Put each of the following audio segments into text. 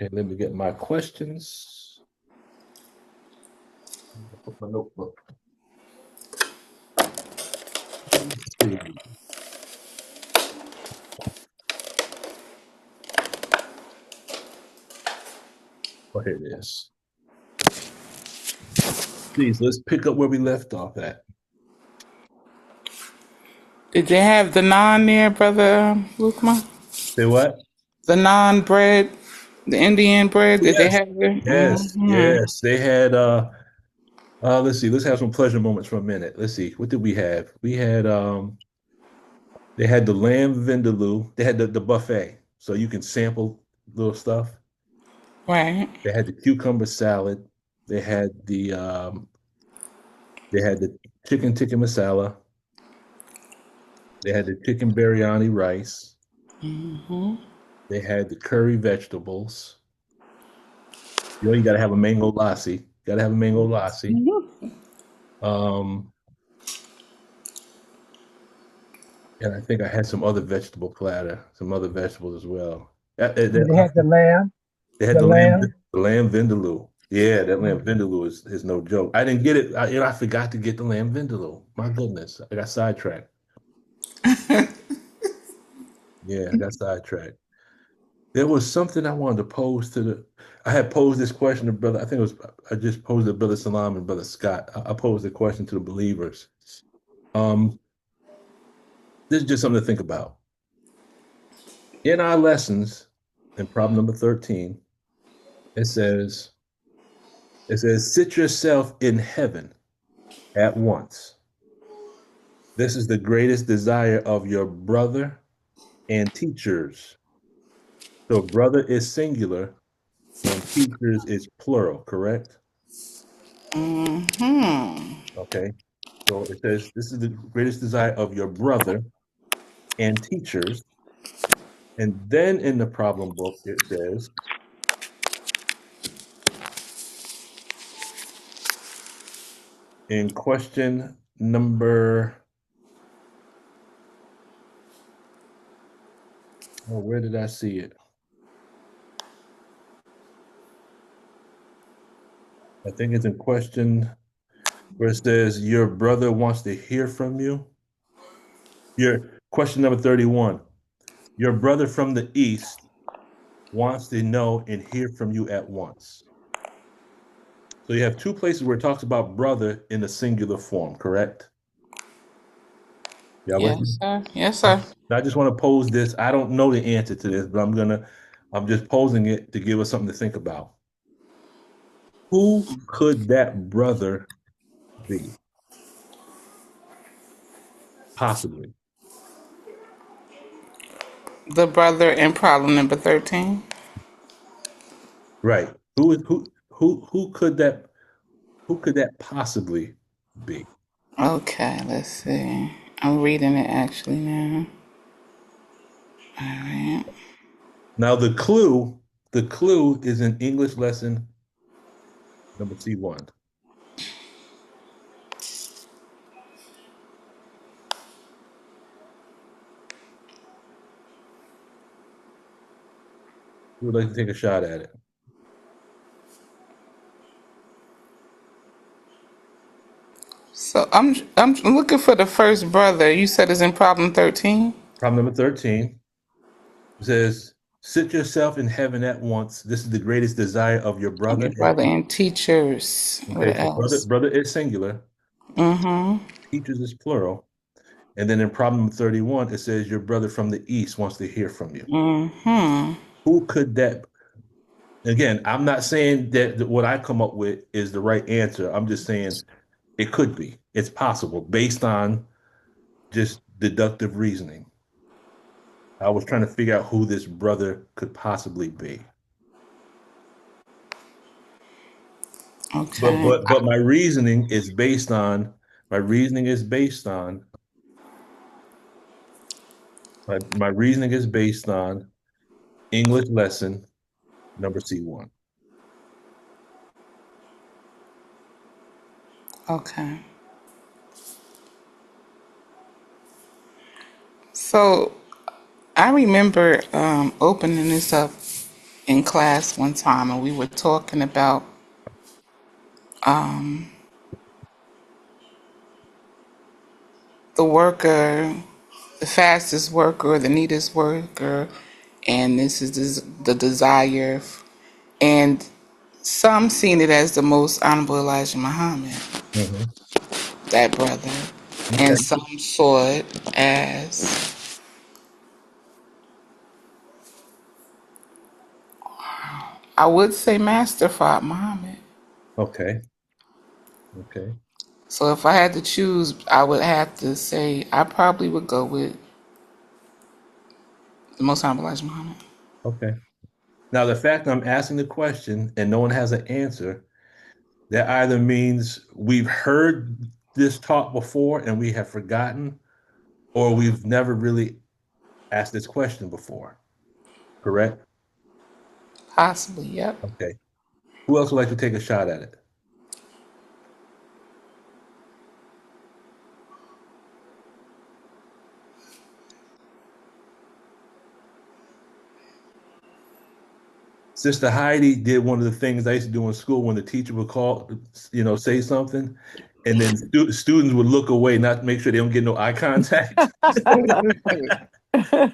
Okay, let me get my questions. Put my notebook. Let's see. Oh, here it is. Please, let's pick up where we left off at. Did you have the naan there, Brother Lukman? Say what? The naan bread, the Indian bread, did they Yes, have it? yes, Mm-hmm. yes. They had let's see, let's have some pleasure moments for a minute. Let's see, what did we have? We had they had the lamb vindaloo, they had the buffet, so you can sample little stuff. Right. They had the cucumber salad, they had they had the chicken tikka masala, they had the chicken biryani rice, they had the curry vegetables. You know, you gotta have a mango lassi. Gotta have a mango lassi. Um, and I think I had some other vegetable platter, some other vegetables as well. And they had They had the lamb. the lamb vindaloo. Yeah, that lamb vindaloo is no joke. I didn't get it. I forgot to get the lamb vindaloo. My goodness, I got sidetracked. Yeah, I got sidetracked. There was something I wanted to pose to the. I had posed this question to brother. I think it was. I just posed it to brother Salam and brother Scott. I posed the question to the believers. Um, this is just something to think about. In our lessons, in problem number 13, it says, sit yourself in heaven at once. This is the greatest desire of your brother and teachers. So brother is singular and teachers is plural, correct? Okay. So it says, this is the greatest desire of your brother and teachers. And then in the problem book, it says, in question number, oh, where did I see it? I think it's in question where it says, your brother wants to hear from you. Your question number 31, your brother from the east wants to know and hear from you at once. So you have two places where it talks about brother in the singular form, correct? Yeah, with me? Yes, sir. Yes, sir. I just want to pose this. I don't know the answer to this, but I'm just posing it to give us something to think about. Who could that brother be? Possibly. The brother in problem number 13. Right. Who could that possibly be? Okay, let's see. I'm reading it actually now. All right. Now the clue is in English lesson number C1. Who would like to take a shot at it? So I'm looking for the first brother. You said it's in problem 13? Problem number 13 says, sit yourself in heaven at once. This is the greatest desire of your And brother. your brother and teachers. Okay, What so else? brother is singular, Mm-hmm. teachers is plural. And then in problem 31, it says your brother from the east wants to hear from you. Mm-hmm. Who could that? Again, I'm not saying that what I come up with is the right answer. I'm just saying it could be. It's possible based on just deductive reasoning. I was trying to figure out who this brother could possibly be. Okay. But my reasoning is based on my reasoning is based on my reasoning is based on English lesson number C1. Okay. So I remember opening this up in class one time, and we were talking about the worker, the fastest worker, the neatest worker, and this is the desire. And some seen it as the most honorable Elijah Muhammad, Mhm. that brother, and Okay. some saw it as, I would say, Master Fard Muhammad. Okay. Okay. So if I had to choose, I would have to say I probably would go with the most honorable Elijah Muhammad. Okay. Now, the fact I'm asking the question and no one has an answer, that either means we've heard this talk before and we have forgotten, or we've never really asked this question before. Correct? Possibly, yep. Okay. Who else would like to take a shot at it? Sister Heidi did one of the things I used to do in school when the teacher would call, say something, and then students would look away, not make sure they don't get no eye contact.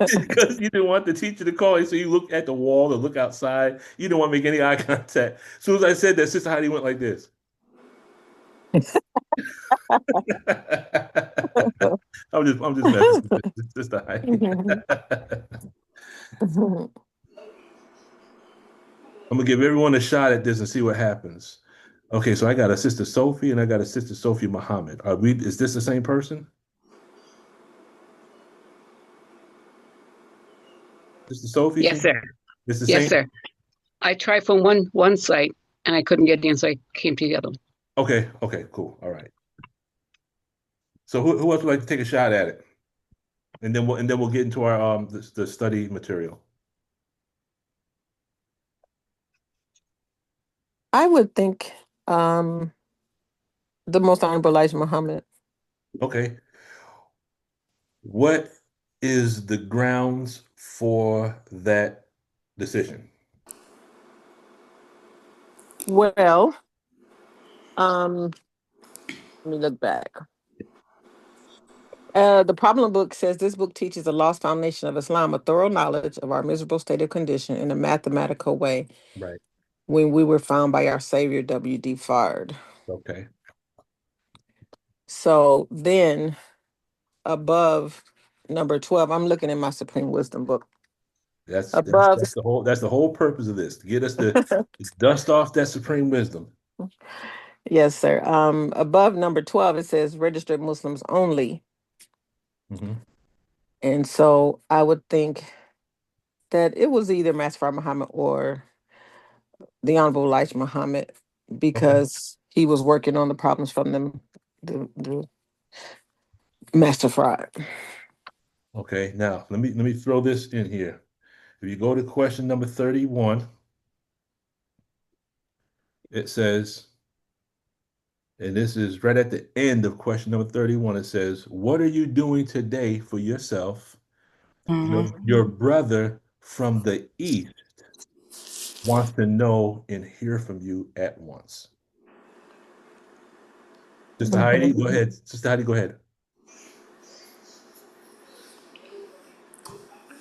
Because you didn't want the teacher to call you, so you look at the wall or look outside. You didn't want to make any eye contact. As soon as I said that, Sister Heidi went like this. I'm just messing with Sister Heidi. I'm gonna give everyone a shot at this and see what happens. Okay, so I got a Sister Sophie and I got a Sister Sophie Muhammad. Is this the same person? Sister Sophie, Yes, sir. it's the Yes, same. sir. I tried from one site and I couldn't get in, so I came to the other one. Okay, okay, cool. All right. So who else would like to take a shot at it? And then we'll get into our the study material. I would think um, the most honorable Elijah Muhammad. Okay. What is the grounds for that decision? Well, um, let me look back. The problem book says this book teaches a lost foundation of Islam, a thorough knowledge of our miserable state of condition in a mathematical way Right. when we were found by our Savior, W.D. Fard. Okay. So then above number 12, I'm looking in my Supreme Wisdom book. That's that's Above, that's the whole purpose of this, to get us to dust off that supreme wisdom. yes, sir. Above number 12, it says registered Muslims only. Hmm. And so I would think that it was either Master Muhammad or the Honorable Elijah Muhammad Okay. because he was working on the problems from the Master Fraud. Okay. Now let me throw this in here. If you go to question number 31, it says, and this is right at the end of question number 31, it says, "What are you doing today for yourself? Your brother from the east wants to know and hear from you at once." Sister Heidi, go Mhm. ahead. Sister Heidi, go ahead.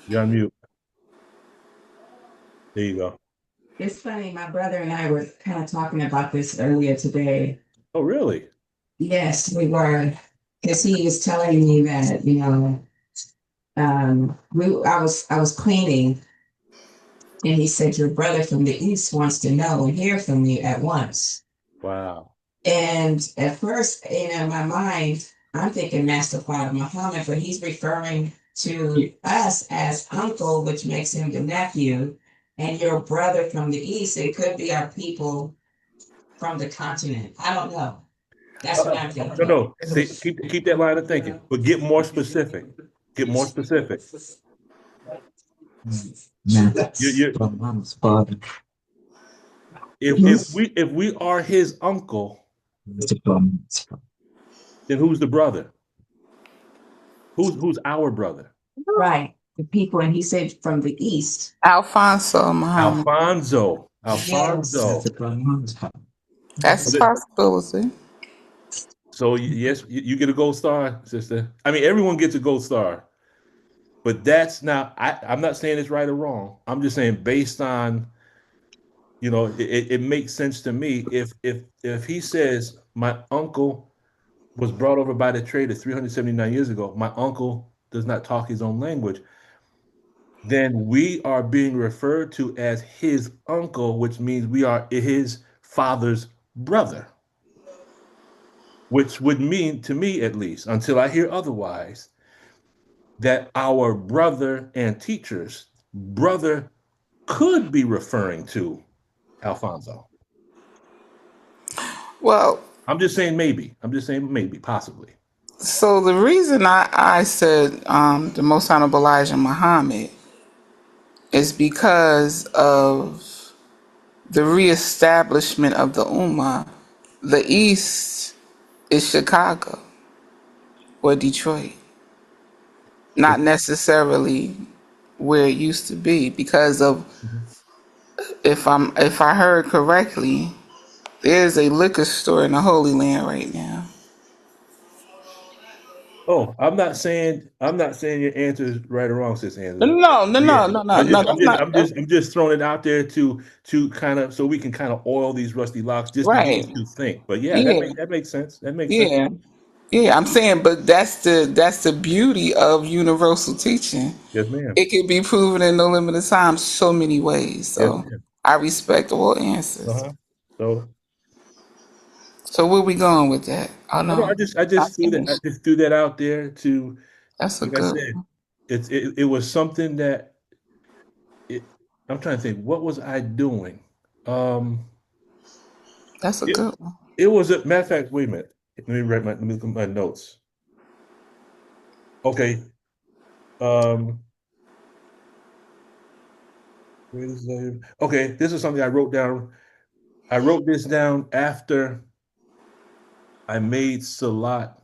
You're on mute. There you go. It's funny, my brother and I were kind of talking about this earlier today. Oh, really? Yes, we were, because he was telling me that, I was cleaning, and he said your brother from the east wants to know and hear from you at once. Wow. And at first, in my mind, I'm thinking Master Father Muhammad, but he's referring to us as uncle, which makes him the nephew, and your brother from the east. It could be our people from the continent. I don't know. That's what I'm No, thinking. no. Keep that line of thinking, but get more specific. Get more specific. Yeah. You From mom's father. if we are his uncle, then who's the brother? Who's our brother? Right. the people, and he said from the east. Alfonso Muhammad. Alfonso. Yes. That's Alfonso. a good one. That's a possibility. So yes, you get a gold star, sister. I mean, everyone gets a gold star, but that's not. I'm not saying it's right or wrong. I'm just saying based on it makes sense to me if he says my uncle was brought over by the trader 379 years ago. My uncle does not talk his own language. Then we are being referred to as his uncle, which means we are his father's brother, which would mean to me, at least, until I hear otherwise, that our brother and teacher's brother could be referring to Alfonso. Well, I'm just saying maybe. I'm just saying maybe, possibly. so the reason I said the Most Honorable Elijah Muhammad is because of the reestablishment of the Ummah. The East is Chicago or Detroit, not necessarily where it used to be because of Mhm. if I heard correctly, there's a liquor store in the Holy Land right now. Oh, I'm not saying your answer is right or wrong, Sis Angela. No, no, Yeah, no, no, no, no. That's not that's I'm just throwing it out there to kind of so we can kind of oil these rusty locks just to get right. us to think. But yeah, Yeah, that makes sense. That makes sense. yeah, yeah. I'm saying, but that's the beauty of universal teaching. Yes, ma'am. It can be proven in no limited time so many ways. Yes, So ma'am. I respect all answers. Uh-huh. So So where we going with that? Oh I know no, I not just threw that finished. out there to That's a like I good said, one. it was something that it I'm trying to think, what was I doing? Um That's a it good one. it was a matter of fact, wait a minute. Let me look at my notes. Okay. Um where is that? Okay, this is something I wrote down. I wrote this down after I made Salat.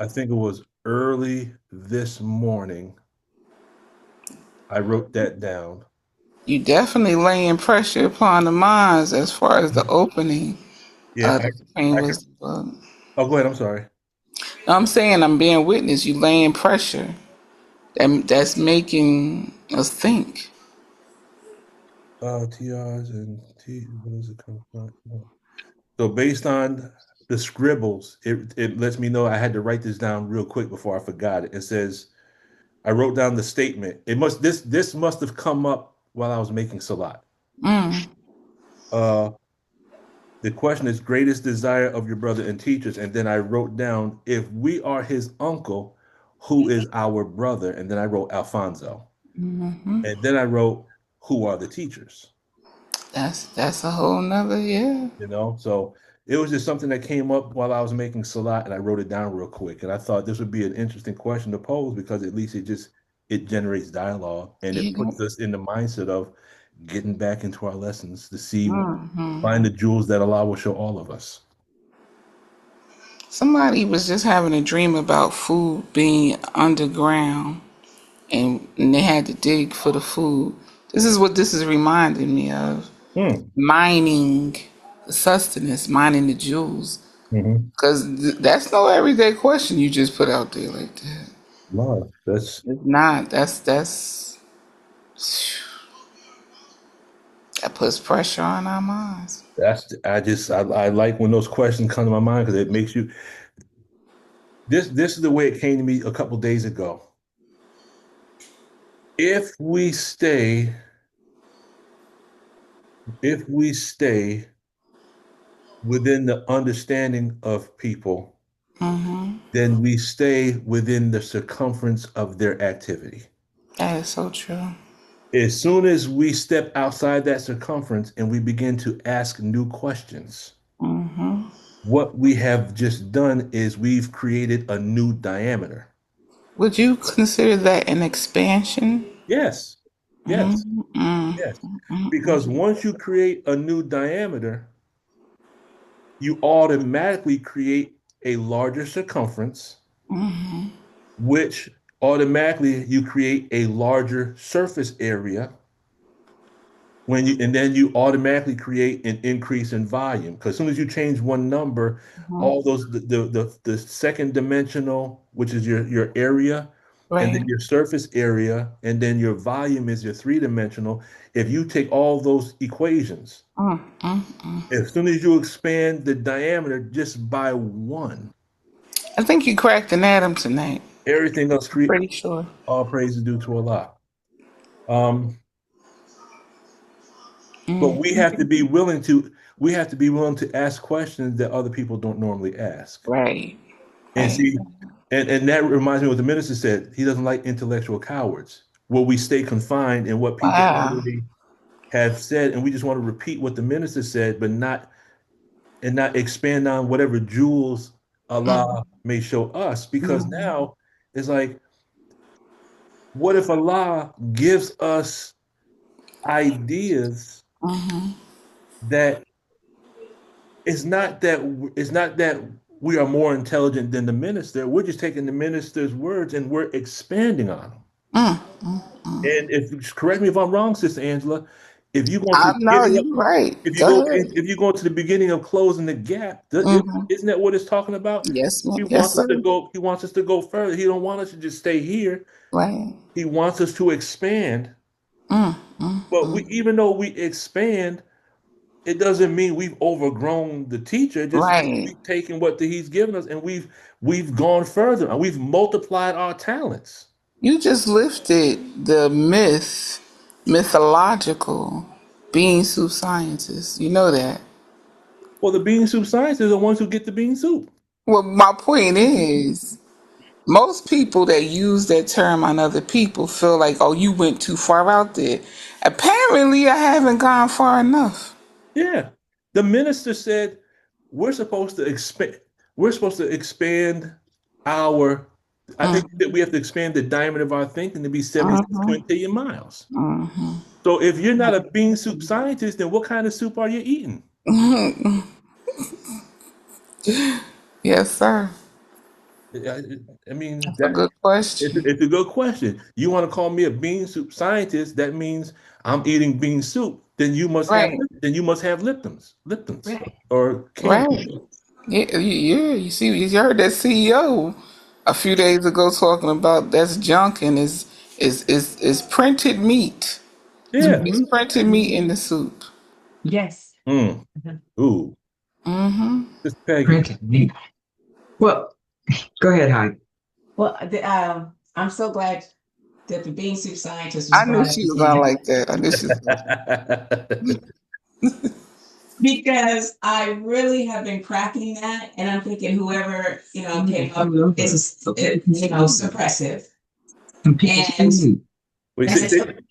I think it was early this morning. I wrote that down. You definitely laying pressure upon the minds as far as the opening Yeah, of the Supreme I can, Wisdom book. oh, go ahead. I'm sorry. No, I'm saying I'm being witness. You laying pressure. That's making us think. TRs and T, what does it come from? So based on the scribbles, it lets me know I had to write this down real quick before I forgot it. It says, I wrote down the statement. This must have come up while I was making Salat. Mm, Uh, the question is greatest desire of your brother and teachers. And then I wrote down, if we are his uncle, who is our brother? And then I wrote Alfonso. And then I wrote, who are the teachers? that's a whole nother yeah. So it was just something that came up while I was making Salat and I wrote it down real quick. And I thought this would be an interesting question to pose because at least it generates dialogue and it Yeah. puts us in the mindset of getting back into our lessons to see, Hmm. find the jewels that Allah will show all of us. Somebody was just having a dream about food being underground, and they had to dig for the food. This is what this is reminding me of: Hmm. mining the sustenance, mining the jewels. Mm-hmm. Because that's no everyday question you just put out there like that. Love. It's not. That puts pressure on our minds. I like when those questions come to my mind because it makes you this is the way it came to me a couple days ago. If we stay, if we stay within the understanding of people, then we stay within the circumference of their activity. That is so true. As soon as we step outside that circumference and we begin to ask new questions, what we have just done is we've created a new diameter. Would you consider that an expansion? Yes, yes, yes. Because once you create a new diameter, you automatically create a larger circumference, which automatically you create a larger surface area when you and then you automatically create an increase in volume because as soon as you change one number, Mhm. all those the second dimensional, which is your area, and then Right. your surface area, and then your volume is your three-dimensional. If you take all those equations, Mm, mm, mm. as soon as you expand the diameter just by one, I think you cracked an atom tonight. everything else I'm create pretty sure. all praise is due to Allah. Um, but Mm, we have to be willing to ask questions that other people don't normally ask. right. And Right. see, and that reminds me of what the minister said. He doesn't like intellectual cowards. Where we stay confined in what people Wow. already have said, and we just want to repeat what the minister said, but not expand on whatever jewels Allah Mm, may show us. Because mm, now it's like, what if Allah gives us ideas mm-hmm, that it's not that we are more intelligent than the minister. We're just taking the minister's words and we're expanding on them. mm, mm, mm. And if correct me if I'm wrong, Sister Angela, if you go to I the know beginning of you're right. if you Go go ahead. if you go to the beginning of closing the gap, Mm-hmm. isn't that what it's talking about? Yes, ma'am. He Yes, wants us sir. to go. He wants us to go further. He don't want us to just stay here. Right. He wants us to expand. Mm, mm, But mm. even though we expand, it doesn't mean we've overgrown the teacher. It just means Right. we've taken what he's given us and we've gone further and we've multiplied our talents. You just lifted the mythological being soup scientists. You know that. Well, the bean soup scientists are the ones who get the bean soup. Well, my point is, most people that use that term on other people feel like, oh, you went too far out there. Apparently, I haven't gone far enough. Yeah. The minister said we're supposed to expand we're supposed to expand our I think Mm, that we have to expand the diameter of our thinking to be 76 mm-hmm, quintillion miles. mm-hmm. So if you're not a bean soup scientist, then what kind of soup are you eating? Yes, sir. I, I mean, That's a good question. it's a good question. You want to call me a bean soup scientist? That means I'm eating bean soup. Right, Then you must have Lipton's Right. or can. right. Yeah, yeah. You see, you heard that CEO a few days ago talking about that's junk and is printed meat. Yeah. It's printed meat in the soup. Yes. Mm. Ooh, Mm-hmm. Miss Peggy. Printed meat. Well, go ahead, Hyde. Well, I'm so glad that the bean soup scientist was I knew brought up she was gonna again like that. I knew she was gonna. because I really have been cracking that, and I'm thinking whoever came up with this is suppressive, and Wait, as I said,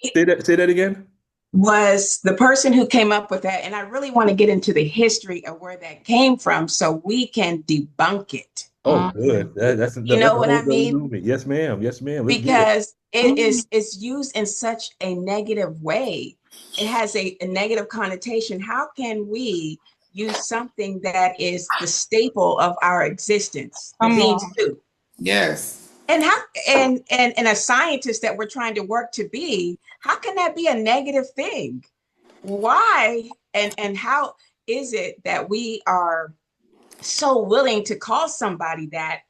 say that again. was the person who came up with that, and I really want to get into the history of where that came from so we can debunk it. Oh, Mm-hmm. good. That's You that's know a what whole I nother mean? movie. Yes, ma'am. Yes, ma'am. Let's get it. Because it's used in such a negative way. It has a negative connotation. How can we use something that is the staple of our existence, the Come bean on. soup? Yes. And how and a scientist that we're trying to work to be, how can that be a negative thing? Why and how is it that we are so willing to call somebody that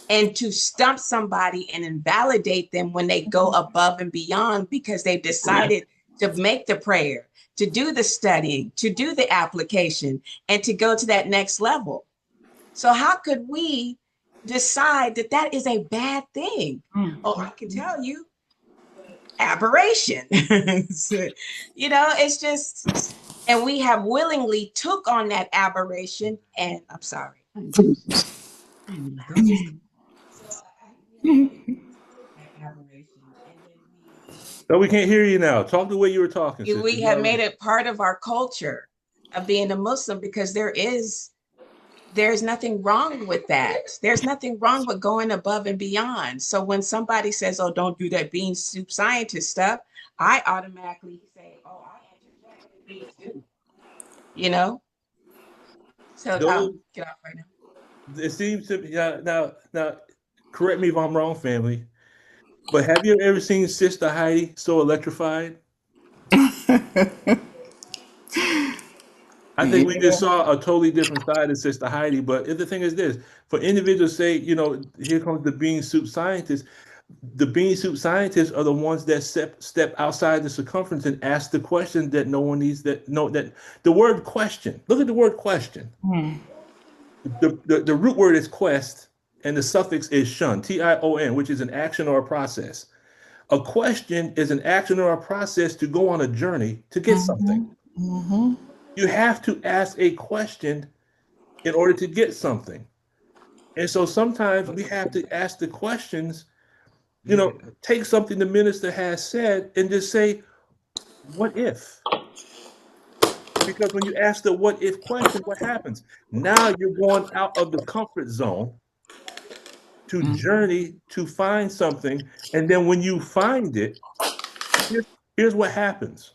and to stump somebody and invalidate them when they go above and beyond because they've decided to make the prayer, to do the studying, to do the application, and to go to that next level? So, how could we decide that that is a bad thing? Oh, I can tell you, aberration. It's just, and we have willingly took on that aberration. And I'm sorry, don't just. So we took that aberration, and then No, we can't hear you now. Talk the way you were talking, sister. we You're have all made right. it part of our culture of being a Muslim because there's nothing wrong with that. There's nothing wrong with going above and beyond. So when somebody says, "Oh, don't do that bean soup scientist stuff," I automatically say, "Oh, I interject, please do." You know. So Those get off right now. it seems to be now correct me if I'm wrong, family. But have you ever seen Sister Heidi so electrified? I think we Yeah. just saw a totally different side of Sister Heidi. But the thing is this, for individuals say, here comes the bean soup scientists. The bean soup scientists are the ones that step outside the circumference and ask the question that no one needs that no that the word question. Look at the word question. Mm, The root word is quest and the suffix is shun, Tion, which is an action or a process. A question is an action or a process to go on a journey to get something. mhm, mhm, You have to ask a question in order to get something. And so sometimes we have to ask the questions, take something the minister has said and just say, what if? Because when you ask the what if question, what happens? Now you're going out of the comfort zone to journey to find something. And then when you find it, here's, here's what happens.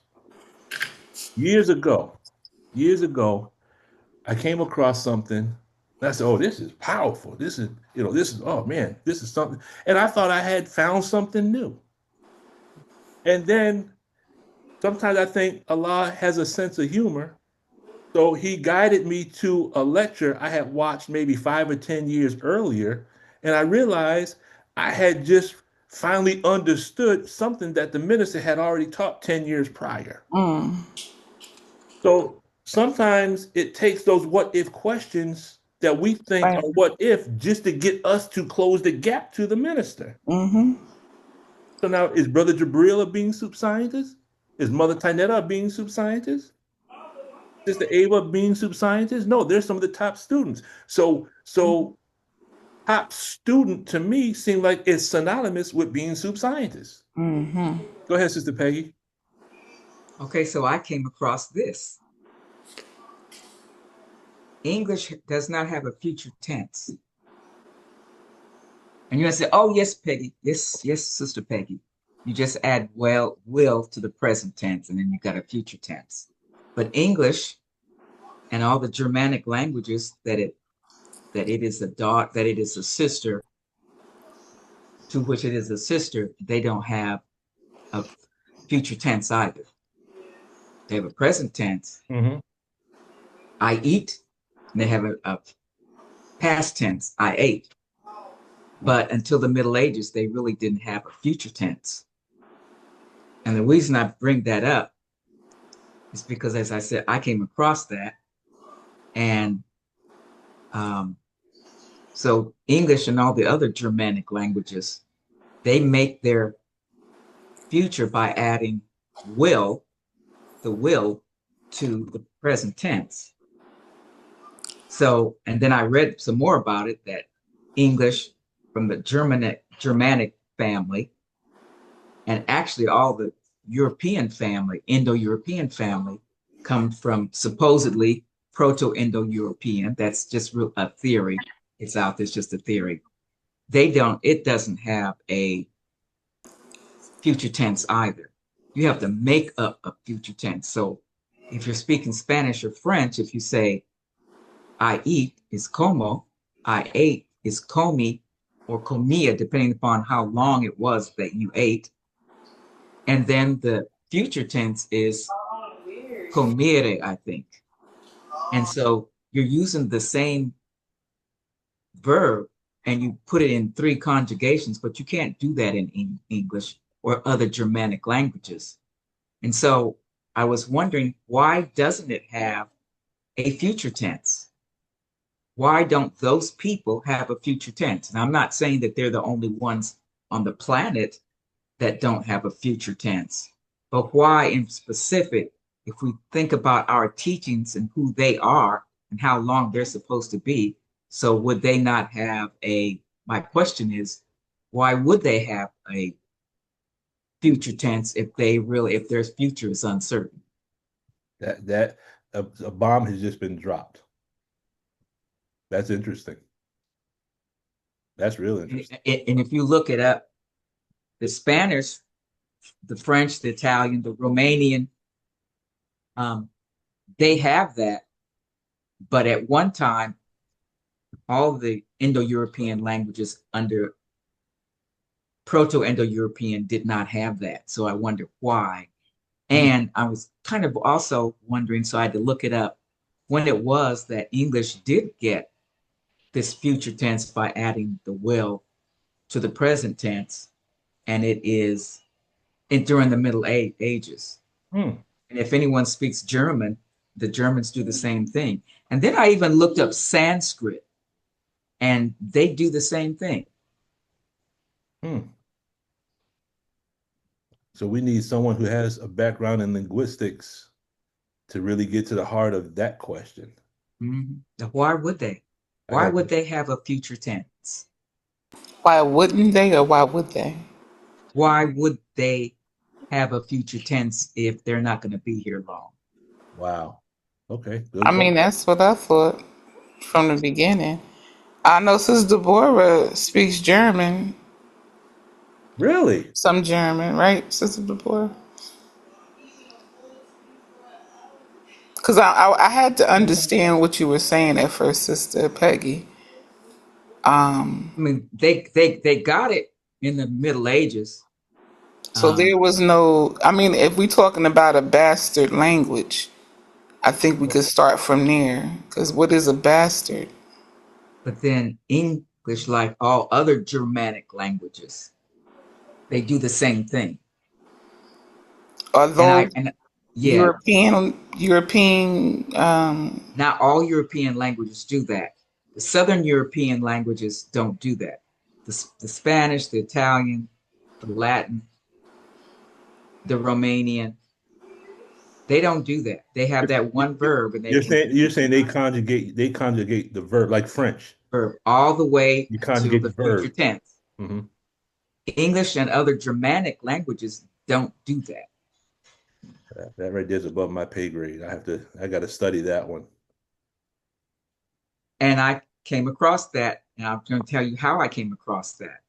Years ago, years ago, I came across something. And I said, oh, this is powerful. Oh man, this is something. And I thought I had found something new. And then sometimes I think Allah has a sense of humor. So he guided me to a lecture I had watched maybe 5 or 10 years earlier. And I realized I had just finally understood something that the minister had already taught 10 years prior. mm. So sometimes it takes those what if questions that we think Right. are what if just to get us to close the gap to the minister. Mhm, So now is Brother Jabril a being soup scientist? Is Mother Tinetta a being soup scientist? Sister Ava a being soup scientist? No, they're some of the top students. So top student to me seemed like it's synonymous with being soup scientist. mhm, Go ahead, Sister Peggy. Okay, so I came across this. English does not have a future tense. And you're gonna say, oh yes, Peggy. Yes, yes, Sister Peggy. You just add will to the present tense, and then you got a future tense. But English and all the Germanic languages that it is a daughter, that it is a sister, to which it is a sister, they don't have a future tense either. They have a present tense. Mm-hmm. I eat, and they have a past tense. I ate. But until the Middle Ages, they really didn't have a future tense. And the reason I bring that up is because, as I said, I came across that. And um, so English and all the other Germanic languages, they make their future by adding will, the will, to the present tense. So, and then I read some more about it that English from the Germanic family, and actually all the European family, Indo-European family, come from supposedly Proto-Indo-European. That's just a theory. It's out there, it's just a theory. It doesn't have a future tense either. You have to make up a future tense. So if you're speaking Spanish or French, if you say I eat is como, I ate is comi or comia, depending upon how long it was that you ate. And then the future tense is comere, I think. And so you're using the same verb and you put it in three conjugations, but you can't do that in English or other Germanic languages. And so I was wondering, why doesn't it have a future tense? Why don't those people have a future tense? And I'm not saying that they're the only ones on the planet that don't have a future tense, but why in specific, if we think about our teachings and who they are and how long they're supposed to be, so would they not have my question is, why would they have a future tense if their future is uncertain? That a bomb has just been dropped. That's interesting. That's real interesting. And if you look it up, the Spanish, the French, the Italian, the Romanian, um, they have that. But at one time, all the Indo-European languages under Proto-Indo-European did not have that. So I wonder why. Hmm. And I was kind of also wondering, so I had to look it up, when it was that English did get this future tense by adding the will to the present tense, and it is during the Middle Ages. Hmm. And if anyone speaks German, the Germans do the same thing. And then I even looked up Sanskrit, and they do the same thing. Hmm. So we need someone who has a background in linguistics to really get to the heart of that question. Mm-hmm. Why would they? I Why got would they have a future tense? Why wouldn't they, or why would they? Why would they have a future tense if they're not going to be here long? wow. Okay, I good mean, question. that's what I thought from the beginning. I know Sister Deborah speaks German, Really? some German, right, Sister Deborah? Because I had to understand what you were saying at first, Sister Peggy. I mean, they got it in the Middle Ages. So Um, there was no, I mean, if we're talking about a bastard language, I think we could start from there. Because what is a bastard? but then English, like all other Germanic languages, they do the same thing. Are And those yeah, European, not all European languages do that. The Southern European languages don't do that. The Spanish, the Italian, the Latin, the Romanian, they don't do that. They have that one verb and they You're can saying they conjugate the verb like French. verb all the way You to conjugate the the future verb. tense. Hmm. English and other Germanic languages don't do that. That right there is above my pay grade. I got to study that one. And I came across that, and I'm going to tell you how I came across that.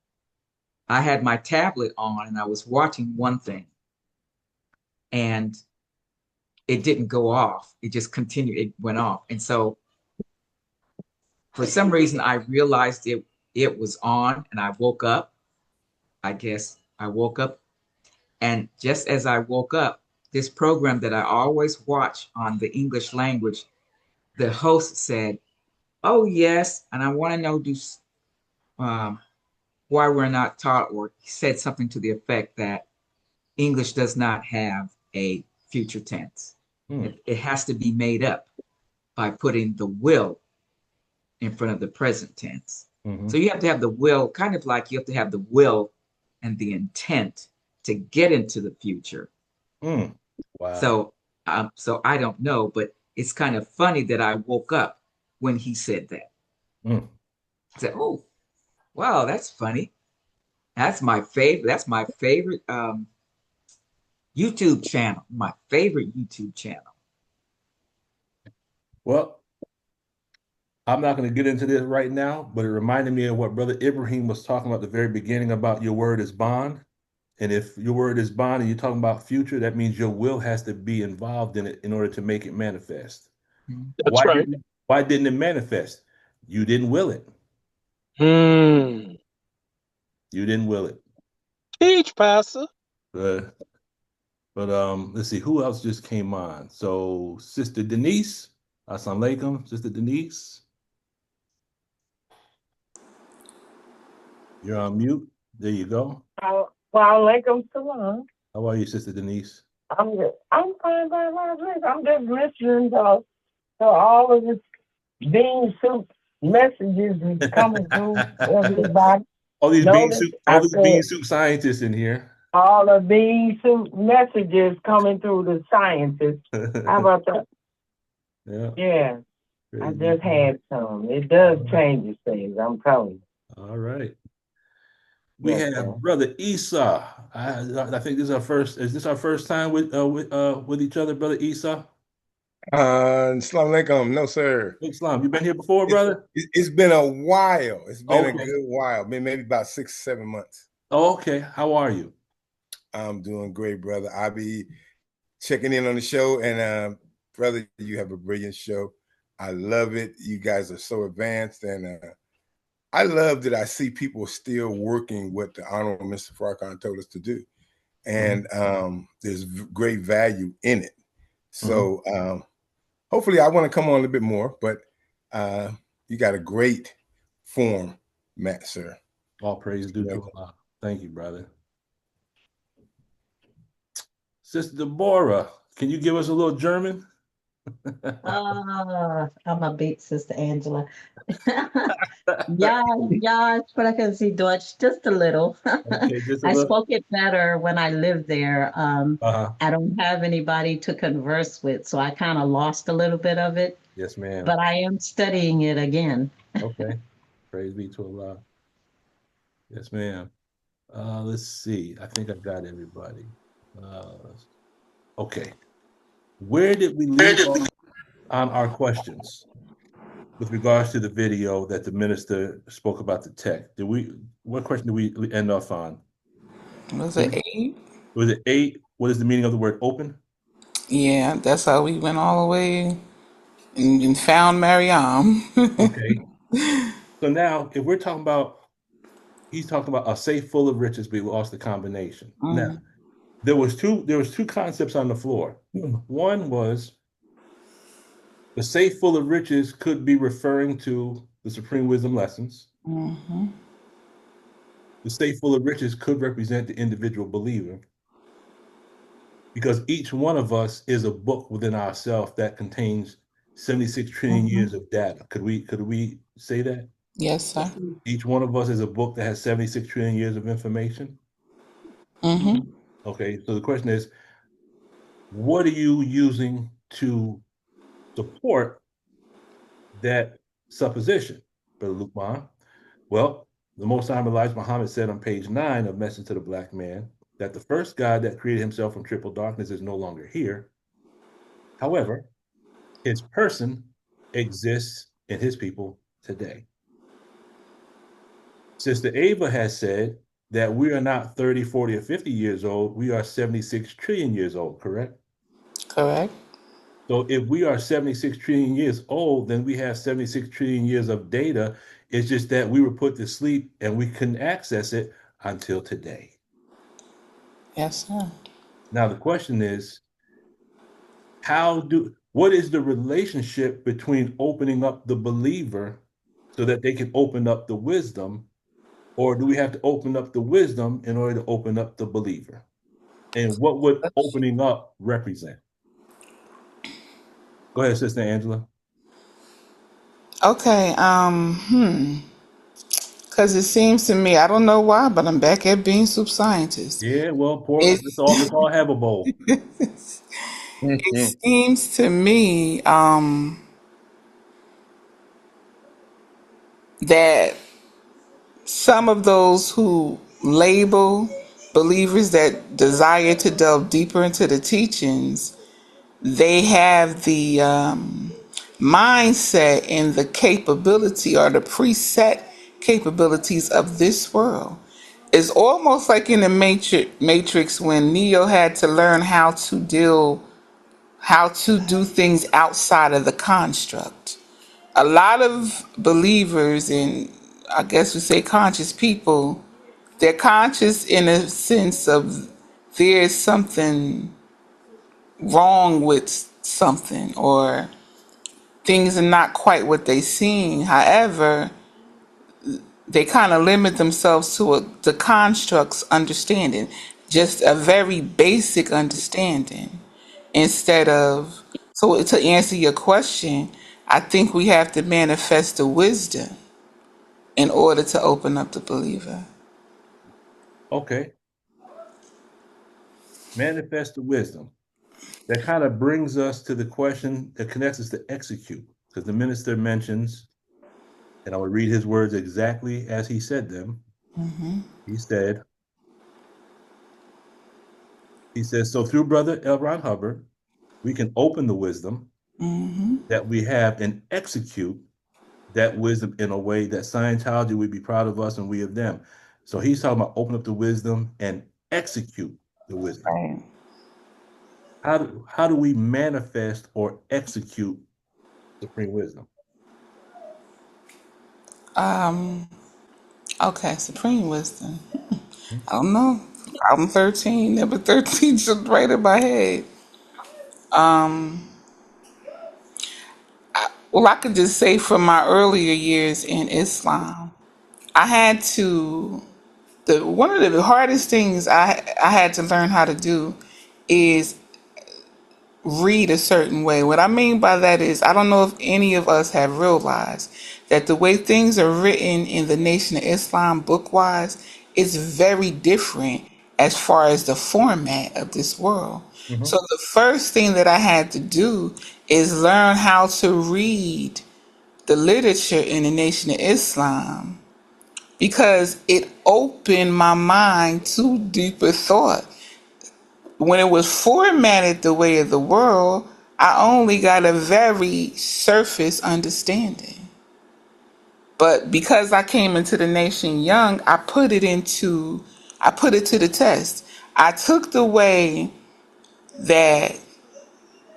I had my tablet on and I was watching one thing, and it didn't go off. It just continued, it went off. And so for some reason, I realized it was on, and I woke up. I guess I woke up, and just as I woke up, this program that I always watch on the English language, the host said, "Oh yes, and I want to know um, why we're not taught," or he said something to the effect that English does not have a future tense. Hmm. It has to be made up by putting the will in front of the present tense. Hmm. So you have to have the will, kind of like you have to have the will and the intent to get into the future. Hmm. Wow. So I don't know, but it's kind of funny that I woke up when he said that. Hmm. I said, "Oh, wow, that's funny. That's my favorite. That's my favorite YouTube channel. My favorite YouTube channel." Well, I'm not going to get into this right now, but it reminded me of what Brother Ibrahim was talking about at the very beginning about your word is bond. And if your word is bond and you're talking about future, that means your will has to be involved in it in order to make it manifest. Mm-hmm. Why That's right. didn't why didn't it manifest? You didn't will it. Hmm. You didn't will it. Teach, Pastor. But let's see who else just came on. So Sister Denise, assalamu alaikum, Sister Denise, you're on mute. There you go. Walaikum salam. How are you, Sister Denise? I'm good. I'm fine by my grace. I'm just listening to all of this bean soup messages that's coming through everybody. Notice All I these bean said soup scientists in here. all the bean soup messages coming through the scientists. How about that? Yeah, Yeah, I crazy. just had some. It does change things, I'm telling you. All right. We Yes, have sir. Brother Esau. I think this is our first. Is this our first time with each other, Brother Esau? Assalamu alaikum. No, sir. Islam, you been here before, It's, brother? it's been a while. It's been a Okay. good while. Been maybe about 6, 7 months. Oh, okay. How are you? I'm doing great, brother. I'll be checking in on the show. And brother, you have a brilliant show. I love it. You guys are so advanced, and I love that I see people still working what the Honorable Mr. Farrakhan told us to do. And there's great value in it. So hopefully I want to come on a little bit more, but you got a great form, Matt, sir. All praise due to Allah. Thank you, brother. Sister Deborah, can you give us a little German? I'm a beat Sister Angela. Yeah, yeah, sprechen Sie Deutsch just a little. Okay, just a I little. spoke it better when I lived there. Uh-huh. I don't have anybody to converse with, so I kind of lost a little bit of it, Yes, ma'am. but I am studying it again. Okay. Praise be to Allah. Yes, ma'am. Let's see. I think I got everybody. Uh, okay. Where did we leave off on our questions with regards to the video that the minister spoke about the tech? What question did we end off on? Was it 8? Was it 8? What is the meaning of the word open? Yeah, that's how we went all the way and found Mariam. Okay. So now, if we're talking about, he's talking about a safe full of riches, but we lost the combination. Now, Mm, there was two concepts on the floor. One was the safe full of riches could be referring to the supreme wisdom lessons. mm-hmm. The safe full of riches could represent the individual believer because each one of us is a book within ourselves that contains 76 trillion Mm-hmm. years of data. Could we say that? Yes, sir. Yes, ma'am. Each one of us is a book that has 76 trillion years of information. Mm-hmm. Mhm. Okay, so the question is, what are you using to support that supposition, Brother Lukman? Well, the Most High Elijah Muhammad said on page 9 of Message to the Black Man that the first God that created himself from triple darkness is no longer here. However, his person exists in his people today. Sister Ava has said that we are not 30, 40, or 50 years old. We are 76 trillion years old, correct? Correct. So if we are 76 trillion years old, then we have 76 trillion years of data. It's just that we were put to sleep and we couldn't access it until today. Yes, sir. Now the question is, what is the relationship between opening up the believer so that they can open up the wisdom, or do we have to open up the wisdom in order to open up the believer? And what would opening up represent? Go ahead, Sister Angela. Okay. Because it seems to me, I don't know why, but I'm back at being soup scientist. Yeah, well, poor, It let's all have a bowl. it seems to me that some of those who label believers that desire to delve deeper into the teachings, they have the mindset and the capability or the preset capabilities of this world. It's almost like in the Matrix when Neo had to learn how to do things outside of the construct. A lot of believers and I guess we say conscious people, they're conscious in a sense of there's something wrong with something or things are not quite what they seem. However, they kind of limit themselves to the construct's understanding, just a very basic understanding, instead of. So, to answer your question, I think we have to manifest the wisdom in order to open up the believer. Okay, manifest the wisdom. That kind of brings us to the question that connects us to execute, because the minister mentions, and I will read his words exactly as he said them. He said, so through Brother L. Ron Hubbard, we can open the wisdom that we have and execute that wisdom in a way that Scientology would be proud of us and we of them. So he's talking about open up the wisdom and execute the wisdom. Right. How do we manifest or execute supreme wisdom? Okay, supreme wisdom. I don't know. Problem 13, number 13 just right in my head. Um, well, I could just say from my earlier years in Islam, I had to, one of the hardest things I had to learn how to do is read a certain way. What I mean by that is, I don't know if any of us have realized that the way things are written in the Nation of Islam book wise is very different as far as the format of this world. Hmm. So the first thing that I had to do is learn how to read the literature in the Nation of Islam because it opened my mind to deeper thought. When it was formatted the way of the world, I only got a very surface understanding. But because I came into the nation young, I put it to the test. I took the way that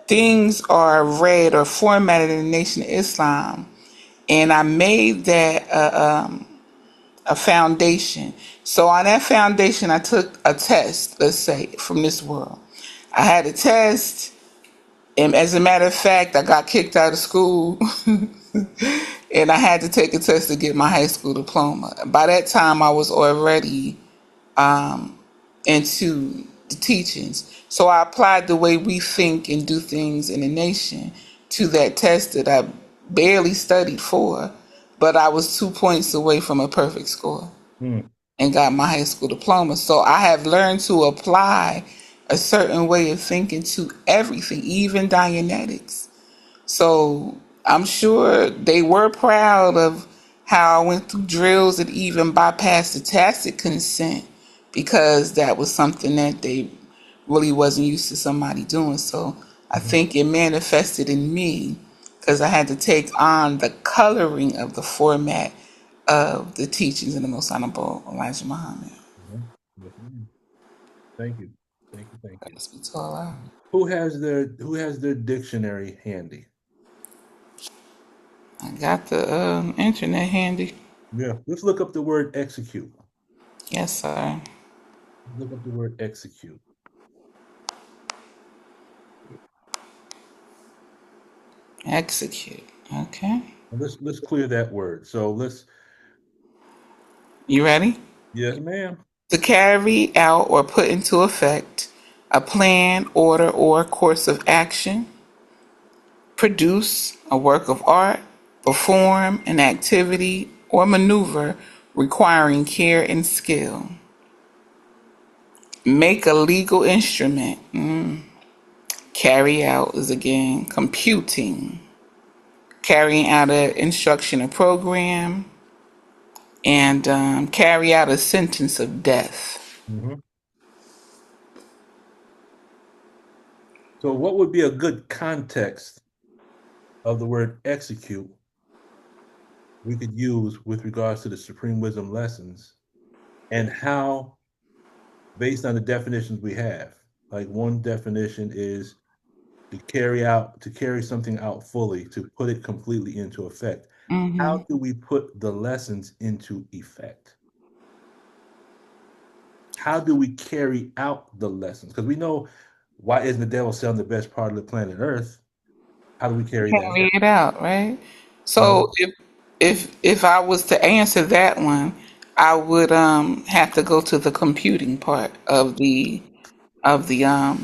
things are read or formatted in the Nation of Islam, and I made that a foundation. So on that foundation, I took a test, let's say, from this world. I had a test. And as a matter of fact, I got kicked out of school and I had to take a test to get my high school diploma. By that time, I was already into the teachings. So I applied the way we think and do things in the nation to that test that I barely studied for, but I was 2 points away from a perfect score Mm. and got my high school diploma. So I have learned to apply a certain way of thinking to everything, even Dianetics. So I'm sure they were proud of how I went through drills and even bypassed the tacit consent because that was something that they really wasn't used to somebody doing. So I Mhm. think it manifested in me because I had to take on the coloring of the format of the teachings of the Most Honorable Elijah Muhammad. Mhm. Yes, ma'am. Thank you. Thank you. Thank you. Praise be to Allah. Who has their dictionary handy? I got the internet handy. Yeah. Let's look up the word execute. Yes, sir. Look up the word execute. Execute. Okay. And let's clear that word. So let's You ready? yes, ma'am. To carry out or put into effect a plan, order, or course of action, produce a work of art, perform an activity or maneuver requiring care and skill, make a legal instrument. Carry out is again computing, carrying out an instruction or program, and carry out a sentence of death. Hmm. So what would be a good context of the word execute we could use with regards to the supreme wisdom lessons and how, based on the definitions we have, like one definition is to carry something out fully, to put it completely into effect. How Hmm. do we put the lessons into effect? How do we carry out the lessons? Because we know, why isn't the devil selling the best part of the planet Earth? How do we carry that Carry out? it out, right? How? So if I was to answer that one, I would have to go to the computing part of the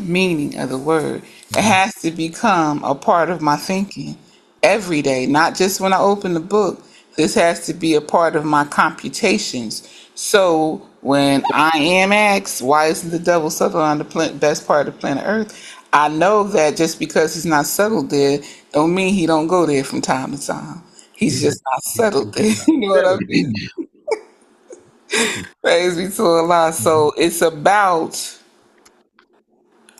meaning of the word. It Mhm. has to become a part of my thinking every day, not just when I open the book. This has to be a part of my computations. So when I am asked, why isn't the devil settled on the best part of planet Earth? I know that just because he's not settled there, don't mean he don't go there from time to time. He's He's just, just not he's settled there. just not You know what I settled mean? there. Praise be to Allah. Mhm. So it's about,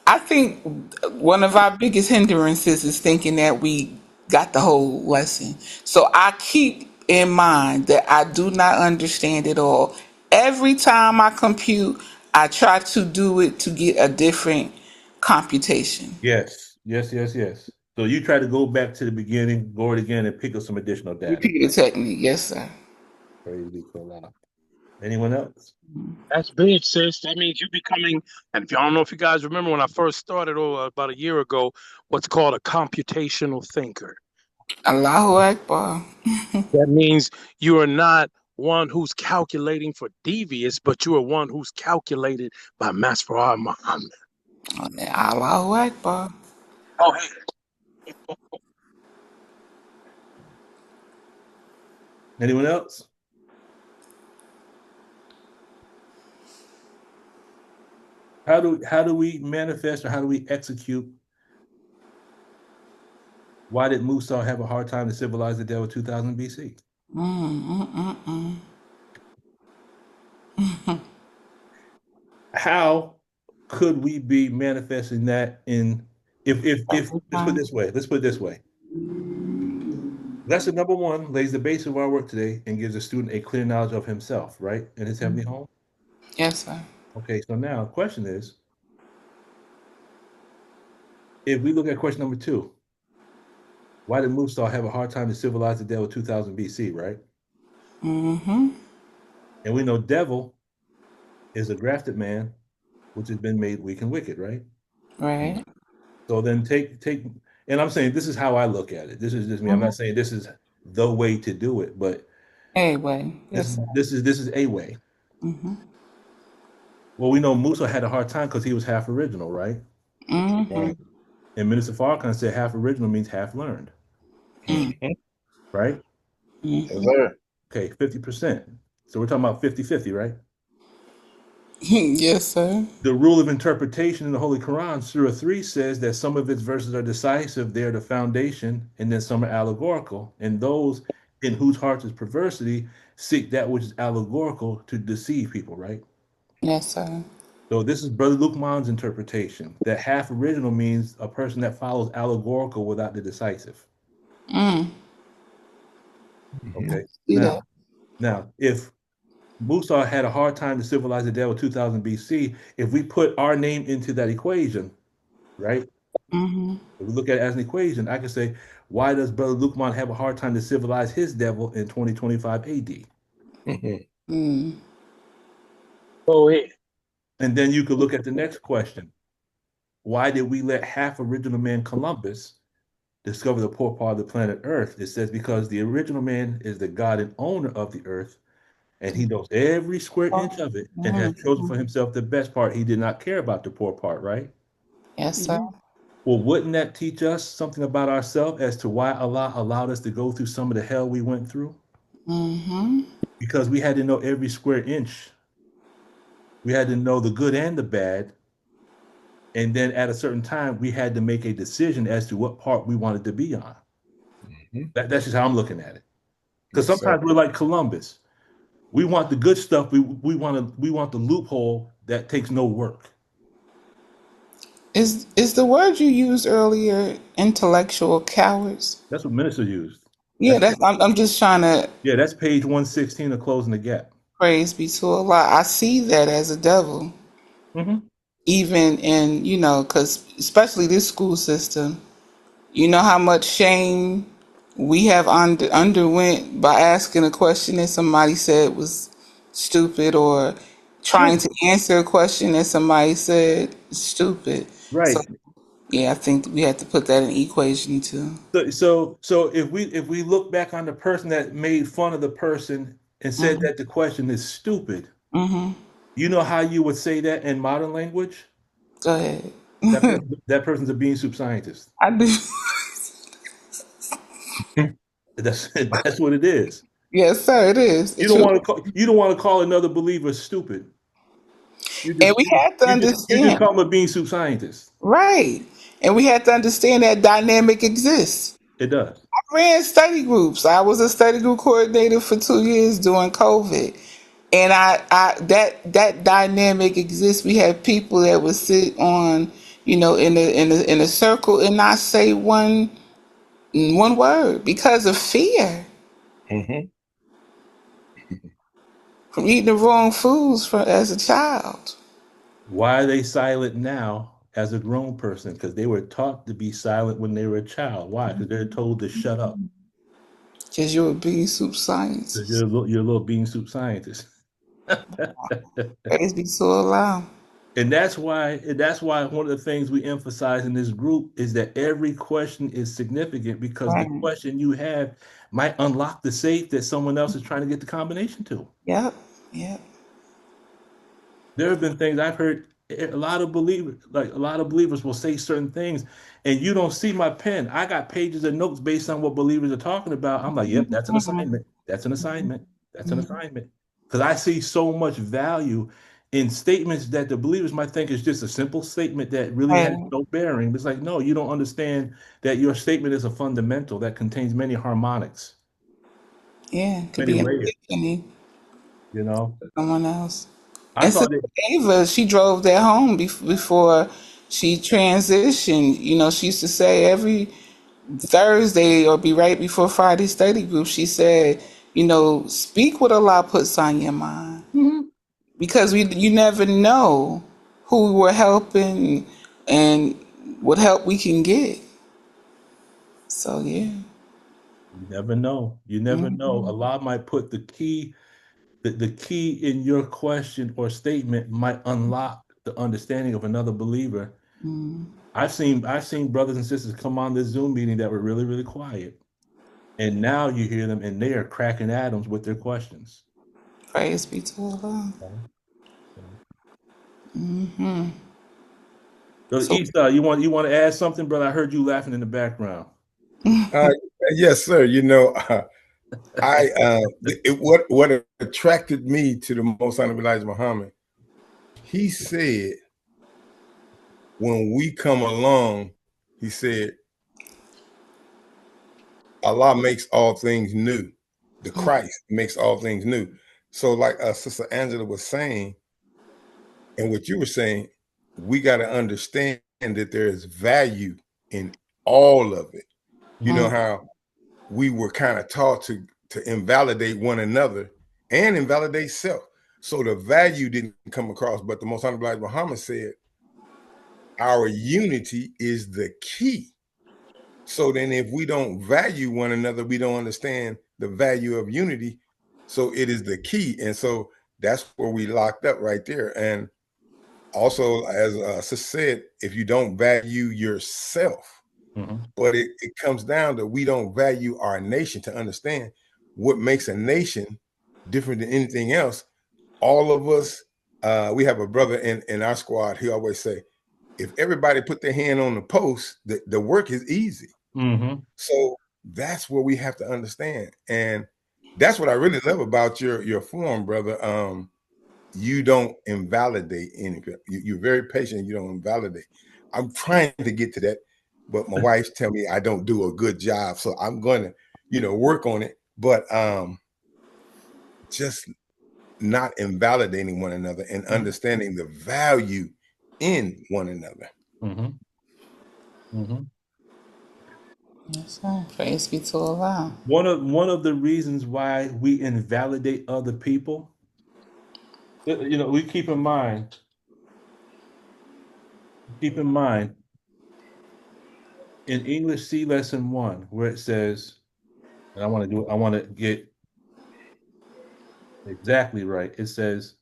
I think one of our biggest hindrances is thinking that we got the whole lesson. So I keep in mind that I do not understand it all. Every time I compute, I try to do it to get a different computation. Yes, yes, yes, yes. So you try to go back to the beginning, go it again, and pick up some additional data. Repeat the technique, yes, sir. Praise be to Allah. Anyone else? That's big, sis. That means you're becoming, and if y'all don't know if you guys remember when I first started about a year ago, what's called a computational thinker. Allahu Akbar. That means you are not one who's calculating for devious, but you are one who's calculated by Master Muhammad. Allahu Akbar. Oh, hey. Anyone else? How do we manifest or how do we execute? Why did Musa have a hard time to civilize the devil 2000 BC? How could we be manifesting that in if let's put it this way, let's put it this way. Lesson number one lays the base of our work today and gives the student a clear knowledge of himself, right? In his heavenly home. Yes, sir. Okay, so now the question is, if we look at question number two, why did Musa have a hard time to civilize the devil 2000 BC, right? Mm-hmm. And we know devil is a grafted man, which has been made weak and wicked, right? Right. So then take, and I'm saying this is how I look at it. This is just me. I'm Mm-hmm. not saying this is the way to do it, but Anyway, this yes, sir. this is a way. Mm-hmm. Well, we know Musa had a hard time because he was half original, right? Mm-hmm. Right. And Minister Farrakhan said half original means half learned, Mhm. right? Yes, Mm-hmm. sir. Okay, 50%. So we're talking about 50-50, right? Yes, sir. The rule of interpretation in the Holy Quran, Surah 3, says that some of its verses are decisive, they're the foundation, and then some are allegorical. And those in whose hearts is perversity seek that which is allegorical to deceive people, right? Yes, sir. So this is Brother Luqman's interpretation that half original means a person that follows allegorical without the decisive. Mm. Mhm. Okay. See that? Now, if Musa had a hard time to civilize the devil 2000 BC, if we put our name into that equation, right? Mm-hmm. If we look at it as an equation, I can say, why does Brother Luqman have a hard time to civilize his devil in 2025 AD? Mhm. Mm. Go ahead. And then you could look at the next question. Why did we let half original man Columbus discover the poor part of the planet Earth? It says because the original man is the God and owner of the earth, and he knows every square inch of it and has chosen for Mm-hmm. himself the best part. He did not care about the poor part, right? Yes, sir. Mhm. Well, wouldn't that teach us something about ourselves as to why Allah allowed us to go through some of the hell we went through? Mm-hmm. Because we had to know every square inch. We had to know the good and the bad. And then at a certain time, we had to make a decision as to what part we wanted to be on. Mhm. That's just how I'm looking at it. Because Yes, sir. sometimes we're like Columbus. We want the good stuff. We want the loophole that takes no work. Is the word you used earlier intellectual cowards? That's what minister used. Yeah, That's I'm just trying to yeah, that's page 116 of closing the gap. praise be to Allah. I see that as a devil, Hmm. even in because especially this school system. You know how much shame we have underwent by asking a question that somebody said was stupid, or Yeah, trying to answer a question that somebody said is stupid. So right. yeah, I think we have to put that in equation too. So if we look back on the person that made fun of the person and said Hmm. that the question is stupid, Hmm. you know how you would say that in modern language? Go ahead. That person's a bean soup scientist. I do. That's what it is. Yes, sir. It is. You It's don't true. want to call another believer stupid. You And just we have to you just understand, call him a bean soup scientist. right? And we have to understand that dynamic exists. It does. Ran study groups. I was a study group coordinator for 2 years during COVID. And that dynamic exists. We had people that would sit on, in a circle and not say one word because of fear Mhm. from eating the wrong foods as a child. Why are they silent now as a grown person? Because they were taught to be silent when they were a child. Why? Because they're told to shut up. Because you're a bean soup Because scientist. you're a little bean soup scientist. Praise be to Allah. And that's why one of the things we emphasize in this group is that every question is significant because the Right. question you have might unlock the safe that someone else is trying to get the combination to. Yep. Yep. There have been things I've heard a lot of believers will say certain things, and you don't see my pen. I got pages of notes based on what believers are talking about. I'm like, yep, that's an assignment. That's an assignment. That's an Mhm. assignment. Because I see so much value in statements that the believers might think is just a simple statement that really has Right. no bearing. It's like, no, you don't understand that your statement is a fundamental that contains many harmonics, Yeah. Could many be an layers, epiphany you know? for someone else. I And thought Sister it. Ava, she drove that home before she transitioned. You know, she used to say every Thursday or be right before Friday study group, she said, you know, speak what Allah puts on your mind. Mhm. Because you never know who we're helping and what help we can get. So yeah. You never know. You never know. Mm-hmm. Allah might put the key in your question or statement might unlock the understanding of another believer. I've seen brothers and sisters come on this Zoom meeting that were really, really quiet. And now you hear them and they are cracking atoms with their questions. Praise be to Allah. Okay. So, Mm-hmm. Brother So Esau, you want to add something, brother? I heard you laughing in the background. Uh, yes, sir. You know, I what attracted me to the Most Honorable Elijah Muhammad. He said, when we come along, he said, Allah makes all things new. The Christ makes all things new. So, like Sister Angela was saying, and what you were saying, we got to understand that there is value in all of it. You know how we were kind of taught to invalidate one another and invalidate self. So the value didn't come across, but the Most Honorable Elijah Muhammad said, our unity is the key. So then, if we don't value one another, we don't understand the value of unity. So it is the key. And so that's where we locked up right there. And also, as Sis said, if you don't value yourself, Mhm. but it comes down to we don't value our nation to understand what makes a nation different than anything else. All of us, we have a brother in our squad. He always say, if everybody put their hand on the post, the work is easy. Mhm. So that's what we have to understand. And that's what I really love about your forum, brother. You don't invalidate anything. You're very patient. You don't invalidate. I'm trying to get to that, but my wife tell me I don't do a good job. So I'm going to, work on it. But just not invalidating one another and understanding the value in one another. Mhm. Mhm. yes, sir. Praise be to Allah. One of the reasons why we invalidate other people, we keep in mind in English C lesson one, where it says, and I want to get exactly right. It says,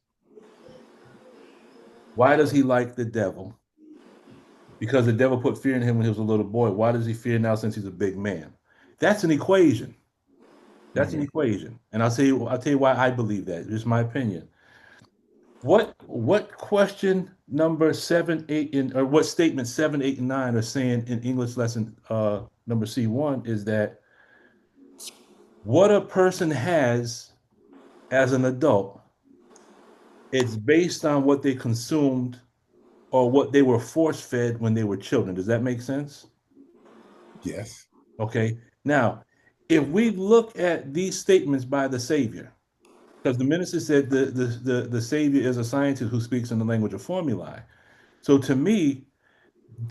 why does he like the devil? Because the devil put fear in him when he was a little boy. Why does he fear now since he's a big man? That's an equation. That's an Mhm. equation. And I'll tell you why I believe that. Just my opinion. What question number 7, 8, or what statement 7, 8, and 9 are saying in English lesson number C1 is that what a person has as an adult, it's based on what they consumed or what they were force fed when they were children. Does that make sense? Yes. Okay. Now, if we look at these statements by the Savior, because the minister said the Savior is a scientist who speaks in the language of formulae. So to me,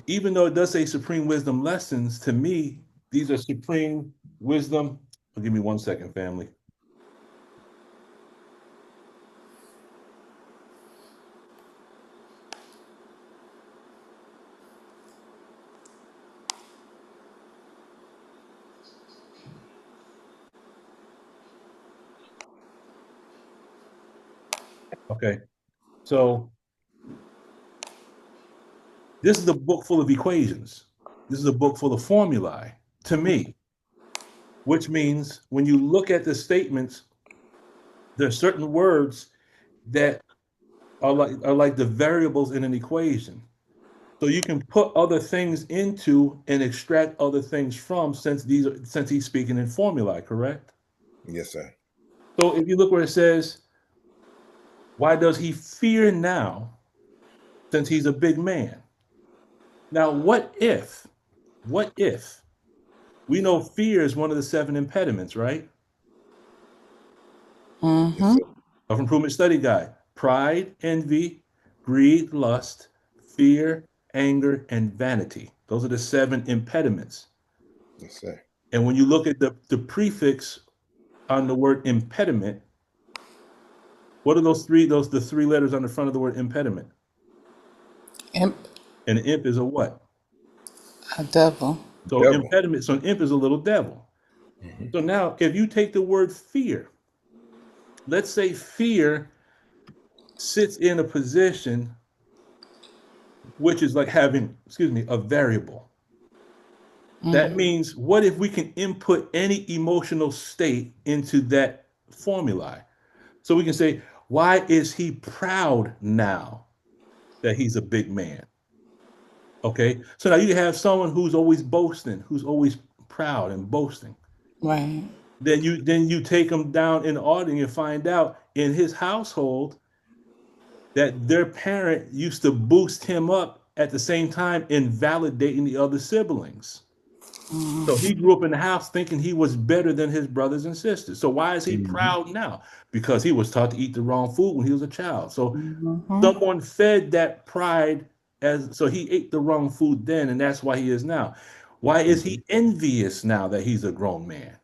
even though it does say supreme wisdom lessons, to me, these are supreme wisdom. Oh, give me 1 second, family. Okay. So this is a book full of equations. This is a book full of formulae to me, which means when you look at the statements, there are certain words that are like the variables in an equation. So you can put other things into and extract other things from since he's speaking in formulae, correct? Yes, sir. So if you look where it says, why does he fear now since he's a big man? Now, what if we know fear is one of the seven impediments, right? Yes, Mm-hmm. sir. Self improvement study guide: pride, envy, greed, lust, fear, anger, and vanity. Those are the seven impediments. Yes, sir. And when you look at the prefix on the word impediment, what are the three letters on the front of the word impediment? Imp, An imp is a what? a devil. So Devil. impediment, so an imp is a little devil. Hmm. So now if you take the word fear, let's say fear sits in a position which is like having, excuse me, a variable. That Mm, means what if we can input any emotional state into that formula? So we can say, why is he proud now that he's a big man? Okay. So now you have someone who's always boasting, who's always proud and boasting. right. Then you take him down in the audience and find out in his household that their parent used to boost him up at the same time invalidating the other siblings. So he grew up in the house thinking he was better than his brothers and sisters. So why is he Hmm. proud now? Because he was taught to eat the wrong food when he was a child. So Mm-hmm. someone fed that pride as so he ate the wrong food then, and that's why he is now. Why is Hmm. he envious now that he's a grown man?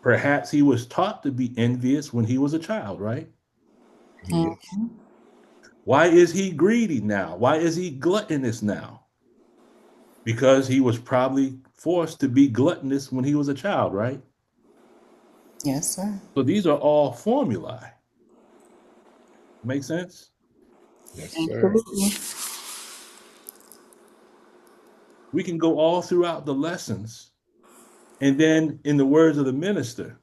Perhaps he was taught to be envious when he was a child, right? Yes. Why is he greedy now? Why is he gluttonous now? Because he was probably forced to be gluttonous when he was a child, right? Yes, sir. So these are all formulae. Make sense? Yes, sir. Absolutely. We can go all throughout the lessons. And then, in the words of the minister,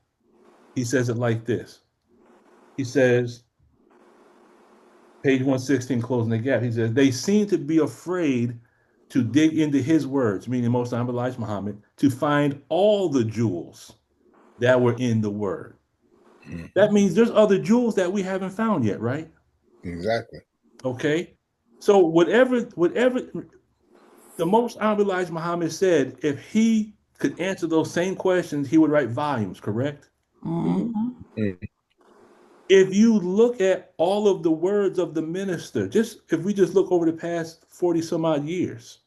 he says it like this. He says, page 116, closing the gap. He says, they seem to be afraid to dig into his words, meaning Most Honorable Elijah Muhammad, to find all the jewels that were in the word. Hmm. That means there's other jewels that we haven't found yet, right? Exactly. Okay. So whatever the Most Honorable Elijah Muhammad said, if he could answer those same questions, he would write volumes, correct? Mm-hmm. Hmm. If you look at all of the words of the minister, just if we just look over the past 40 some odd years,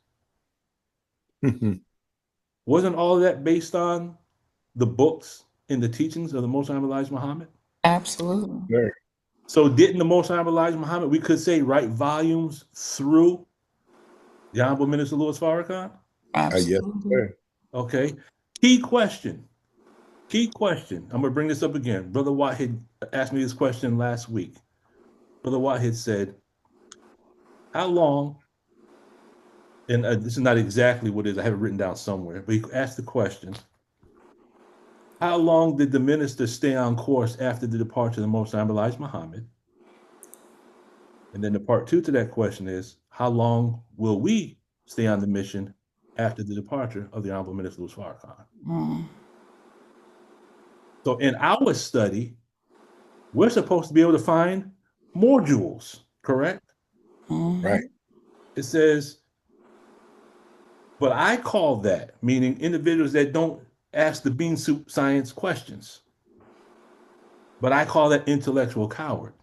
wasn't all of that based on the books and the teachings of the Most Honorable Elijah Muhammad? Absolutely. Sir. So didn't the Most Honorable Elijah Muhammad, we could say, write volumes through the Honorable Minister Louis Farrakhan? Yes, Absolutely. sir. Okay. Key question. Key question. I'm going to bring this up again. Brother Whitehead asked me this question last week. Brother Whitehead said, how long, and this is not exactly what it is, I have it written down somewhere, but he asked the question, how long did the minister stay on course after the departure of the Most Honorable Elijah Muhammad? And then the part two to that question is, how long will we stay on the mission after the departure of the Honorable Minister Louis Farrakhan? Mm, So in our study, we're supposed to be able to find more jewels, correct? Right. mm-hmm. It says, but I call that, meaning individuals that don't ask the bean soup science questions, but I call that intellectual coward,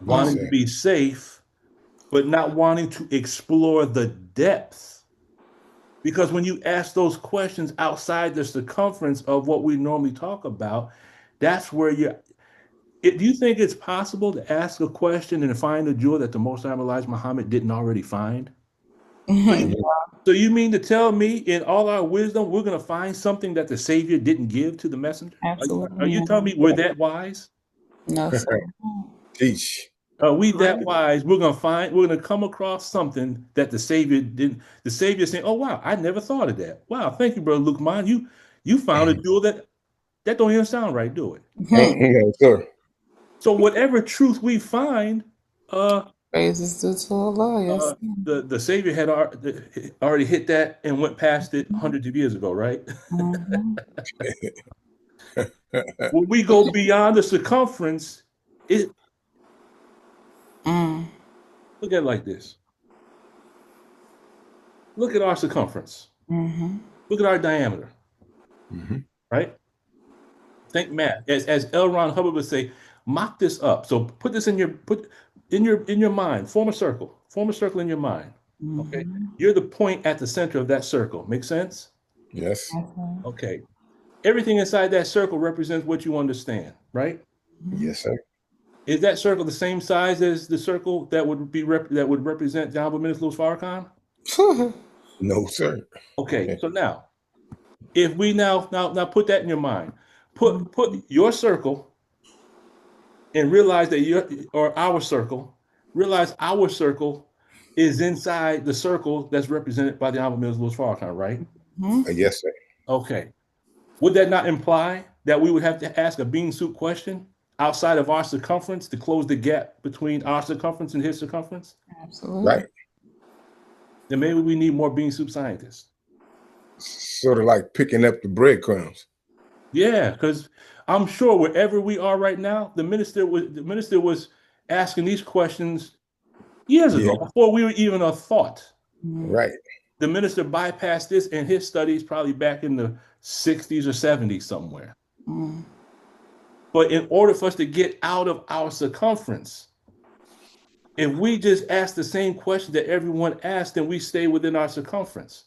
Yes, Mm, wanting to sir. be safe, but not wanting to explore the depth. Because when you ask those questions outside the circumference of what we normally talk about, that's where do you think it's possible to ask a question and find a jewel that the Most High Elijah Muhammad didn't already find? So mm-hmm. you, Mhm. so you mean to tell me, in all our wisdom, we're going to find something that the Savior didn't give to the messenger? Are Absolutely. you Yeah. telling me we're that wise? No, sir. Teach. Are we that Right. wise? We're gonna come across something that the Savior didn't. The Savior saying, "Oh wow, I never thought of that. Wow, thank you, brother Luke. Mine, you found a jewel that don't even sound right, do it? Hmm. No, sir. So whatever truth we find, uh, Praises due to Allah. Yes. uh, the Savior had already hit that and went past it hundreds of years ago, right? Mm-hmm. When we go beyond the circumference, it Mm. look at it like this. Look at our circumference. Mm-hmm. Look at our diameter, Mhm. right? Think math. As L. Ron Hubbard would say, mock this up. So put this in your mind. Form a circle. Form a circle in your mind. Okay. Mm-hmm. You're the point at the center of that circle. Make sense? Yes. Okay. Okay. Everything inside that circle represents what you understand, right? Yes, sir. Is that circle the same size as the circle that would represent John Minister Louis Farrakhan? Mm-hmm. No, sir. Okay. So now, if we now put that in your mind, put your circle and realize that our circle, realize our circle is inside the circle that's represented by the Honorable Mills Louis Farrakhan, right? Yes, sir. Okay. Would that not imply that we would have to ask a bean soup question outside of our circumference to close the gap between our circumference and his circumference? Absolutely. Right. Then maybe we need more bean soup scientists. Sort of like picking up the breadcrumbs. Yeah, because I'm sure wherever we are right now, the minister was asking these questions years Yeah. ago before we were even a thought. Mm-hmm. Right. The minister bypassed this in his studies probably back in the 60s or 70s somewhere. But in order for us to get out of our circumference, if we just ask the same question that everyone asked, then we stay within our circumference.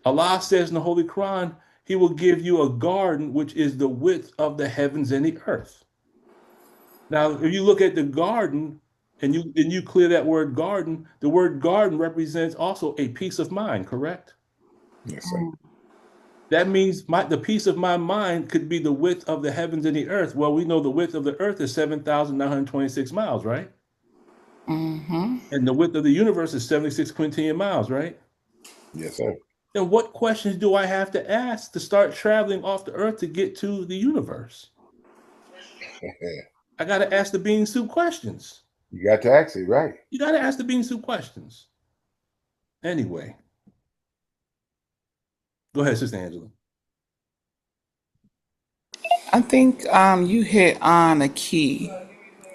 Allah says in the Holy Quran, He will give you a garden which is the width of the heavens and the earth. Now, if you look at the garden and you clear that word garden, the word garden represents also a peace of mind, correct? Yes, sir. That means the peace of my mind could be the width of the heavens and the earth. Well, we know the width of the earth is 7,926 miles, right? Mm-hmm. And the width of the universe is 76 quintillion miles, right? Yes, sir. Then what questions do I have to ask to start traveling off the earth to get to the universe? I got to ask the bean soup questions. You got to ask it, right? You got to ask the bean soup questions. Anyway, go ahead, Sister Angela. I think you hit on a key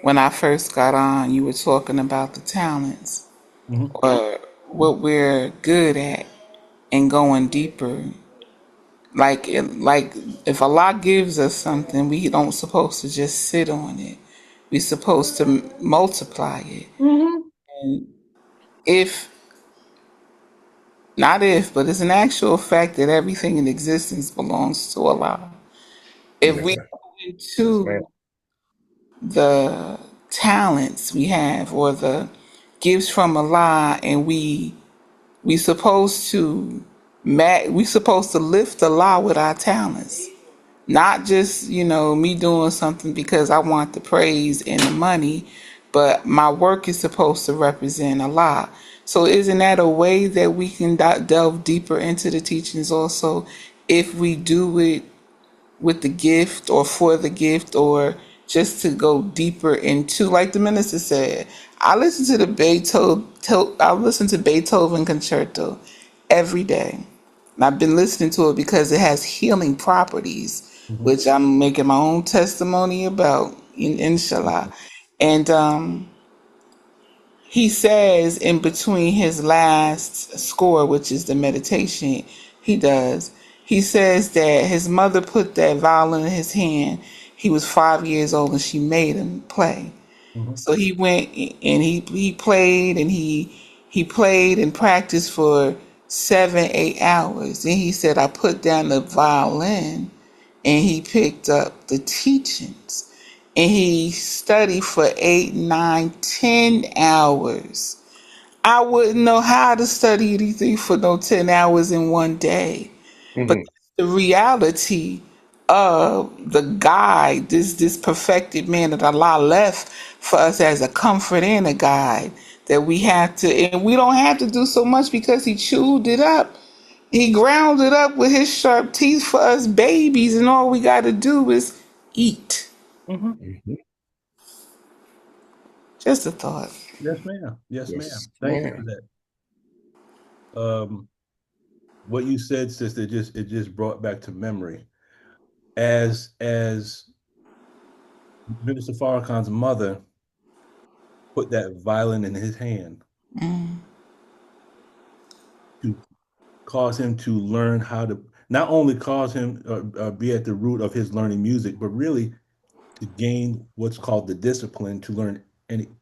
when I first got on. You were talking about the talents Mm-hmm. or what we're good at and going deeper. Like if Allah gives us something, we don't supposed to just sit on it. We supposed to multiply it. Mm-hmm. And if not if, but it's an actual fact that everything in existence belongs to Allah. If Yes, we sir. go Yes, ma'am. into the talents we have or the gifts from Allah and we supposed to we supposed to lift Allah with our talents. Not just, me doing something because I want the praise and the money, but my work is supposed to represent Allah. So isn't that a way that we can delve deeper into the teachings also if we do it with the gift or for the gift or just to go deeper into, like the minister said, I listen to Beethoven concerto every day. And I've been listening to it because it has healing properties, Mm-hmm. which I'm making my own testimony about, inshallah. And he says in between his last score, which is the meditation he does, he says that his mother put that violin in his hand. He was 5 years old and she made him play. Mm-hmm. So he went and he played and he played and practiced for 7, 8 hours. And he said, I put down the violin and he picked up the teachings and he studied for 8, 9, 10 hours. I wouldn't know how to study anything for no 10 hours in one day. But Mhm. the reality the guide, this perfected man that Allah left for us as a comfort and a guide, that we have to, and we don't have to do so much because he chewed it up. He ground it up with his sharp teeth for us babies, and all we got to do is eat. Mm-hmm. Just a thought. Yes, ma'am. Yes, Yes. ma'am. Thank you for that. What you said, sister, just brought back to memory. As Minister Farrakhan's mother put that violin in his hand to cause him to learn how to not only cause him be at the root of his learning music, but really to gain what's called the discipline to learn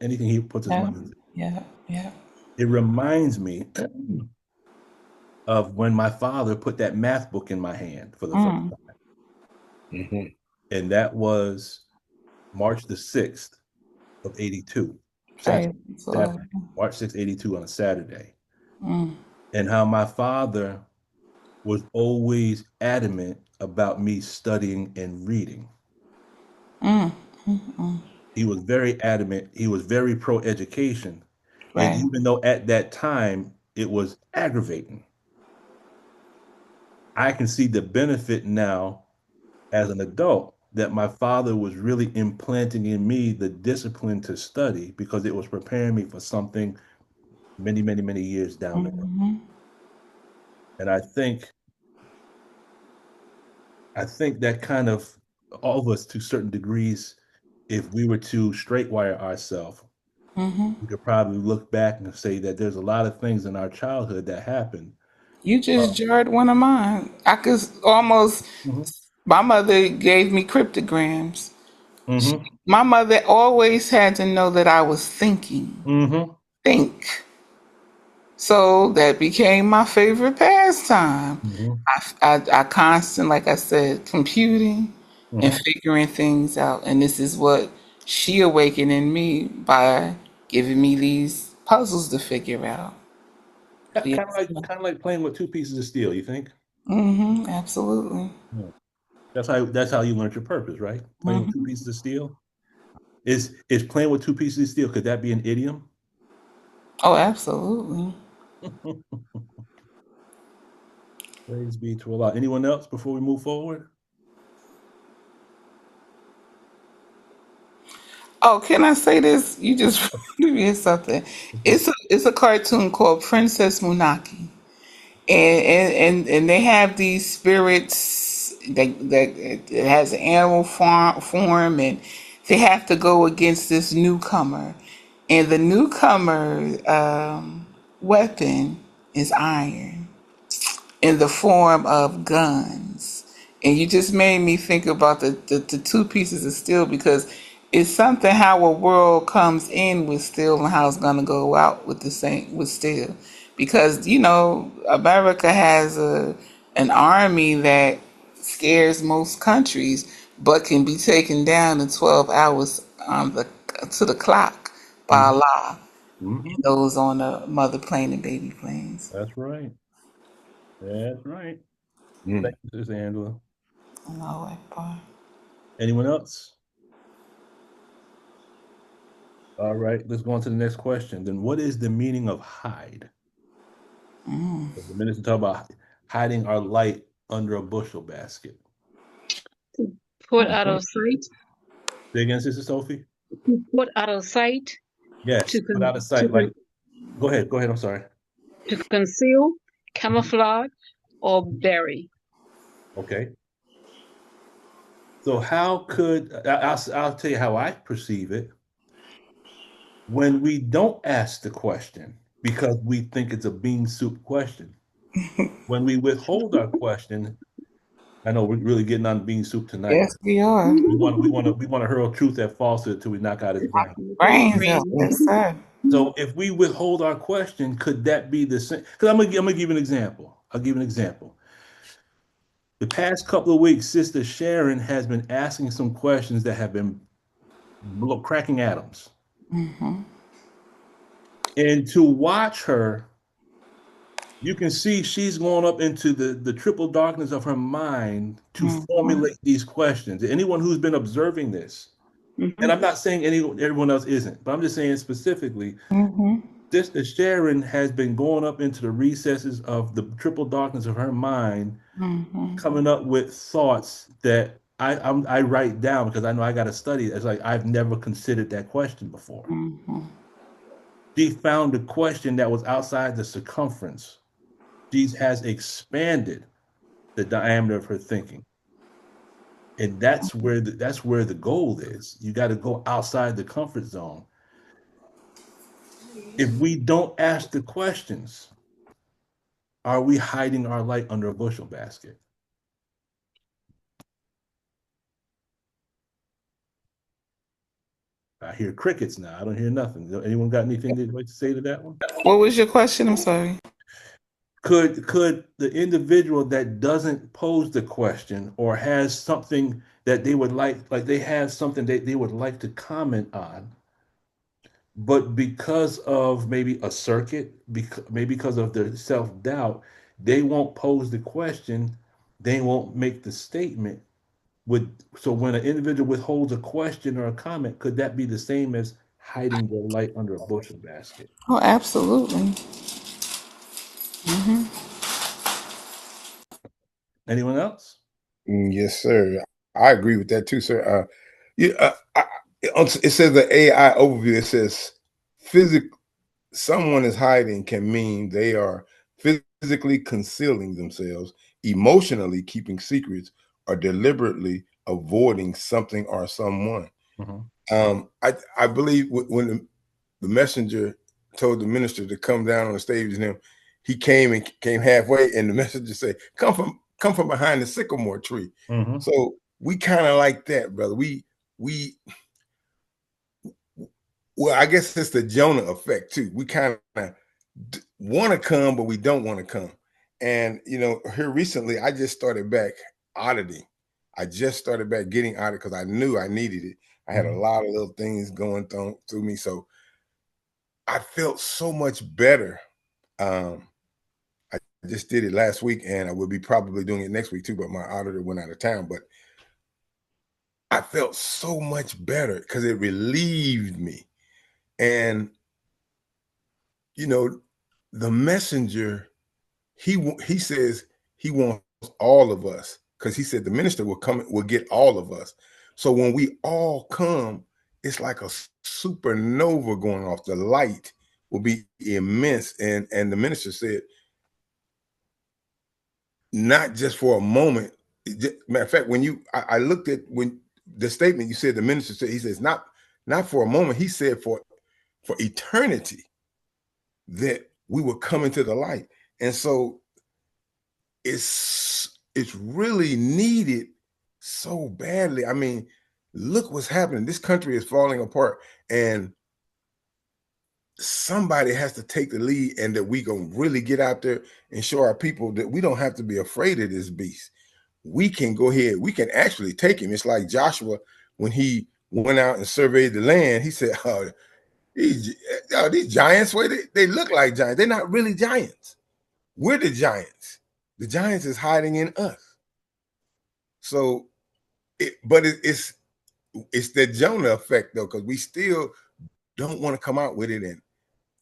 anything he puts his Yeah, mind to. yeah, yeah. It reminds me of when my father put that math book in my hand for the first Mm, time, Mhm. and that was March the 6th of 82, praise Saturday, the Saturday, Lord. March 6th, 82 on a Saturday. Mm, And how my father was always adamant about me studying and reading. mm, mm, mm. He was very adamant. He was very pro education. And Right. even though at that time it was aggravating, I can see the benefit now as an adult that my father was really implanting in me the discipline to study because it was preparing me for something many, many, many years down the road. Mm-hmm, And I think that kind of all of us to certain degrees, if we were to straight wire ourselves, mm-hmm. we could probably look back and say that there's a lot of things in our childhood that happened. You Uh, just jarred one of mine. I could almost. hmm My mother gave me cryptograms. hmm My mother always had to know that I was thinking. hmm Think. So that became my favorite pastime. hmm I constant, like I said, computing and hmm figuring things out. And this is what she awakened in me by giving me these puzzles to figure out. Kind of Yes. like playing with two pieces of steel. You think? Mm-hmm. Absolutely. Yeah. That's how you learned your purpose, right? Playing with two Mm-hmm. pieces of steel. Is playing with two pieces of steel? Could that be an idiom? Oh, absolutely. Praise be to Allah. Anyone else before we move forward? Oh, can I say this? You just reminded me of something. It's a cartoon called Princess Munaki, and they have these spirits that it has an animal form, and they have to go against this newcomer, and the newcomer weapon is iron in the form of guns. And you just made me think about the two pieces of steel because it's something how a world comes in with steel and how it's gonna go out with the same with steel. Because, America has an army that scares most countries but can be taken down in 12 hours to the clock by hmm Allah hmm and those on the mother plane and baby planes. That's right. That's right. Mm. Thank you, Sister Angela. Allahu Akbar. Anyone else? All right, let's go on to the next question. Then, what is the meaning of hide? The minister talk about hiding our light under a bushel basket. Put out of sight, Say again, Sister Sophie. put out of sight, Yes, to put out con- of to sight. con- Like, go ahead. Go ahead. I'm sorry. to conceal, Mhm. camouflage, or bury. Okay. So, how could I'll tell you how I perceive it. When we don't ask the question because we think it's a bean soup question, when we withhold our question, I know we're really getting on bean soup tonight. Yes, we are. We want to hurl truth at falsehood till we knock out his brain. Brains out. Yes, sir. So if we withhold our question, could that be the same? Because I'm gonna give you an example. I'll give you an example. The past couple of weeks, Sister Sharon has been asking some questions that have been cracking atoms. And to watch her You can see she's going up into the triple darkness of her mind to Mm-hmm. formulate these questions. Anyone who's been observing this, Mm-hmm. and I'm not saying everyone else isn't, but I'm just saying specifically, Mm-hmm. Sister Sharon has been going up into the recesses of the triple darkness of her mind, Mm-hmm. coming up with thoughts that I write down because I know I got to study it. It's like I've never considered that question before. Mm-hmm. She found a question that was outside the circumference. She has expanded the diameter of her thinking. And that's where the goal is. You got to go outside the comfort zone. If we don't ask the questions, are we hiding our light under a bushel basket? I hear crickets now. I don't hear nothing. Anyone got anything they'd like to say to that one? What was your question? I'm sorry. Could the individual that doesn't pose the question or has something that they would like they have something that they would like to comment on, but because of maybe a circuit, maybe because of their self-doubt, they won't pose the question, they won't make the statement. So when an individual withholds a question or a comment, could that be the same as hiding their light under a bushel basket? Oh, absolutely. Anyone else? Yes, sir. I agree with that too, sir. Yeah, it says the AI overview. It says physical. Someone is hiding can mean they are physically concealing themselves, emotionally keeping secrets, or deliberately avoiding something or someone. Mhm. I believe when the messenger told the minister to come down on the stage with him, he came halfway, and the messenger said, come from behind the sycamore tree." Mhm. So we kind of like that, brother. We well, I guess it's the Jonah effect too. We kind of want to come, but we don't want to come. And here recently, I just started back auditing. I just started back getting audited because I knew I needed it. I had a Mhm. lot of little things going through me, so I felt so much better. Um, I just did it last week, and I will be probably doing it next week too. But my auditor went out of town. But I felt so much better because it relieved me. And you know, the messenger, he says he wants all of us because he said the minister will get all of us. So when we all come, it's like a supernova going off. The light will be immense. And the minister said, not just for a moment. Matter of fact, when I looked at when the statement you said, the minister said, he says not for a moment. He said for eternity that we will come into the light. And so it's really needed so badly. I mean, look what's happening. This country is falling apart, and somebody has to take the lead, and that we gonna really get out there and show our people that we don't have to be afraid of this beast. We can go ahead. We can actually take him. It's like Joshua when he went out and surveyed the land. He said, "Oh, these giants, where they look like giants. They're not really giants. We're the giants. The giants is hiding in us." So, it's the Jonah effect though, because we still don't want to come out with it. And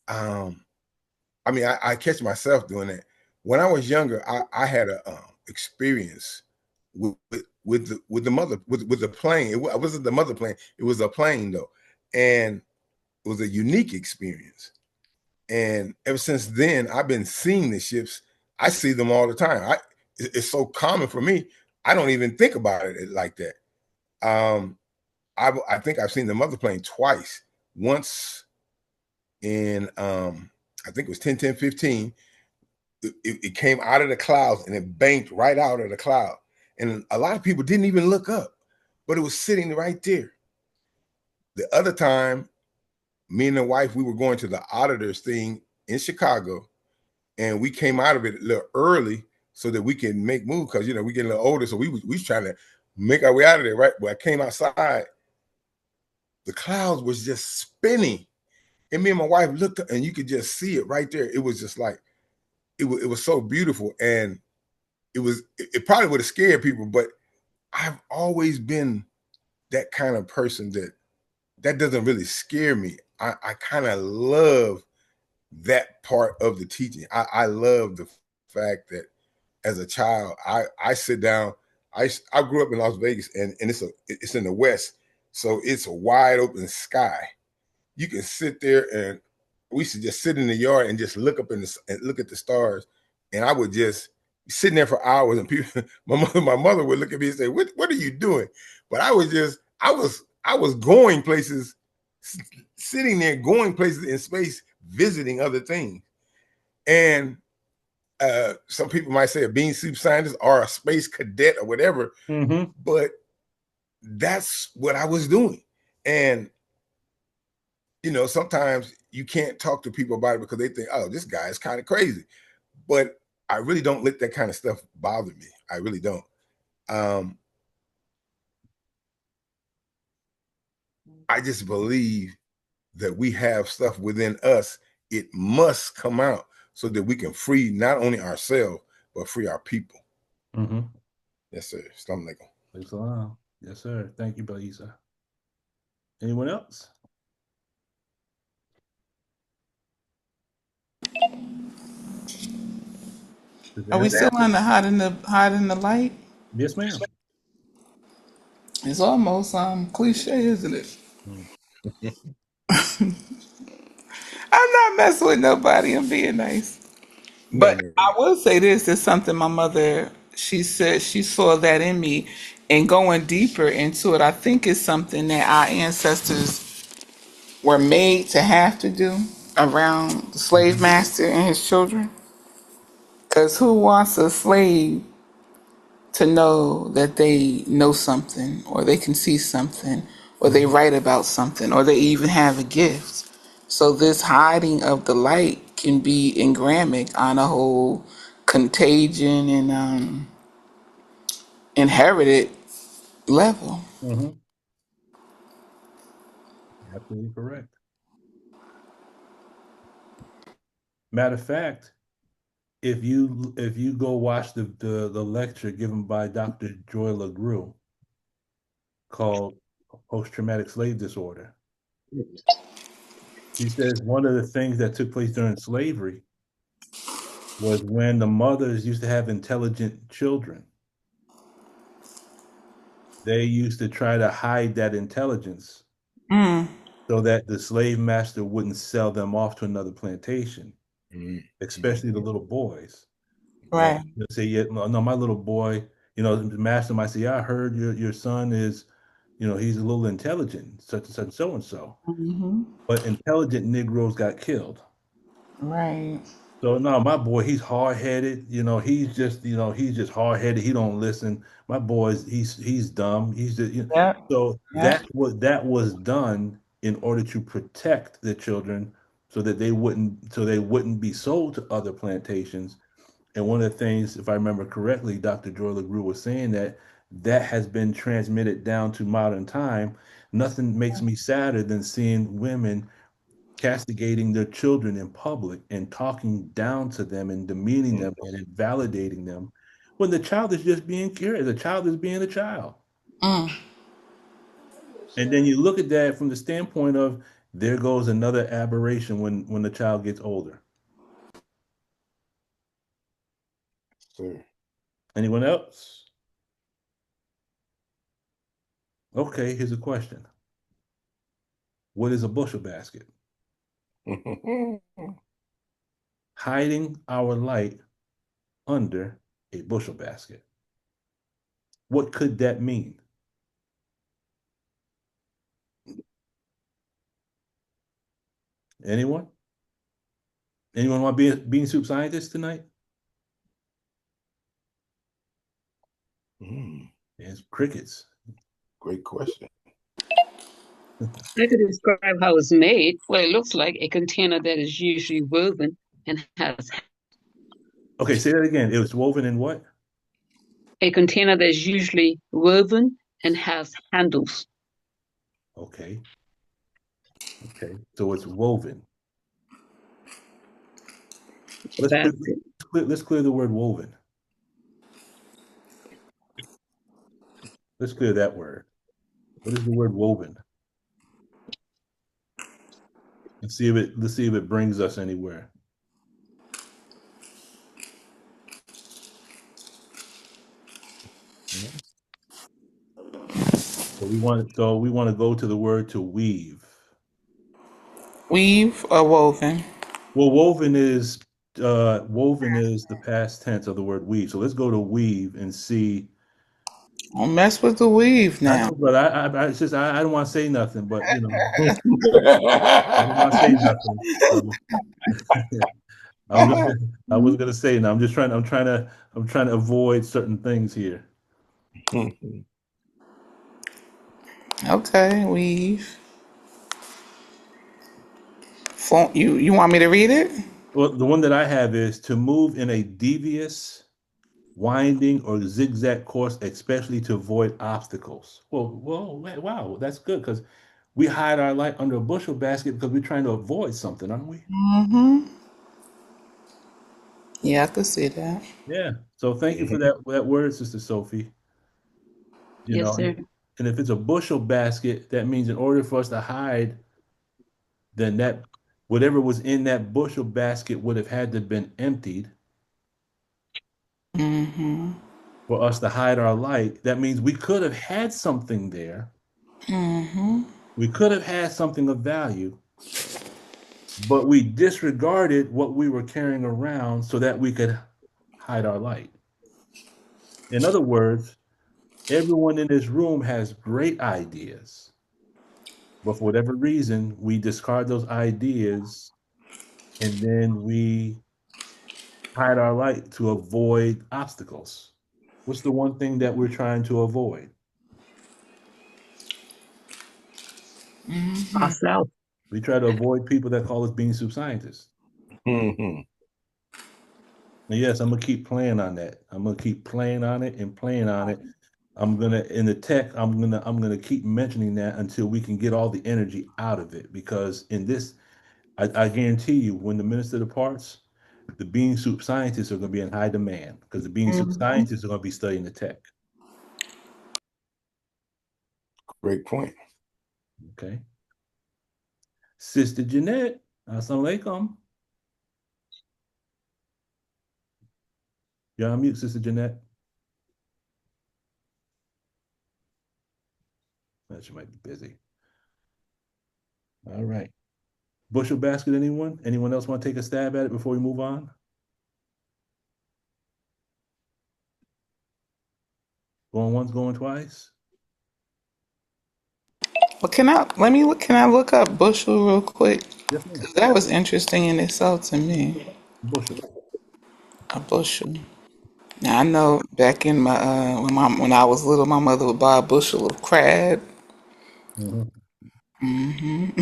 I mean, I catch myself doing that. When I was younger, I had a experience with the mother with the plane. It wasn't the mother plane; it was a plane though, and it was a unique experience. And ever since then, I've been seeing the ships. I see them all the time. It's so common for me. I don't even think about it like that. Um, I think I've seen the mother plane twice. Once in I think it was 10, 10, 15. It came out of the clouds and it banked right out of the cloud. And a lot of people didn't even look up, but it was sitting right there. The other time, me and the wife, we were going to the auditors thing in Chicago, and we came out of it a little early so that we can make move because we get a little older, so we was trying to make our way out of there. Right when I came outside, the clouds was just spinning, and me and my wife looked up, and you could just see it right there. It was just like it was so beautiful, and it probably would have scared people, but I've always been that kind of person that doesn't really scare me. I kind of love that part of the teaching. I love the fact that as a child, I sit down. I grew up in Las Vegas, and it's in the West, so it's a wide open sky. You can sit there, and we should just sit in the yard and just look up and look at the stars. And I would just be sitting there for hours, and people, my mother would look at me and say, "What are you doing?" But I was going places, sitting there, going places in space, visiting other things. And some people might say a bean soup scientist or a space cadet or whatever, but that's what I was doing. And sometimes you can't talk to people about it because they think, oh, this guy is kind of crazy. But I really don't let that kind of stuff bother me. I really don't. Um, I just believe that we have stuff within us. It must come out so that we can free not only ourselves, but free our people. Yes, sir. Assalamu alaikum. Yes, sir. Thank you, Brother Isa. Anyone else? Does Are we anyone- still on the hide in the light? Yes, ma'am. It's almost cliche, isn't it? Mm. I'm not messing with nobody. I'm being nice. No, But no, I no. will say this is something my mother, she said she saw that in me. And going deeper into it, I think it's something that our ancestors were made to have to do around the slave master and his children. Because who wants a slave to know that they know something, or they can see something, or they write about something, or they even have a gift? So this hiding of the light can be engrammic on a whole contagion and inherited level. Absolutely correct. Matter of fact, if you go watch the lecture given by Dr. Joy LaGrue called Post Traumatic Slave Disorder, he says one of the things that took place during slavery was when the mothers used to have intelligent children, they used to try to hide that intelligence Mm, so that the slave master wouldn't sell them off to another plantation, especially the little boys. right. They'll say, yeah, no, my little boy, the master might say, yeah, I heard your son is, he's a little intelligent, such and such, so and so. Hmm. But intelligent Negroes got killed. Right. So no, my boy, he's hard headed. He's just hard headed. He don't listen. My boy's he's dumb. He's just, Yep. so Yep. that was done in order to protect the children so that they wouldn't be sold to other plantations. And one of the things, if I remember correctly, Dr. Joy LaGrue was saying that has been transmitted down to modern time. Nothing makes me sadder than seeing women castigating their children in public and talking down to them and demeaning them and invalidating them when the child is just being curious. The child is being a child. Mm. And then you look at that from the standpoint of there goes another aberration when the child gets older. Sir. Anyone else? Okay, here's a question. What is a bushel basket? Hiding our light under a bushel basket. What could that mean? Anyone? Anyone want to be a bean soup scientist tonight? It's crickets. Great question. I could describe how it's made. Well, it looks like a container that is usually woven and has Okay, say that again. It was woven in what? a container that is usually woven and has handles. Okay, okay. So it's woven. The Let's basket. let's clear the word woven. Let's clear that word. What is the word woven? Let's see if it brings us anywhere. Yeah. So we want to go to the word to weave. Weave or woven? Well, woven is the past tense of the word weave. So let's go to weave and see. Don't mess with the weave I now. know, but it's just I don't want to say nothing, but I don't want to say nothing. So I was gonna, I was gonna say now. I'm trying to avoid certain things here. Okay, weave. You want me to read it? Well, the one that I have is to move in a devious, winding, or zigzag course, especially to avoid obstacles. Wow, that's good because we hide our light under a bushel basket because we're trying to avoid something, aren't we? Mm-hmm. Yeah, I could see that. Yeah. So thank you for that word, Sister Sophie. You Yes, know, sir. and if it's a bushel basket, that means in order for us to hide, then that whatever was in that bushel basket would have had to have been emptied Mm-hmm. for us to hide our light. That means we could have had something there. Mm-hmm. We could have had something of value, but we disregarded what we were carrying around so that we could hide our light. In other words, everyone in this room has great ideas, but for whatever reason, we discard those ideas and then we hide our light to avoid obstacles. What's the one thing that we're trying to avoid? Ourselves. We try to avoid people that call us bean soup scientists. And yes, I'm gonna keep playing on that. I'm gonna keep playing on it and playing on it. I'm gonna in the tech. I'm gonna keep mentioning that until we can get all the energy out of it. Because in this, I guarantee you, when the minister departs, the bean soup scientists are gonna be in high demand because the bean soup Mm-hmm. scientists are gonna be studying the tech. Great point. Okay, Sister Jeanette, assalamu alaikum. You're on mute, Sister Jeanette. She might be busy. All right. Bushel basket, anyone? Anyone else want to take a stab at it before we move on? Going once, going twice? But can I look up bushel real quick? Yes, ma'am. 'Cause that was interesting in itself to me. Bushel. A bushel. Now I know back in my when I was little, my mother would buy a bushel of crab. Mhm.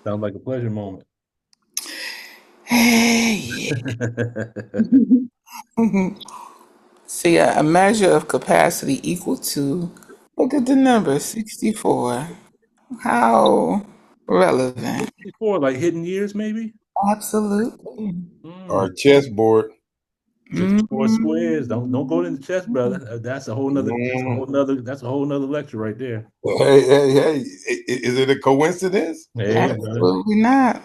Sounds like a pleasure moment. Hey, yeah. See, a measure of capacity equal to, look at the number, 64. How relevant. Before, like hidden years, maybe? Absolutely. Mm, Our chessboard. 64 Mm-hmm. squares. Don't go in the chest, brother. Mm. That's a whole nother lecture right there. Hey! Is it a coincidence? Hey, brother. Absolutely not.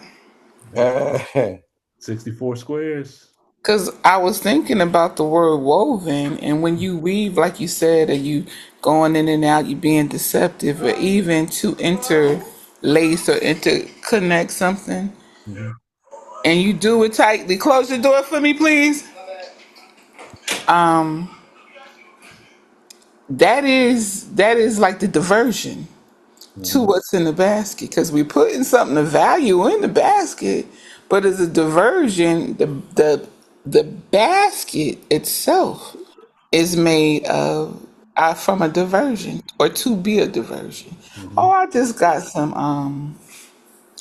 Yep. 64 squares. Because I was thinking about the word woven, and when you weave, like you said, are you going in and out, you being deceptive, or even to interlace or interconnect something, Mhm. and you do it tightly. Close the door for me, please. Um, that is like the diversion to Mhm. what's in the basket, because we're putting something of value in the basket, but as a diversion, the basket itself is made of from a diversion or to be a diversion. Oh, Mhm. I just got some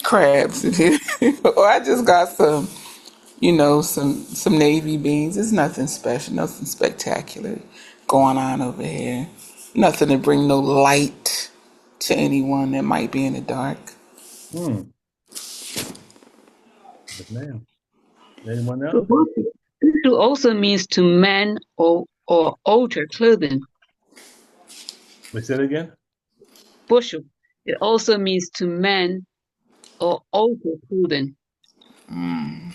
crabs in here, or I just got some, some navy beans. It's nothing special, nothing spectacular going on over here. Nothing to bring no light to anyone that might be in the dark. Hmm. Yes, ma'am. Anyone To else? also means to mend or alter clothing. We said it again? Bushel. It also means to mend or alter clothing. Man.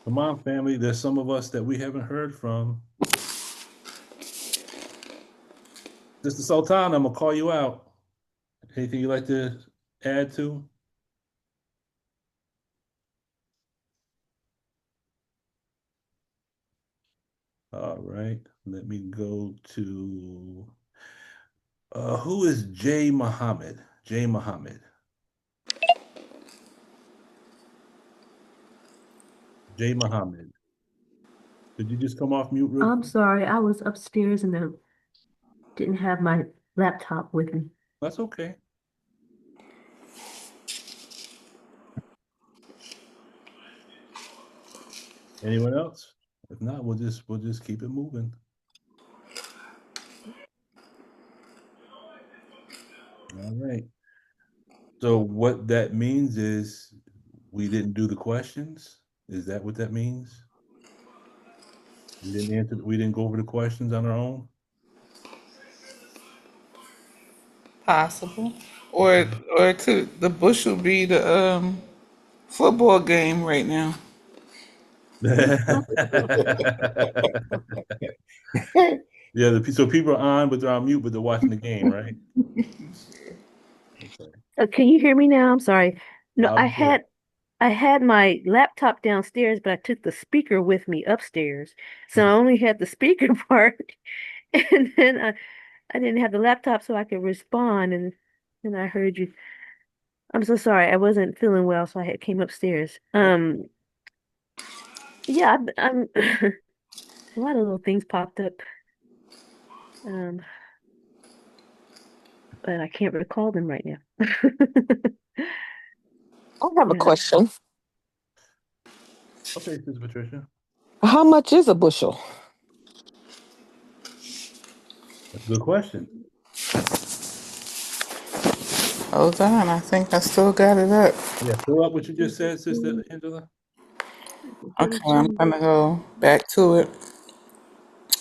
Come on, family. There's some of us that we haven't heard from. Sister Sultan, I'm gonna call you out. Anything you'd like to add to? All right. Let me go to who is Jay Muhammad? Jay Muhammad. Jay Muhammad. Did you just come off mute real I'm quick? sorry, I was upstairs and I didn't have my laptop with me. That's okay. Anyone else? If not, we'll just keep it moving. All right. So what that means is we didn't do the questions. Is that what that means? We didn't answer, we didn't go over the questions on our own? Possible. Or it could the bush will be the football game right now. Yeah, so people are on, but they're on mute, but they're watching the game, right? Okay. Can you hear me now? I'm sorry. No, Loud and clear. I had my laptop downstairs, but I took the speaker with me upstairs. So I Mhm. only had the speaker part, and then I didn't have the laptop so I could respond, and then I heard you. I'm so sorry. I wasn't feeling well, so I had came upstairs. Yeah, I'm a lot of little things popped up. Um, but I can't recall them right now. I have a Yeah. question. Okay, Sister Patricia. How much is a bushel? That's a good question. Hold on, I think I still got it up. Yeah, fill up what you just said, Sister Angela. Okay, I'm 32. gonna go back to it.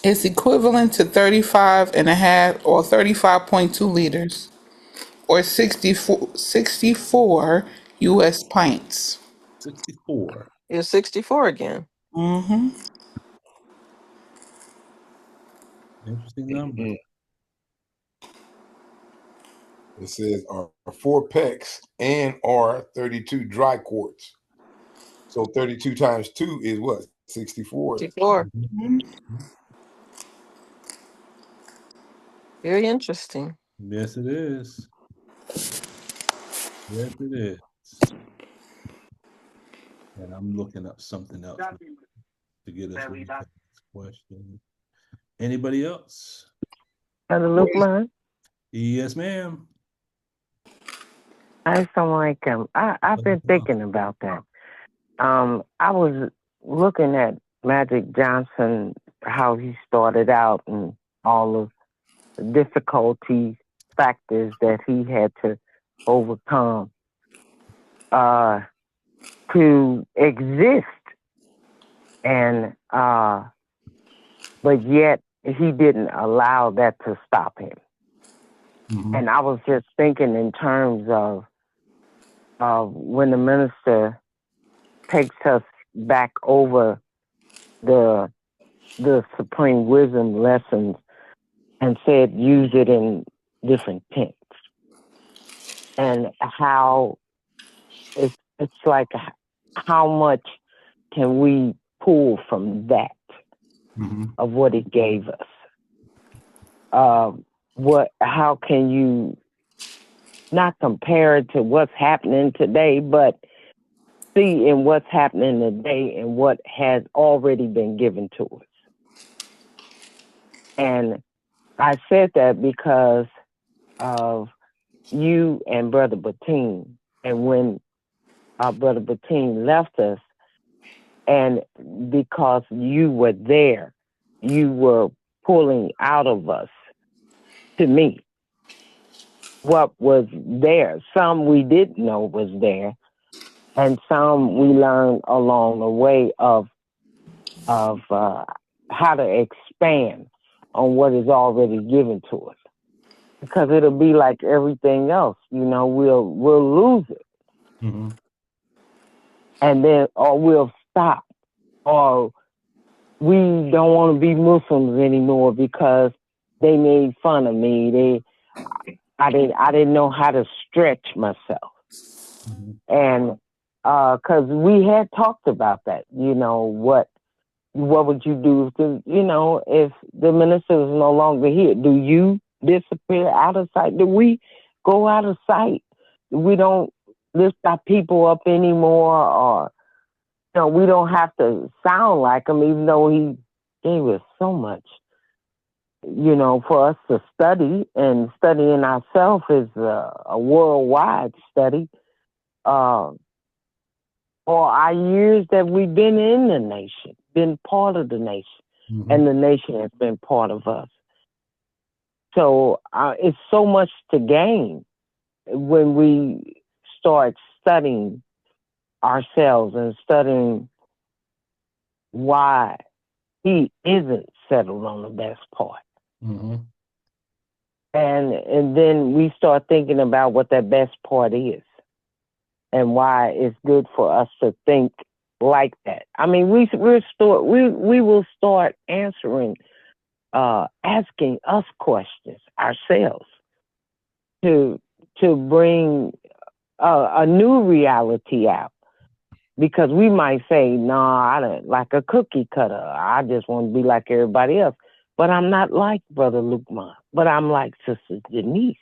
It's equivalent to 35 and a half or 35.2 liters or 64 US pints. 64. You're 64 again. Mm-hmm. Interesting number. Mm-mm. It says are 4 pecks and are 32 dry quarts. So 32 times 2 is what? 64. 64. Mhm. Very interesting. Yes, it is. Yes, it is. And I'm looking up something else to get us ready for this question. Anybody else? Brother Luke, Yes, ma'am. Assalamu alaikum. I've been thinking about that. I was looking at Magic Johnson, how he started out and all of the difficulties, factors that he had to overcome uh, to exist. And but yet he didn't allow that to stop him. Mhm. And I was just thinking in terms of when the minister takes us back over the supreme wisdom lessons and said use it in different tense, and how it's like how much can we pull from that Mhm. of what it gave us. What how can you not compare it to what's happening today, but see in what's happening today and what has already been given to us. And I said that because of you and Brother Bateen. And when our Brother Bateen left us, and because you were there, you were pulling out of us to me. what was there. Some we didn't know was there, and some we learned along the way of how to expand on what is already given to us. Because it'll be like everything else, we'll lose it, Mm-hmm. and then or we'll stop, or we don't want to be Muslims anymore because they made fun of me. I didn't know how to stretch myself, Mm-hmm. and because we had talked about that, what would you do if the minister is no longer here? Do you disappear out of sight? Do we go out of sight? We don't lift our people up anymore, or we don't have to sound like him, even though he gave us so much. For us to study, and studying ourselves is a worldwide study. Uh, for our years that we've been in the nation, been part of the nation, Mm-hmm. and the nation has been part of us. So it's so much to gain when we start studying ourselves and studying why he isn't settled on the best part. Mm-hmm. And then we start thinking about what that best part is and why it's good for us to think like that. I mean, we will start answering, asking us questions ourselves to bring a new reality out. Because we might say, "No, I don't like a cookie cutter. I just want to be like everybody else." But I'm not like Brother Lukman. But I'm like Sister Denise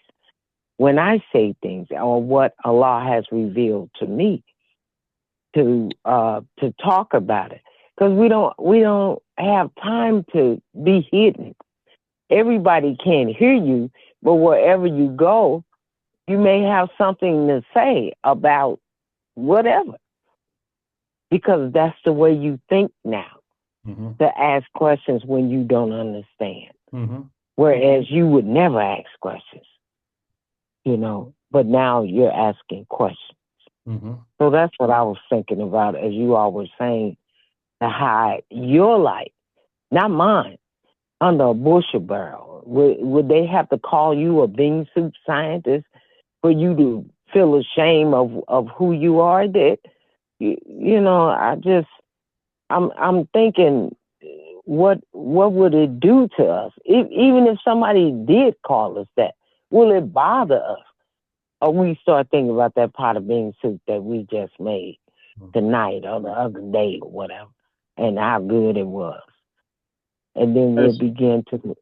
when I say things or what Allah has revealed to me to talk about it. Because we don't have time to be hidden. Everybody can't hear you, but wherever you go, you may have something to say about whatever, because that's the way you think now, Mm-hmm. to ask questions when you don't understand. Mm-hmm. Whereas you would never ask questions, but now you're asking questions. Mm-hmm. So that's what I was thinking about as you all were saying, to hide your light, not mine, under a bushel barrel. Would they have to call you a bean soup scientist for you to feel ashamed of who you are? That I'm thinking, what would it do to us? Even if somebody did call us that, will it bother us? Or we start thinking about that pot of bean soup that we just made tonight or the other day or whatever, and how good it was. And then we'll Yes. begin to,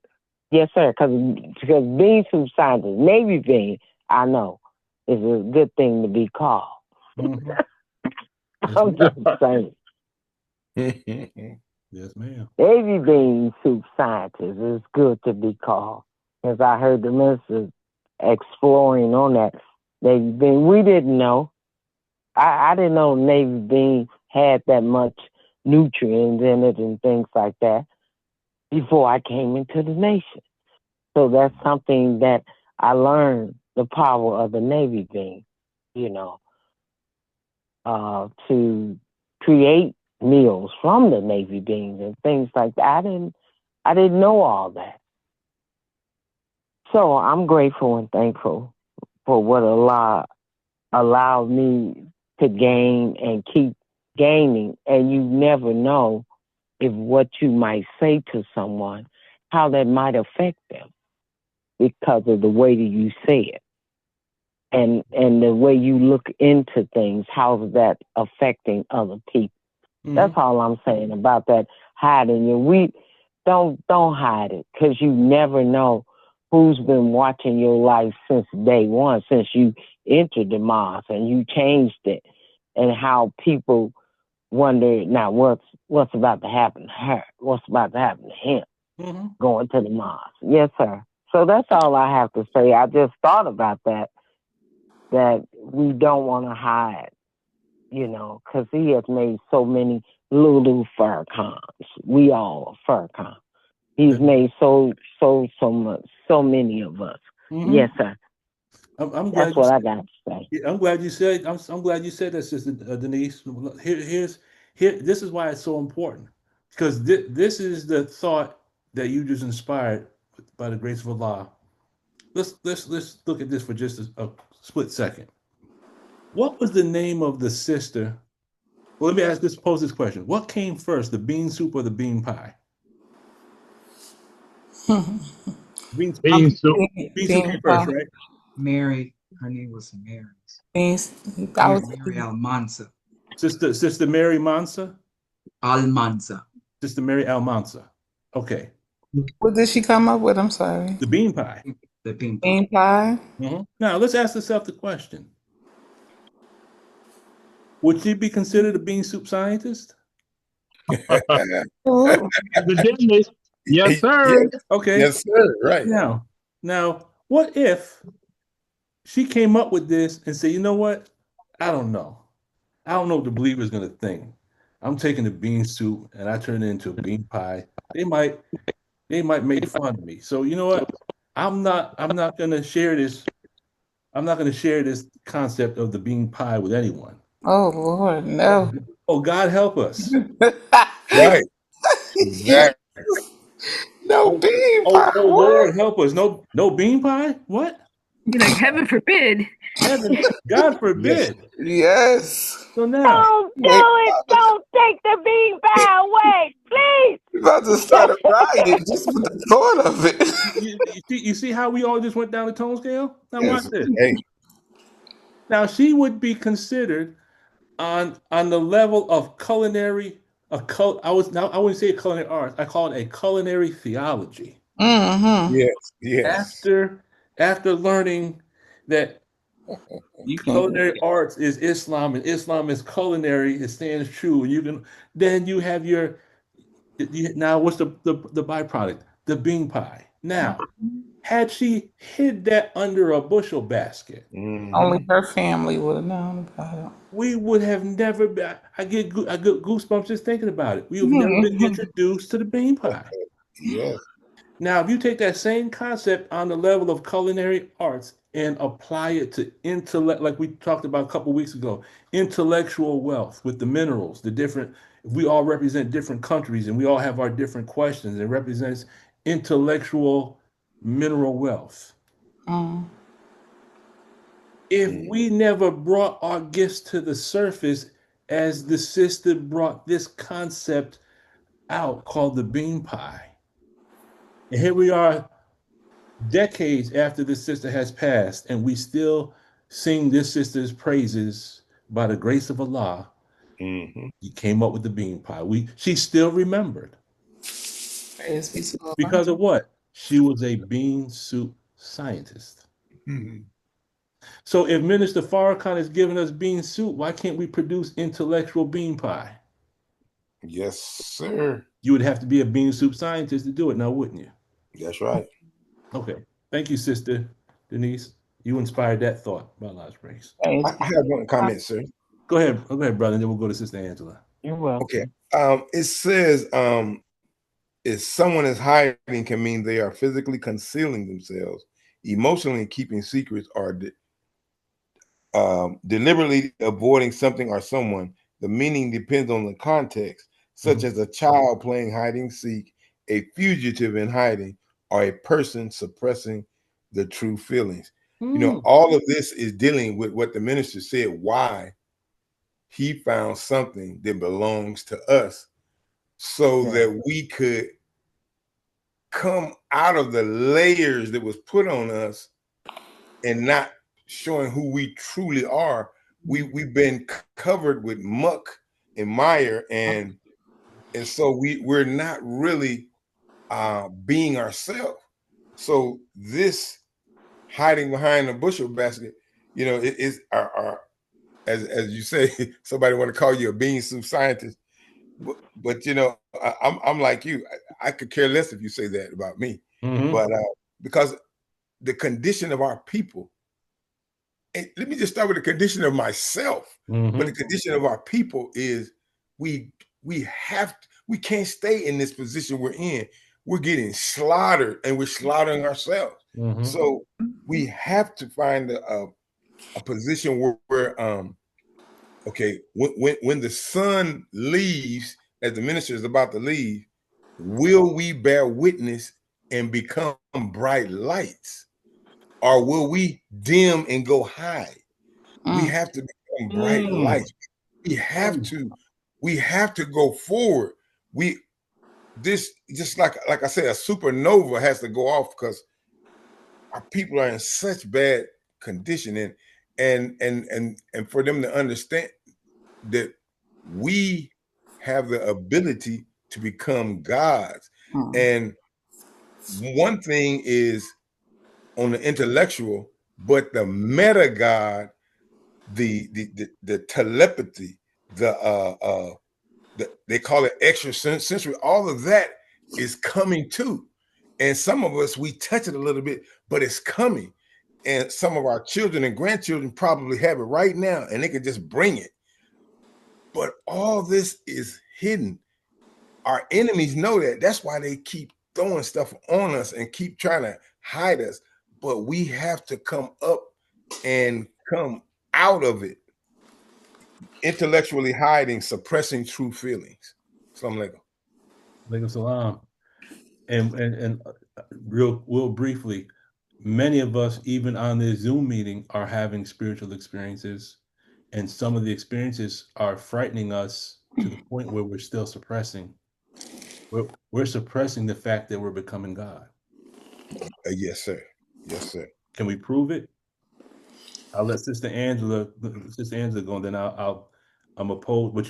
yes, sir, because bean soup scientist, Navy bean, I know, is a good thing to be called. Mm-hmm. Yes, I'm ma'am. just saying. Yes, ma'am. Navy bean soup scientist is good to be called. As I heard the minister exploring on that Navy bean, we didn't know. I didn't know Navy bean had that much nutrients in it and things like that before I came into the nation. So that's something that I learned, the power of the Navy bean, you know, to create meals from the Navy beans and things like that. I didn't know all that. So I'm grateful and thankful for what Allah allowed me to gain and keep gaining. And you never know if what you might say to someone, how that might affect them because of the way that you say it. And the way you look into things, how's that affecting other people? That's Mm-hmm. all I'm saying about that hiding it. We don't hide it, because you never know who's been watching your life since day one, since you entered the mosque and you changed it, and how people wonder now what's about to happen to her, what's about to happen to him Mm-hmm. going to the mosque. Yes, sir. So that's all I have to say. I just thought about that we don't want to hide, because he has made so many Lulu Farrakhan's. We all are Farrakhan. He's Amen. made so much, so many of us. Mm-hmm. Yes, sir. I'm That's glad you what I got to say. Yeah, I'm glad you said. I'm glad you said that, Sister Denise. Here. This is why it's so important because this is the thought that you just inspired by the grace of Allah. Let's look at this for just a split second. What was the name of the sister? Well, let me ask this. Pose this question: What came first, the bean soup or the bean pie? Beans. Bean soup. Bean soup came Being first, right? Mary, her name was Mary. beings, I was Mary Almanza. Sister Mary Mansa, Almanza. Sister Mary Almansa. Okay, what did she come up with? I'm sorry. the bean pie. The bean pie. Bean pie. Now let's ask ourselves the question: Would she be considered a bean soup scientist? Oh, The dentist. Yes, Yeah, sir. Okay. yes, sir. Right. Now, what if she came up with this and said, you know what? I don't know. I don't know what the believer's gonna think. I'm taking the bean soup and I turn it into a bean pie. They might they might make fun of me. So you know what? I'm not gonna share this. I'm not gonna share this concept of the bean pie with anyone. oh Lord, no. Oh, God help us. Right. Exactly. No Oh, bean pie. oh What? Lord help us. No bean pie? What? Be like, heaven forbid. Heaven, God Yes. forbid. Yes. So now, Don't Wait, do it. Don't take the bean pie away, please. you about to start a riot just with the thought of it. you see how we all just went down the tone scale? Now watch Yes. this. Hey. Now she would be considered on the level of culinary I wouldn't say culinary arts. I call it a culinary theology. Mm-hmm. Yes. Yes. After learning that You can't. culinary arts is Islam and Islam is culinary, it stands true. And you can then you have your now what's the byproduct? The bean pie. Now, had she hid that under a bushel basket, Only Hmm. her family would have known about we would have never been. I get goosebumps just thinking about it. We have never been it. introduced to the bean pie. Yes. Now, if you take that same concept on the level of culinary arts and apply it to intellect, like we talked about a couple weeks ago, intellectual wealth with the minerals, the different, if we all represent different countries and we all have our different questions, it represents intellectual mineral wealth. Mm. If Mm. we never brought our gifts to the surface as the sister brought this concept out called the bean pie, and here we are decades after this sister has passed, and we still sing this sister's praises by the grace of Allah. Hmm. He came up with the bean pie. She still remembered Praise be to Allah. because of what? She was a bean soup scientist. Hmm. So if Minister Farrakhan is giving us bean soup, why can't we produce intellectual bean pie? Yes, sir. You would have to be a bean soup scientist to do it now, wouldn't you? That's right. Okay. Thank you, Sister Denise. You inspired that thought by God's grace. I Praise I have one comment, sir. Go ahead, brother, and then we'll go to Sister Angela. You're Okay. welcome. It says if someone is hiding can mean they are physically concealing themselves, emotionally keeping secrets, or deliberately avoiding something or someone. The meaning depends on the context, such Mhm. as a child playing hide and seek, a fugitive in hiding, or a person suppressing the true feelings. You know, Mm, all of this is dealing with what the minister said, why he found something that belongs to us so Right. that we could come out of the layers that was put on us and not showing who we truly are. We've been covered with muck and mire, and so we're not really being ourselves. So this hiding behind a bushel basket, you know, it is our as you say, somebody want to call you a bean soup scientist, but you know, I'm like you. I could care less if you say that about me, hmm but because the condition of our people, and let me just start with the condition of myself. But the hmm condition of our people is we we can't stay in this position we're in. We're getting slaughtered and we're slaughtering ourselves. Mm-hmm. So we have to find a position where okay, when the son leaves, as the minister is about to leave, will we bear witness and become bright lights, or will we dim and go hide? We Mm, have to become bright Mm. lights. We have Mm. to, we have to go forward. We this just like I said, a supernova has to go off because our people are in such bad condition, and for them to understand that we have the ability to become gods. mm, And one thing is on the intellectual, but the meta God, the telepathy, they call it extrasensory, all of that is coming too. And some of us, we touch it a little bit, but it's coming. And some of our children and grandchildren probably have it right now, and they can just bring it. But all this is hidden. Our enemies know that. That's why they keep throwing stuff on us and keep trying to hide us. But we have to come up and come out of it, intellectually hiding, suppressing true feelings. Something like Alaikum salam. And real briefly, many of us, even on this Zoom meeting, are having spiritual experiences, and some of the experiences are frightening us to the point where we're still suppressing. We're suppressing the fact that we're becoming God. yes, sir. Yes, sir. Can we prove it? I'll let Sister Angela go, and then I'm opposed. But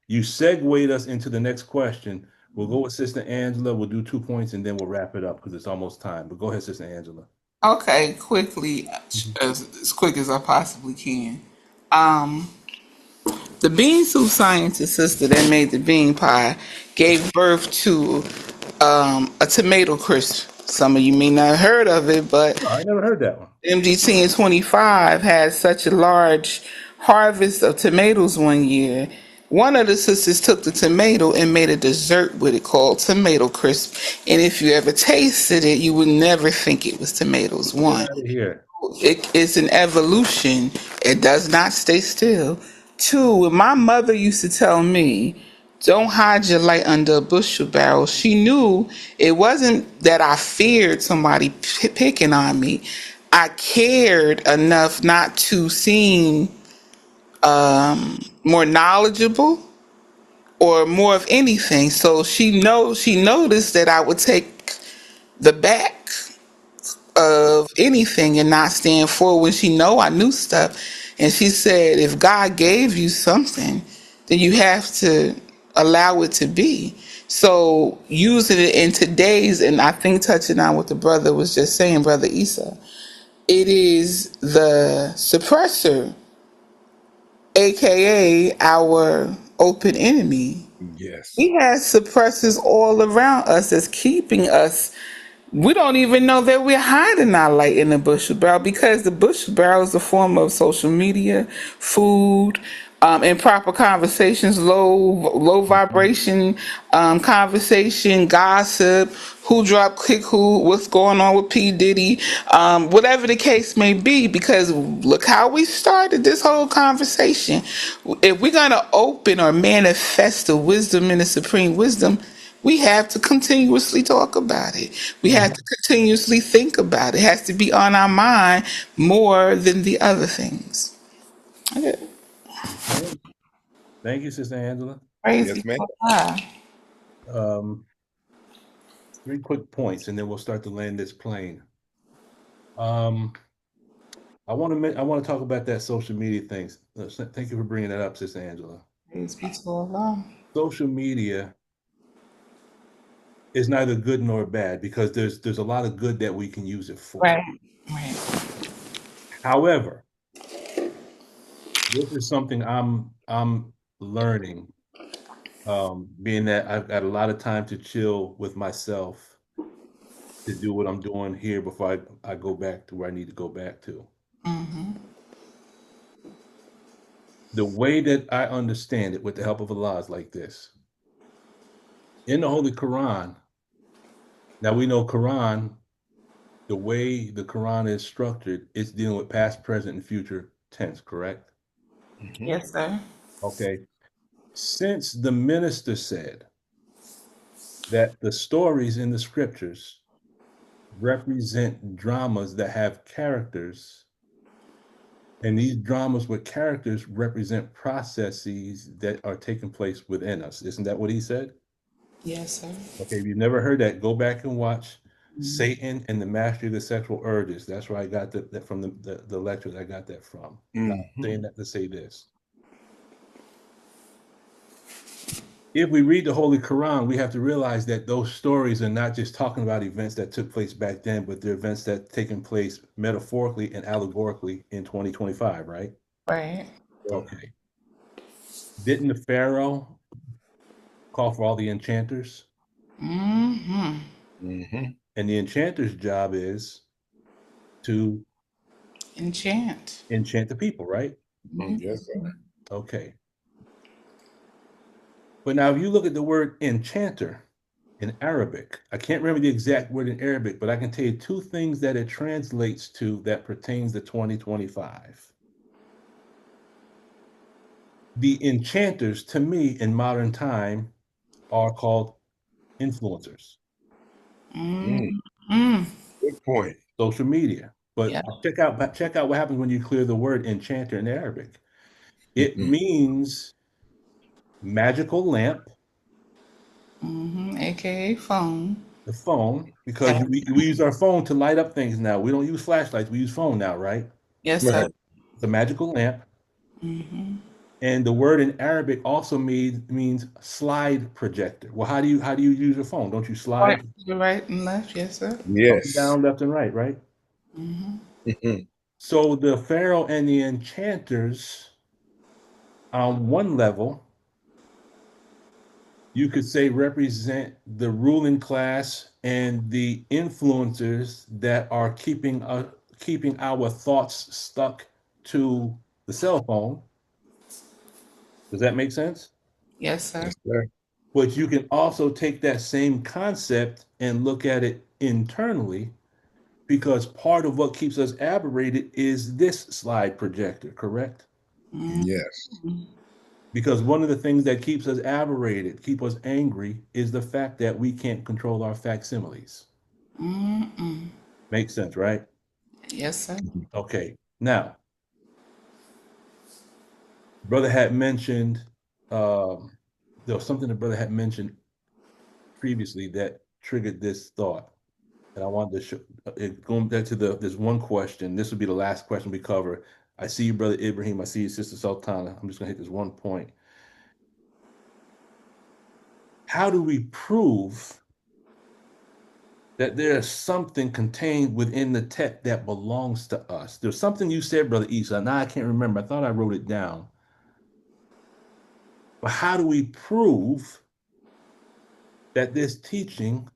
you segued us into the next question. We'll go with Sister Angela. We'll do 2 points, and then we'll wrap it up because it's almost time. But go ahead, Sister Angela. okay, quickly, Mhm. as quick as I possibly can. Um, the bean soup scientist sister that made the bean pie gave birth to a tomato crisp. Some of you may not have heard of it, but Oh, I never heard that one. MGT in 25 had such a large harvest of tomatoes one year. One of the sisters took the tomato and made a dessert with it called tomato crisp. And if you ever tasted it, you would never think it was tomatoes. Get One, out of here. it is an evolution. It does not stay still. Two, my mother used to tell me, don't hide your light under a bushel barrel. She knew it wasn't that I feared somebody picking on me. I cared enough not to seem more knowledgeable or more of anything. So she noticed that I would take the back of anything and not stand for when she know I knew stuff. And she said, if God gave you something, then you have to allow it to be. So using it in today's, and I think touching on what the brother was just saying, Brother Isa, it is the suppressor, aka our open enemy. Yes. He has suppressors all around us that's keeping us. We don't even know that we're hiding our light in the bushel barrel because the bushel barrel is a form of social media, food, improper conversations, low Mhm. vibration conversation, gossip, who dropped kick who, what's going on with P Diddy, whatever the case may be. Because look how we started this whole conversation. If we're gonna open or manifest the wisdom and the supreme wisdom, we have to continuously talk about it. We have to Mhm. continuously think about it. It has to be on our mind more than the other things. Okay. Okay. Thank you, Sister Angela. Crazy. Yes, ma'am. Um, 3 quick points, and then we'll start to land this plane. Um, I want to talk about that social media things. Thank you for bringing that up, Sister Angela. Praise be to Allah. Social media is neither good nor bad because there's a lot of good that we can use it for. Right. Right. However, this is something I'm learning, being that I've got a lot of time to chill with myself to do what I'm doing here before I go back to where I need to go back to. The way that I understand it with the help of Allah is like this. In the Holy Quran, now we know Quran the way the Quran is structured, it's dealing with past, present, and future tense, correct? Mm-hmm. Yes, sir. Okay. Since the minister said that the stories in the scriptures represent dramas that have characters, and these dramas with characters represent processes that are taking place within us. Isn't that what he said? Yes, sir. Okay, if you've never heard that, go back and watch Mhm. Satan and the Mastery of the Sexual Urges. That's where I got that from the lectures I got that from. Now, I'm Mm-hmm. saying that to say this. If we read the Holy Quran, we have to realize that those stories are not just talking about events that took place back then, but they're events that taken place metaphorically and allegorically in 2025, right? Right. Okay. Didn't the Pharaoh call for all the enchanters? Mm-hmm. Mm-hmm. And the enchanter's job is to Enchant. enchant the people, right? Yes, sir. Mm-hmm. Okay. But now, if you look at the word enchanter in Arabic, I can't remember the exact word in Arabic, but I can tell you two things that it translates to that pertains to 2025. The enchanters, to me, in modern time, are called influencers, Mm. Mm-hmm. Good point. social media. But Yep. check out what happens when you clear the word enchanter in Arabic. It Mm-hmm. means magical lamp, Mm-hmm. AKA phone. the phone, because Tab. we use our phone to light up things now. We don't use flashlights, we use phone now, right? Yes, sir. Right. It's a magical lamp. Mm-hmm. And the word in Arabic also means slide projector. Well, how do you use your phone? Don't you Right slide to the right and left. Yes, sir. up and Yes. down, left and right, right? Mm-hmm. Mm-hmm. So the pharaoh and the enchanters, on one level, you could say represent the ruling class and the influencers that are keeping our thoughts stuck to the cell phone. Does that make sense? Yes, sir. Yes, sir. But you can also take that same concept and look at it internally because part of what keeps us aberrated is this slide projector, correct? Yes. Mm-hmm. Because one of the things that keeps us aberrated, keep us angry, is the fact that we can't control our facsimiles. Mm-mm. Makes sense, right? Yes, sir. Okay. Now, brother had mentioned um, there was something the brother had mentioned previously that triggered this thought. And I wanted to show going back to there's one question. This will be the last question we cover. I see you, brother Ibrahim. I see you, sister Sultana. I'm just gonna hit this one point. How do we prove that there's something contained within the text that belongs to us? There's something you said, brother Isa. Now I can't remember. I thought I wrote it down. But how do we prove that this teaching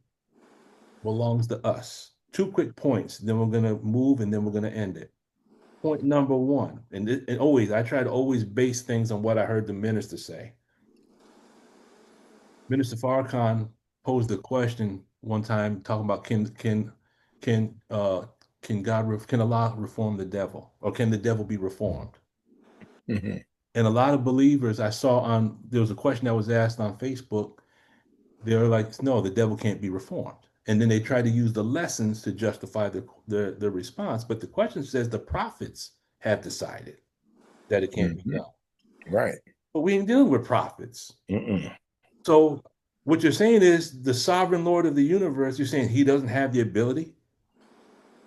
belongs to us? Two quick points. Then we're gonna move, and then we're gonna end it. Point number one, and always I try to always base things on what I heard the minister say. Minister Farrakhan posed a question one time talking about can can Allah reform the devil, or can the devil be reformed? Mm-hmm. And a lot of believers I saw there was a question that was asked on Facebook. They were like, no, the devil can't be reformed. And then they try to use the lessons to justify the response. But the question says the prophets have decided that it can't be Mm-hmm. done. Right. But we ain't dealing with prophets. Mm-mm. So what you're saying is the sovereign Lord of the universe, you're saying he doesn't have the ability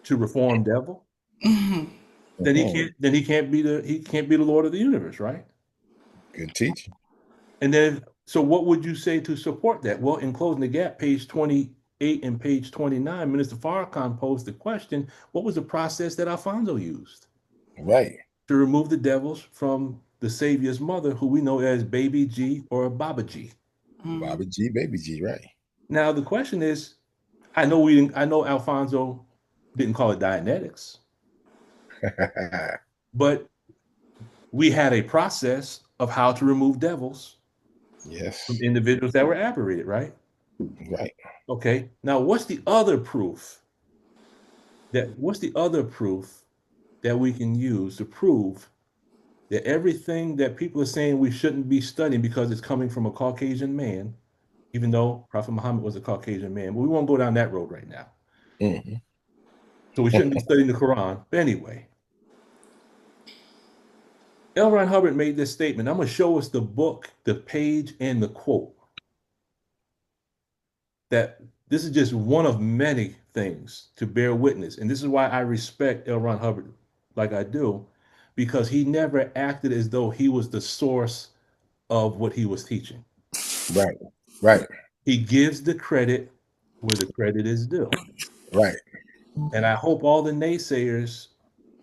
to reform devil? Mm-hmm. Then he Mm-hmm. can't be the Lord of the universe, right? Good teaching. And then so what would you say to support that? Well, in Closing the Gap, page 28 and page 29, Minister Farrakhan posed the question, what was the process that Alfonso used Right. to remove the devils from the Savior's mother, who we know as Baby G or Baba G? Mm-hmm. Bobby G, baby G, right. Now the question is, I know Alfonso didn't call it Dianetics, but we had a process of how to remove devils from Yes. individuals that were aberrated, right? Right. Okay. Now, what's the other proof that what's the other proof that we can use to prove that everything that people are saying we shouldn't be studying because it's coming from a Caucasian man, even though Prophet Muhammad was a Caucasian man, but we won't go down that road right now. Mhm. So we shouldn't be studying the Quran. But anyway, L. Ron Hubbard made this statement. I'm going to show us the book, the page, and the quote. That this is just one of many things to bear witness. And this is why I respect L. Ron Hubbard like I do, because he never acted as though he was the source of what he was teaching. Right. Right. He gives the credit where the credit is due. Right. And I hope all the naysayers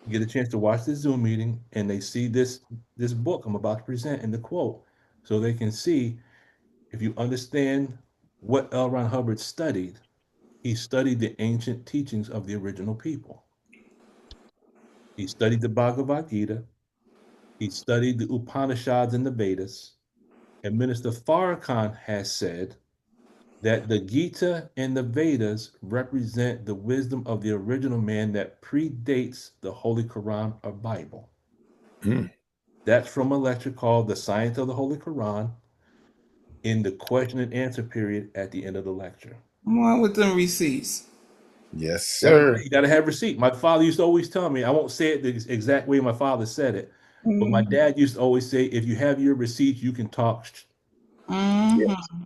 get a chance to watch this Zoom meeting and they see this book I'm about to present in the quote, so they can see if you understand what L. Ron Hubbard studied. He studied the ancient teachings of the original people. He studied the Bhagavad Gita. He studied the Upanishads and the Vedas. And Minister Farrakhan has said that the Gita and the Vedas represent the wisdom of the original man that predates the Holy Quran or Bible. Mm. That's from a lecture called The Science of the Holy Quran in the question and answer period at the end of the lecture. Come on with them receipts. Yes, That's sir. right. You got to have receipt. My father used to always tell me, I won't say it the exact way my father said it, but my Mm-hmm. dad used to always say, if you have your receipts, you can talk. Yes. Mm-hmm.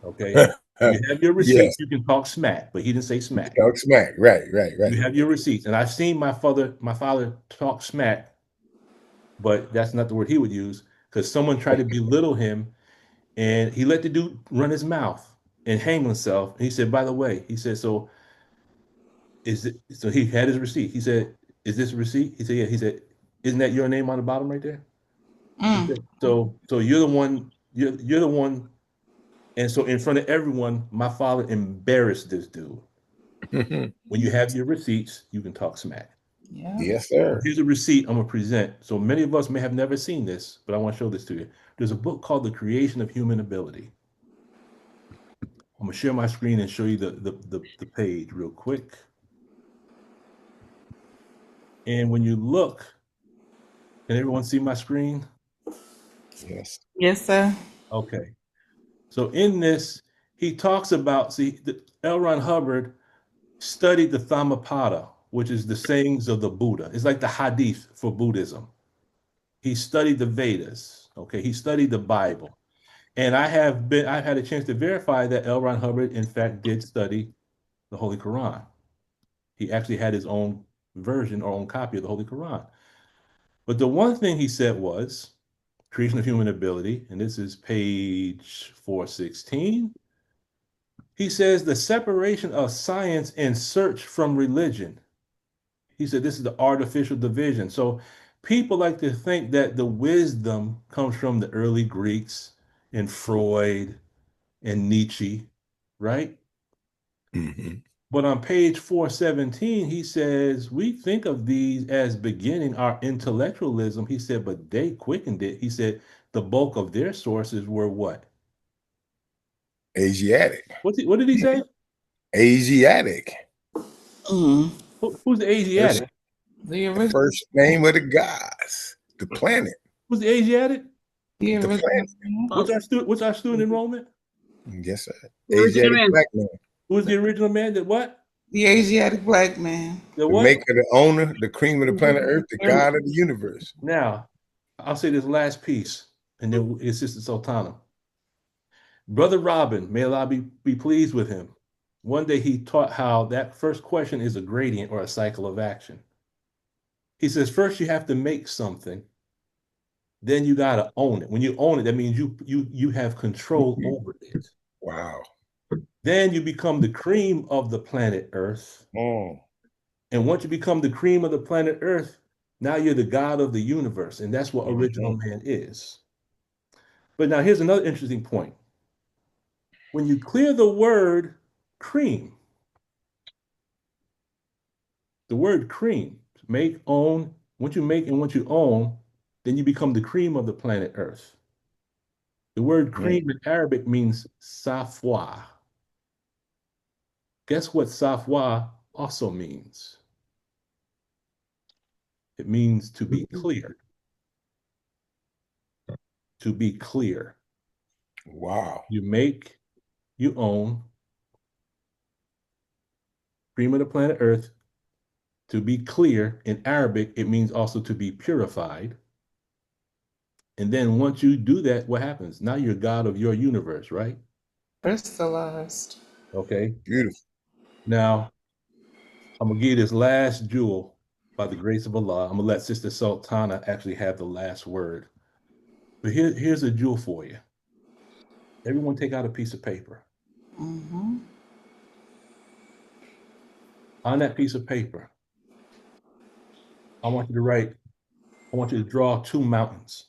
Okay. If you have your receipts, Yes. you can talk smack, but he didn't say You can smack. talk smack. Right. Right. Right. You have your receipts. And I've seen my father talk smack, but that's not the word he would use because someone tried to belittle him and he let the dude run his mouth and hang himself. And he said, by the way, he said, so he had his receipt. He said, is this a receipt? He said, yeah. He said, isn't that your name on the bottom right there? He Mm. said, so you're the one, you're the one. And so in front of everyone, my father embarrassed this dude. When you have your receipts, you can talk smack. Yeah. Yes, So sir. here's a receipt I'm gonna present. So many of us may have never seen this, but I want to show this to you. There's a book called The Creation of Human Ability. I'm gonna share my screen and show you the page real quick. And when you look, can everyone see my screen? Yes. Yes, sir. Okay. So in this, he talks about, L. Ron Hubbard studied the Dhammapada, which is the sayings of the Buddha. It's like the Hadith for Buddhism. He studied the Vedas. Okay. He studied the Bible. And I've had a chance to verify that L. Ron Hubbard, in fact, did study the Holy Quran. He actually had his own version or own copy of the Holy Quran. But the one thing he said was creation of human ability, and this is page 416. He says the separation of science and search from religion. He said this is the artificial division. So people like to think that the wisdom comes from the early Greeks and Freud and Nietzsche, right? Hmm. But on page 417, he says, we think of these as beginning our intellectualism. He said, but they quickened it. He said, the bulk of their sources were what? Asiatic. What did he say? Asiatic. Mm. Who's the First, Asiatic? The the original. first name of the gods. The planet. Who's the Asiatic? The The original. planet. What's our student enrollment? Yes, sir. Original Asiatic man. black man. Who's the original man that what? The Asiatic black man. The The what? maker, the owner, the cream of the planet Earth, the Every- God of the universe. Now, I'll say this last piece, and then it's Sister Sultana. Brother Robin, may Allah be pleased with him. One day he taught how that first question is a gradient or a cycle of action. He says, first you have to make something, then you gotta own it. When you own it, that means you have control over it. Wow. Then you become the cream of the planet Earth. Mm. And once you become the cream of the planet Earth, now you're the God of the universe. And that's what original Mhm. man is. But now here's another interesting point. When you clear the word cream, the word cream, make, own, once you make and once you own, then you become the cream of the planet Earth. The word Mm. cream in Arabic means safwa. Guess what safwa also means? It means to be clear. To be clear. Wow. You make, you own, cream of the planet Earth. To be clear, in Arabic, it means also to be purified. And then once you do that, what happens? Now you're God of your universe, right? Crystallized. Okay. Beautiful. Now, I'm gonna give you this last jewel by the grace of Allah. I'm gonna let Sister Sultana actually have the last word. But here's a jewel for you. Everyone take out a piece of paper. Mm-hmm. On that piece of paper, I want you to write, I want you to draw two mountains.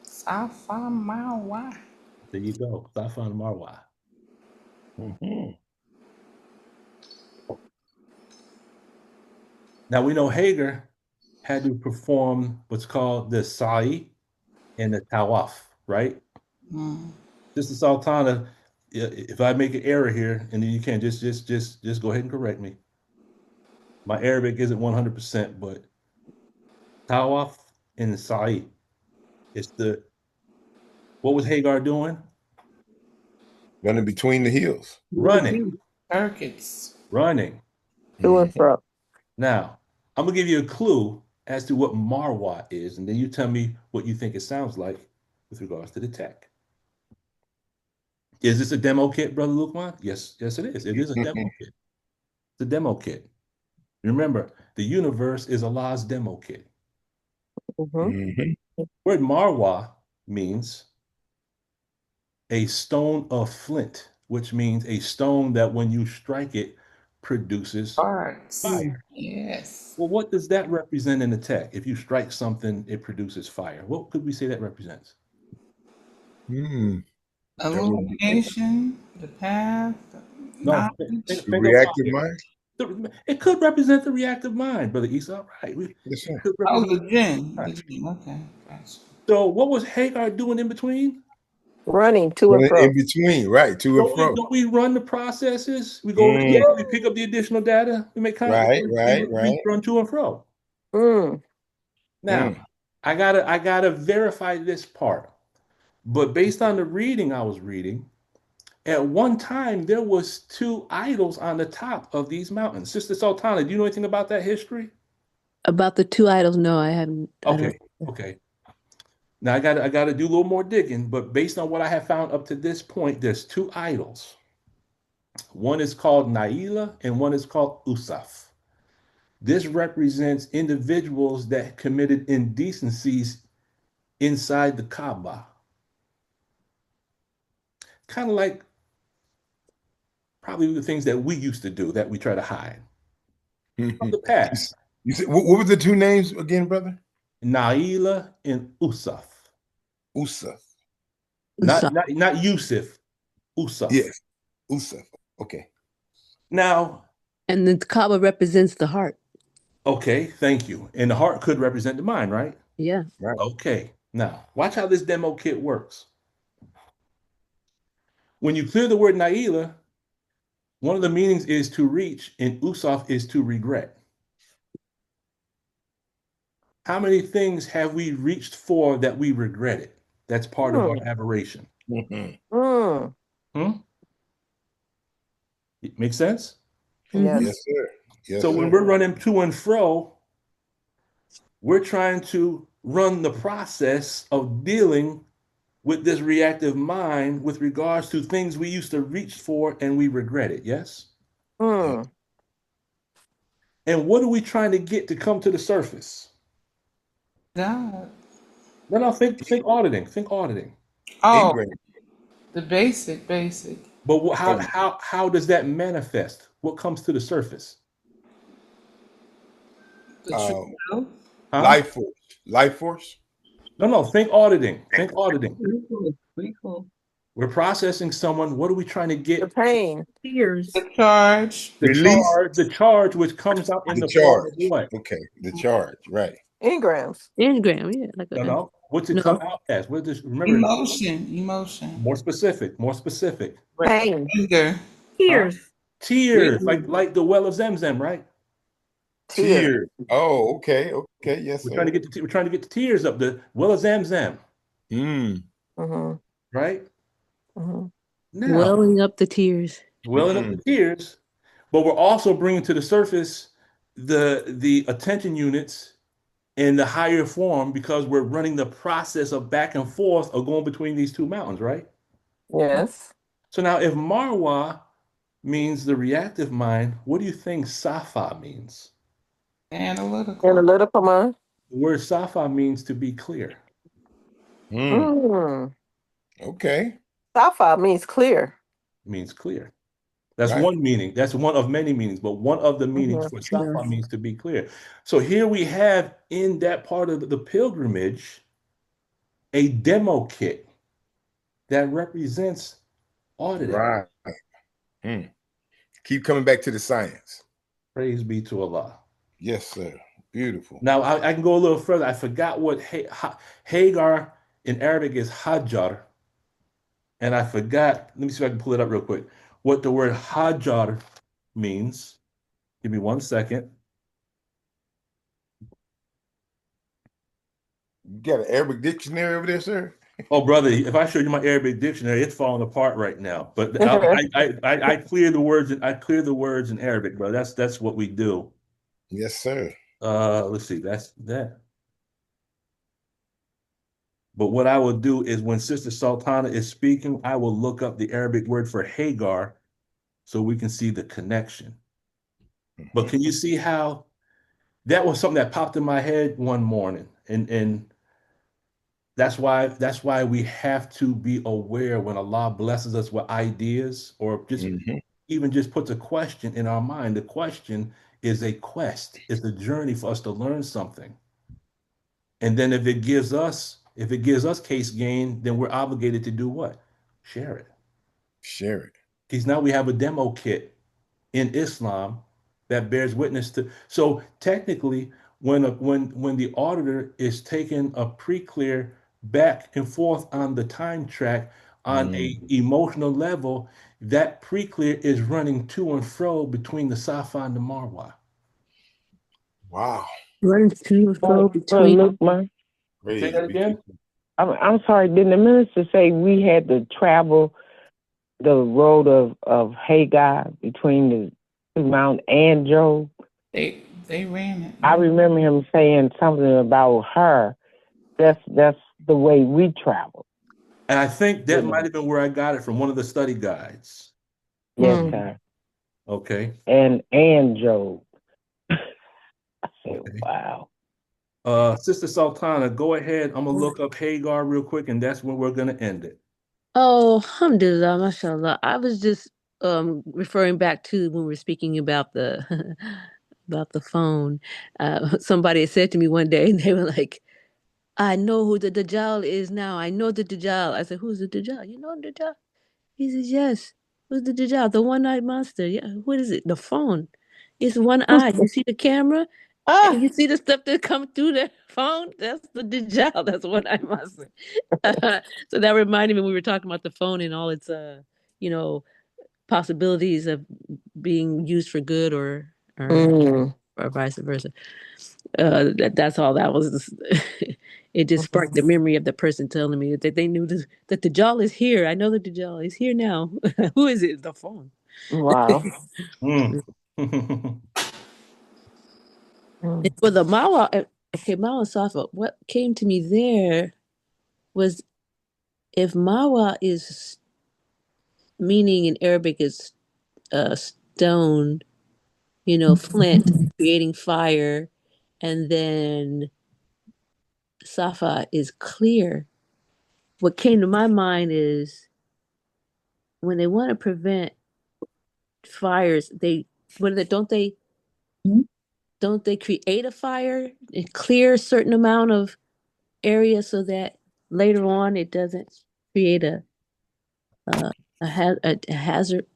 Safa Mawa. There you go. Safa and Marwa. Mhm. Now we know Hagar had to perform what's called the Sa'i and the Tawaf, right? Mm. Sister Sultana, if I make an error here, and then you can just go ahead and correct me. My Arabic isn't 100%, but Tawaf and the Sa'i. It's the what was Hagar doing? Running between the hills. Running, Circuits. running. To and Mhm. fro. Now, I'm gonna give you a clue as to what Marwa is, and then you tell me what you think it sounds like with regards to the tech. Is this a demo kit, Brother Lukman? Yes, yes, it is. It is a demo kit. It's a demo kit. Remember, the universe is Allah's demo kit. Hmm. Mhm. Word Marwa means a stone of flint, which means a stone that when you strike it produces Parts. fire. Yes. Well, what does that represent in the tech? If you strike something, it produces fire. What could we say that represents? Mm. That would be Illumination. The path. No, Knowledge. the think about reactive it. mind. It could represent the reactive mind, Brother Esau. Right? Yes, It sir. could Oh, represent the gin. the The mind. gin. Okay. Gotcha. So, what was Hagar doing in between? Running to and Running fro. in between, right, to and fro. Don't we run the processes? We go over the Mm. data, we pick up the additional data, we make Right, right, we right. run to and fro. Mm. Now, Mm. I gotta verify this part. But based on the reading I was reading, at one time there was two idols on the top of these mountains. Sister Sultana, do you know anything about that history? About the two idols, no, I haven't. I don't. Okay, okay. Now I gotta do a little more digging, but based on what I have found up to this point, there's two idols. One is called Naila and one is called Usaf. This represents individuals that committed indecencies inside the Kaaba. Kind of like probably the things that we used to do that we try to hide from you, the past. said, what were the two names again, brother? Naila and Usaf. Usaf. Not Yusuf, Usaf. Yes, Usaf. Okay. Now, And the Kaaba represents the heart. okay, thank you. And the heart could represent the mind, right? Yeah. Right. Okay. Now, watch how this demo kit works. When you clear the word Naila, one of the meanings is to reach, and Usaf is to regret. How many things have we reached for that we regretted? That's part of our Mm. aberration. Mhm. Mm. Hmm? It makes sense? Mm-hmm. Yes. Yes, sir. Yes, So when sir. we're running to and fro, we're trying to run the process of dealing with this reactive mind with regards to things we used to reach for and we regret it. Yes? Yeah. Mm. And what are we trying to get to come to the surface? God. No, no, think auditing. Think auditing. Oh, Ingram. the basic. But Oh, how does that manifest? What comes to the surface? The true um, self. Huh? life force. Life force. No, no, think auditing. Think auditing. Pretty cool. Pretty cool. We're processing someone. What are we trying to The get? pain. Tears. The charge. Release The charge which comes out in the the form of charge. what? Okay, the charge. Right. Engrams. Engram, yeah, like No, a no. What's it come no. out as? What does remember? Emotion. More specific. More specific. Pain. Anger. Huh? Tears. Tears, Grief. like the well of Zemzem, right? Tear. Tear. Oh, okay. Okay. Yes, We're trying to sir. get we're trying to get the tears up. The well of Zamzam, Mm. Mm-hmm. right? Mm-hmm. Now, Welling up the tears. welling up the Mm. tears, but we're also bringing to the surface the attention units in the higher form because we're running the process of back and forth of going between these two mountains, right? Yes. So now, if Marwa means the reactive mind, what do you think Safa means? Analytical. Analytical mind. The word Safa means to be clear. Mm. Mm. Okay. Sapphire means clear. It means clear. That's Right. one meaning. That's one of many meanings, but one of the meanings Mm-hmm. for Yeah. Safa means to be clear. So here we have in that part of the pilgrimage a demo kit that represents auditing. Right. Mm. Keep coming back to the science. Praise be to Allah. Yes, sir. Beautiful. Now I can go a little further. I forgot what Hagar in Arabic is Hajar, and I forgot. Let me see if I can pull it up real quick. What the word Hajar means. Give me 1 second. You got an Arabic dictionary over there, sir? Oh, brother, if I show you my Arabic dictionary, it's falling apart right now. But I clear the words and I clear the words in Arabic, bro. That's what we do. Yes, sir. Let's see. That's that. But what I will do is when Sister Sultana is speaking, I will look up the Arabic word for Hagar so we can see the connection. But Mhm. can you see how that was something that popped in my head one morning? And that's why we have to be aware when Allah blesses us with ideas or just Mhm. even just puts a question in our mind. The question is a quest, it's a journey for us to learn something. And then if it gives us case gain, then we're obligated to do what? Share it. Share it. Because now we have a demo kit in Islam that bears witness to. So technically, when the auditor is taking a pre-clear back and forth on the time track on a Mm. emotional level, that pre-clear is running to and fro between the Safa and the Marwa. Wow. Running to and fro But between. look, man, Say Praise that be to again. you. I'm sorry. Didn't the minister say we had to travel the road of Hagar between the two mountains and Job? They ran it. I remember him saying something about her. That's the way we travel. And I think that You might know. have been where I got it from one of the study guides. Yes, Hmm. sir. Okay. And Job. I said, Okay. wow. Sister Sultana, go ahead. I'm gonna look up Hagar real quick, and that's where we're gonna end it. Oh, alhamdulillah, mashallah. I was just referring back to when we were speaking about the about the phone. Somebody had said to me one day, and they were like, "I know who the Dajjal is now. I know the Dajjal." I said, "Who's the Dajjal? You know the Dajjal?" He says, "Yes." Who's the Dajjal? The one-eyed monster. Yeah. What is it? The phone. It's one eye. You see the camera, and Ah. you see the stuff that come through the phone. That's the Dajjal. That's one-eyed monster. So that reminded me we were talking about the phone and all its you know possibilities of being used for good or Mm. or vice versa. That's all that was. It just sparked the Mhm. memory of the person telling me that they knew that the jaw is here. I know that the jaw is here now. Who is it? The phone. Wow. Mm. And Mm. for the Mawa, okay, Mawa Safa, what came to me there was if Mawa is meaning in Arabic is stone, flint, creating fire, and then Safa is clear. What came to my mind is when they want to prevent fires, they what are they, don't they create a fire and clear a certain amount of area so that later on it doesn't create uh, a hazard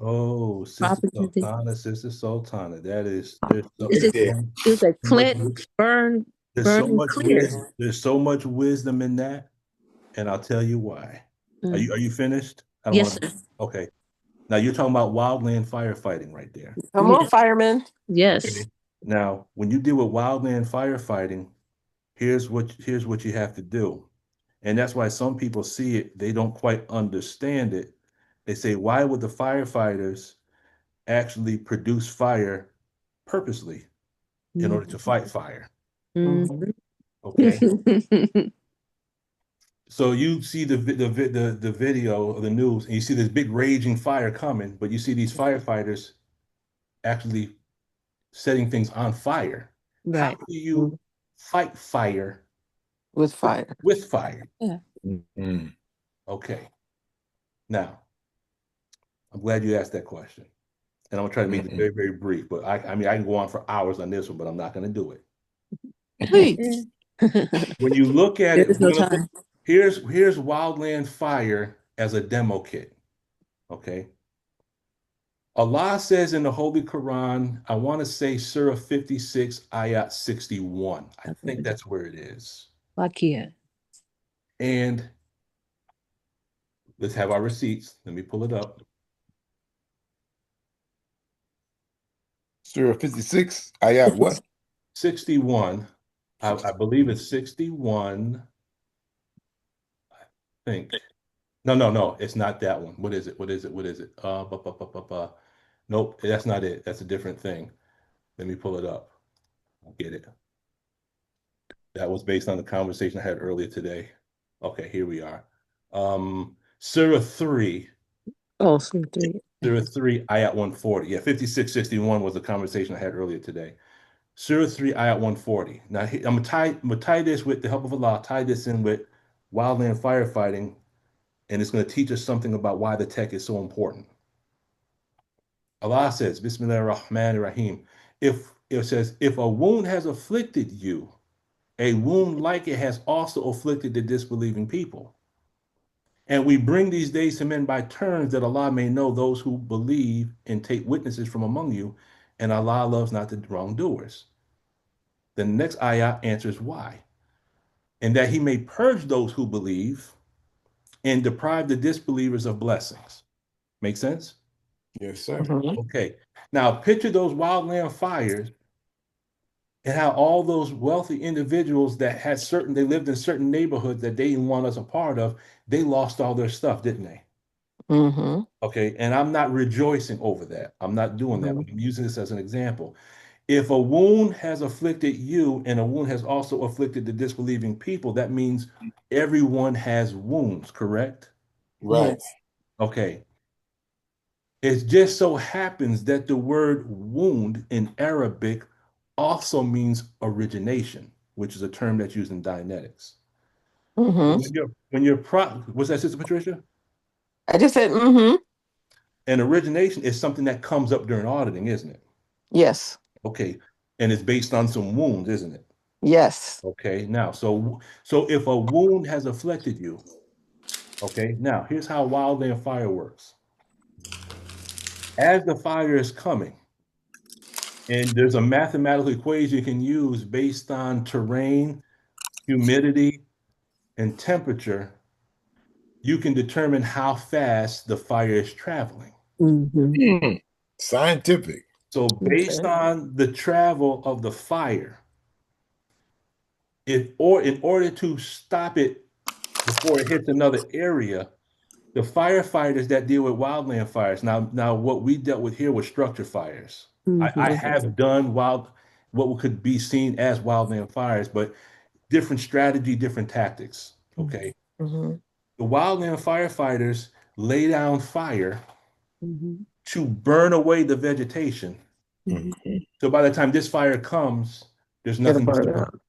Oh, opportunity. Sister Sultana, that is there's so, It's Right just there's there. so it was like much flint, burn, there's burn so and much clear. wisdom. There's so much wisdom in that, and I'll tell you why. Are Mm. you finished? I don't Yes, want to. sir. Okay. Now you're talking about wildland firefighting right there. Come on, Yeah. fireman. Yes. Okay. Now, when you deal with wildland firefighting, here's what you have to do. And that's why some people see it, they don't quite understand it. They say, why would the firefighters actually produce fire purposely in order to fight fire? Mm-hmm. Mm-hmm. Okay. So you see the video of the news, and you see this big raging fire coming, but you see these firefighters actually setting things on fire. How Right. do you fight fire With fire. with fire? Yeah. Mhm. Okay. Now, I'm glad you asked that question. And I'm gonna try to make this Mhm. very, very brief, but I mean, I can go on for hours on this one, but I'm not gonna do it. Please. When you look at There it, is no time. here's wildland fire as a demo kit. Okay. Allah says in the Holy Quran, I want to say Surah 56, Ayat 61. I think that's where it is. Lakia. And let's have our receipts. Let me pull it up. Surah 56, ayat what? 61. I believe it's 61. I think. No, no, no. It's not that one. What is it? What is it? What is it? Nope, that's not it. That's a different thing. Let me pull it up. I'll get it. That was based on the conversation I had earlier today. Okay, here we are. Surah 3, Oh, so three. Surah 3, Ayat 140. Yeah, 5661 was the conversation I had earlier today. Surah 3, Ayat 140. Now, I'm gonna tie this with the help of Allah, tie this in with wildland firefighting, and it's going to teach us something about why the tech is so important. Allah says, Bismillah ar-Rahman ar-Rahim. If it says, if a wound has afflicted you, a wound like it has also afflicted the disbelieving people. And we bring these days to men by turns that Allah may know those who believe and take witnesses from among you, and Allah loves not the wrongdoers. The next ayah answers why. And that he may purge those who believe and deprive the disbelievers of blessings. Make sense? Yes, sir. Mm-hmm. Okay. Now picture those wildland fires and how all those wealthy individuals that had certain, they lived in certain neighborhoods that they didn't want us a part of, they lost all their stuff, didn't they? Mm-hmm. Okay. And I'm not rejoicing over that. I'm not doing that, but I'm using this as an example. If a wound has afflicted you and a wound has also afflicted the disbelieving people, that means everyone has wounds, correct? Right. Yes. Okay. It just so happens that the word wound in Arabic also means origination, which is a term that's used in Dianetics. Mm-hmm. What's that, Sister Patricia? I just said, mm-hmm. And origination is something that comes up during auditing, isn't it? Yes. Okay. And it's based on some wounds, isn't it? Yes. Okay. Now, so if a wound has afflicted you, okay, now here's how wildland fire works. As the fire is coming, and there's a mathematical equation you can use based on terrain, humidity, and temperature, you can determine how fast the fire is traveling. Mm-hmm. Hmm. Scientific. So, based Okay. on the travel of the fire, in order to stop it before it hits another area, the firefighters that deal with wildland fires. Now what we dealt with here was structure fires. I Mm-hmm. have done what could be seen as wildland fires, but different strategy, different tactics. Okay. Mm-hmm. The wildland firefighters lay down fire Mm-hmm. to burn away the vegetation. Mhm. So by the time this fire comes, there's It'll nothing to burn burn. out.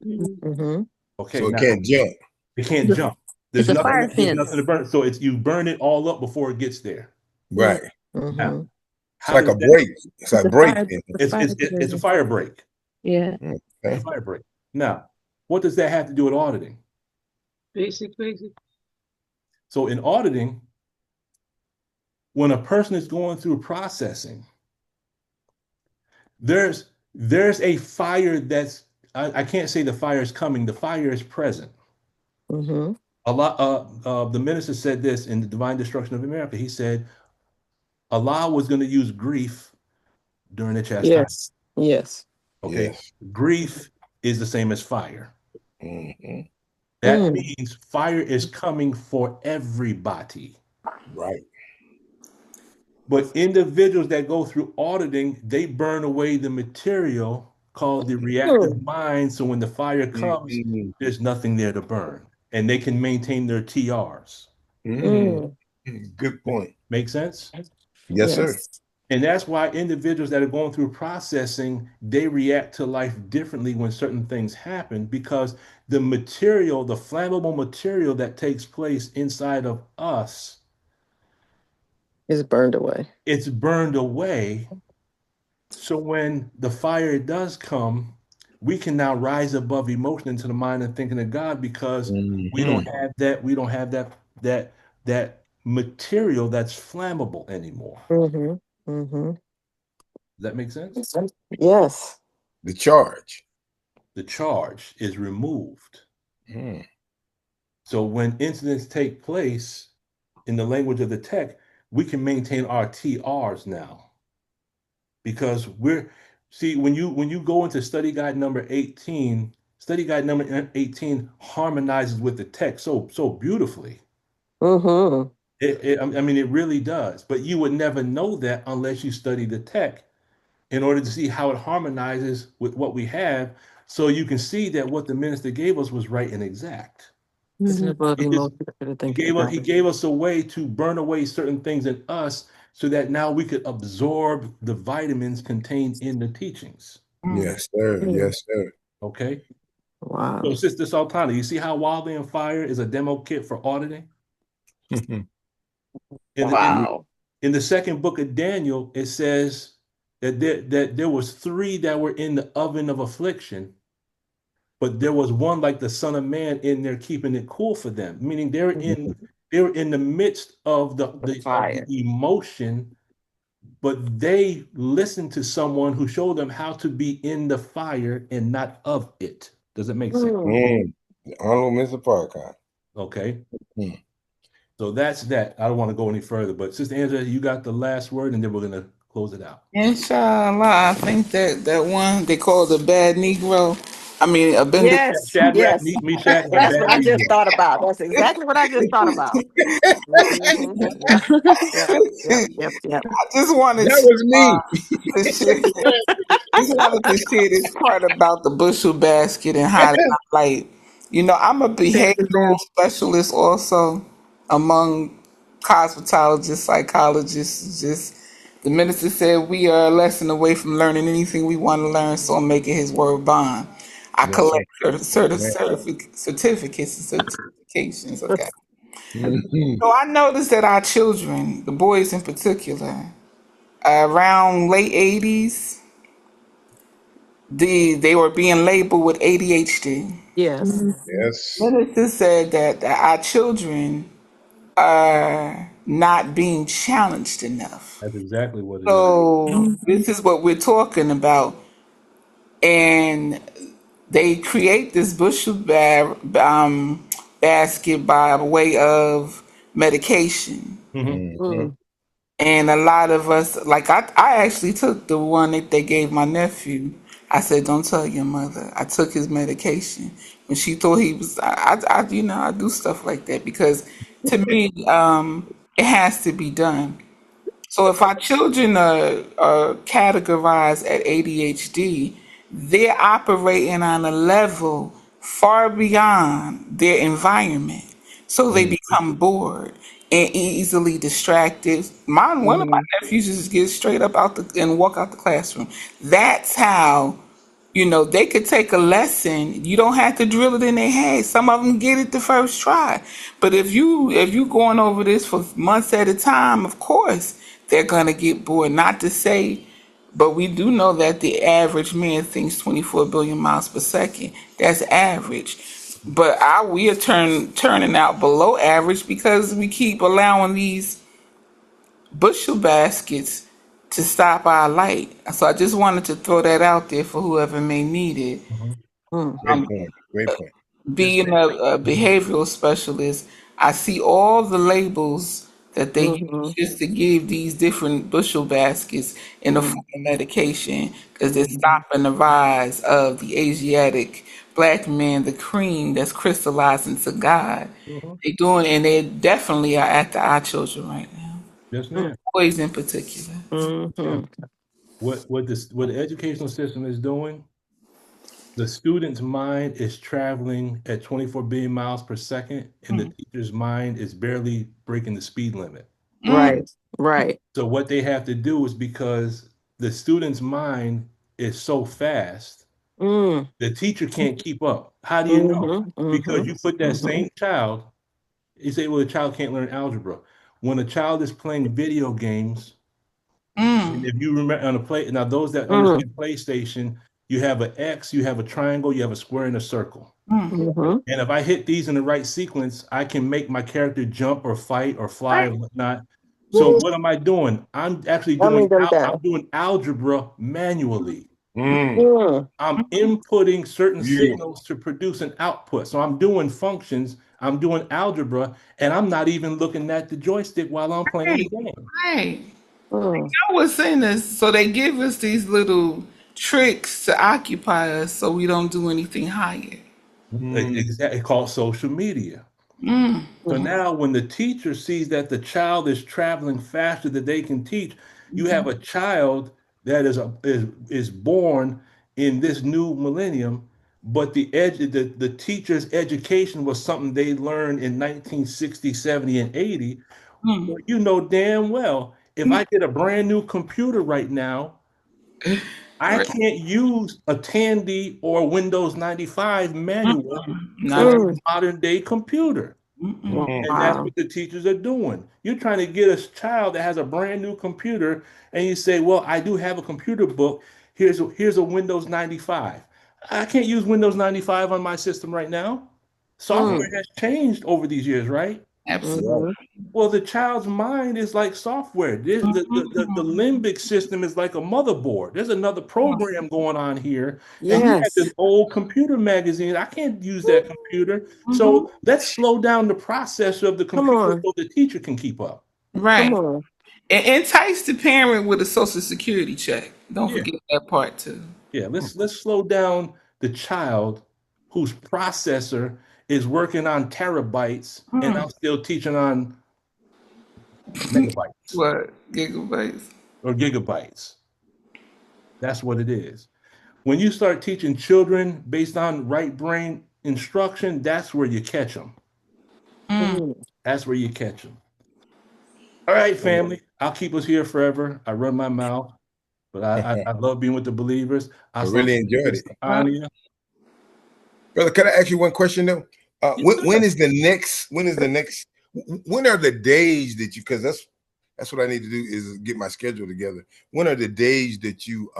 Mm-hmm. Okay, So it now can't jump. it can't It's a, jump. it's There's a nothing. fire There's nothing to fence. burn. So it's you burn it all up before it gets there. Yeah. Right. Now, Mm-hmm. It's how like does a that? break. It's It's like a break. fire. The fire It's a diversion. fire break. Yeah. It's a Okay. fire break. Now, what does that have to do with auditing? Basic, basic. So in auditing, when a person is going through processing, there's a fire that's I can't say the fire is coming. The fire is present. Mm-hmm. A lot. The minister said this in the Divine Destruction of America. He said Allah was going to use grief during the chastisement. Yes. Yes. Okay. Yes. Grief is the same as fire. Hmm. That Mm. means fire is coming for everybody. Right. But individuals that go through auditing, they burn away the material called the reactive Mm. mind. So when the fire comes, Hmm. there's nothing there to burn. And they can maintain their TRs. Hmm. Mm. Good point. Make sense? Yes, sir. Yes. And that's why individuals that are going through processing, they react to life differently when certain things happen because the material, the flammable material that takes place inside of us, It's burned away. it's burned away. So when the fire does come, we can now rise above emotion into the mind and thinking of God because Hmm. we don't have that material that's flammable anymore. Mm-hmm. Mm-hmm. Does that make sense? Yes. The charge. The charge is removed. Hmm. So when incidents take place in the language of the tech, we can maintain our TRs now because we're see when you go into study guide number 18, study guide number 18 harmonizes with the text so beautifully. Mm-hmm. I mean, it really does. But you would never know that unless you study the tech in order to see how it harmonizes with what we have. So you can see that what the minister gave us was right and exact. It's Mhm. above It just emotion to thinking about he it. gave us a way to burn away certain things in us so that now we could absorb the vitamins contained in the teachings. Mm. Yes, sir. Mm. Yes, sir. Okay. So, Wow. Sister Sultana, you see how Wildly on Fire is a demo kit for auditing? In the, in, Wow. in the second book of Daniel, it says that there was three that were in the oven of affliction, but there was one like the Son of Man in there keeping it cool for them, meaning they're in the midst of The the fire. emotion, but they listened to someone who showed them how to be in the fire and not of it. Does it make sense? Mm. Mm. The Honorable Mr. Farrakhan. Okay. Mm. So that's that. I don't want to go any further, but Sister Angela, you got the last word, and then we're gonna close it out. Inshallah, I think that one they call the bad Negro. I mean, Abenda. Yes. Shadrach, Yes. Meshach, and That's what I just Abednego. thought about. That's exactly what I just thought about. Hmm. Yep. Yep. Yep. Yep. Yep. I just wanted That was me. to share. Just wanted to share this part about the bushel basket and how to highlight. You know, I'm a behavioral specialist also among cosmetologists, psychologists. Just the minister said we are a lesson away from learning anything we want to learn, so I'm making his word bond. I Yes, sir. collect Man. certificates and certifications. Okay. Mhm. So I noticed that our children, the boys in particular, around late 80s, they were being labeled with ADHD. Yes. Yes. Minister said that our children are not being challenged enough. That's exactly what it is. So this is what we're talking about, and they create this basket by way of medication. Hmm. Hmm. Mm. And a lot of us, like I actually took the one that they gave my nephew. I said, "Don't tell your mother." I took his medication when she thought he was. You know, I do stuff like that because to me, it has to be done. So if our children are categorized at ADHD, they're operating on a level far beyond their environment. So they Hmm. become bored and easily distracted. One of my Mm. nephews just gets straight up out and walk out the classroom. That's how they could take a lesson. You don't have to drill it in their head. Some of them get it the first try. But if you going over this for months at a time, of course they're gonna get bored. Not to say, but we do know that the average man thinks 24 billion miles per second. That's average. But we are turning out below average because we keep allowing these bushel baskets to stop our light. So I just wanted to throw that out there for whoever may need it. Hmm. Mm. Great point. Great point. Just Being a behavioral specialist, I see all the labels that they use Mm-hmm. just to give these different bushel baskets in the form of medication because they're Mm-hmm. stopping the rise of the Asiatic black man, the cream that's crystallizing to God. Mhm. They doing, and they definitely are after our children right now, Yes, ma'am. boys in particular. Yeah. Mm-hmm. What the educational system is doing, the student's mind is traveling at 24 billion miles per second, and the Mm, teacher's mind is barely breaking the speed limit. mm, Right. Right. So what they have to do is because the student's mind is so fast, Mm. the teacher can't keep up. How do you know? Mm-hmm. Because Mm-hmm. you put that Mm-hmm. same child, you say, well, the child can't learn algebra. When a child is playing video games, and mm, if you remember on a play, now those that Mm. understand PlayStation, you have an X, you have a triangle, you have a square and a circle. mm. Mm-hmm. And if I hit these in the right sequence, I can make my character jump or fight or fly Right. or whatnot. So what am I doing? I'm actually Tell me doing them I'm down. doing algebra manually. Mm, Mm. I'm inputting certain beautiful. signals to produce an output. So I'm doing functions, I'm doing algebra, and I'm not even looking at the joystick while I'm playing the Right. game. Right. Mm. I was saying this, so they give us these little tricks to occupy us so we don't do anything higher. Mm, Exactly, called social media. Mm, So Mm. now when the teacher sees that the child is traveling faster than they can teach, you have a child that is born in this new millennium, but the teacher's education was something they learned in 1960, 70, and 80. mm, Well, you know damn well if I get a brand new computer right now, I right. can't use a Tandy or Windows 95 manual Not for at a Mm. modern day computer. mm. And that's Wow. what the teachers are doing. You're trying to get a child that has a brand new computer, and you say, "Well, I do have a computer book. Here's a Windows 95." I can't use Windows 95 on my system right now. Mm. Software has changed over these years, right? absolutely. Right. Mm-hmm. Well, the child's mind is like software. The limbic system is like a motherboard. There's another program going on here. And you have this Yes. old computer magazine. I can't use that computer. Mm-hmm. So let's slow down the process of the Come computer on. so the teacher can keep up. Come Right. on. And entice the parent with a social security check. Don't Yeah. forget that part too. Yeah. Let's slow down the child whose processor is working on terabytes and Mm. I'm still teaching on megabytes What? Gigabytes. or gigabytes. That's what it is. When you start teaching children based on right brain instruction, that's where you catch them. Mm. Mm. That's where you catch them. All right, family. I'll keep us here forever. I run my mouth, but I love being with the believers. I Hasta really luego, enjoyed it. Sister Anya. Brother, can I ask you one question though? Yes, When sir. is the next? When are the days that you? Because that's what I need to do is get my schedule together. When are the days that you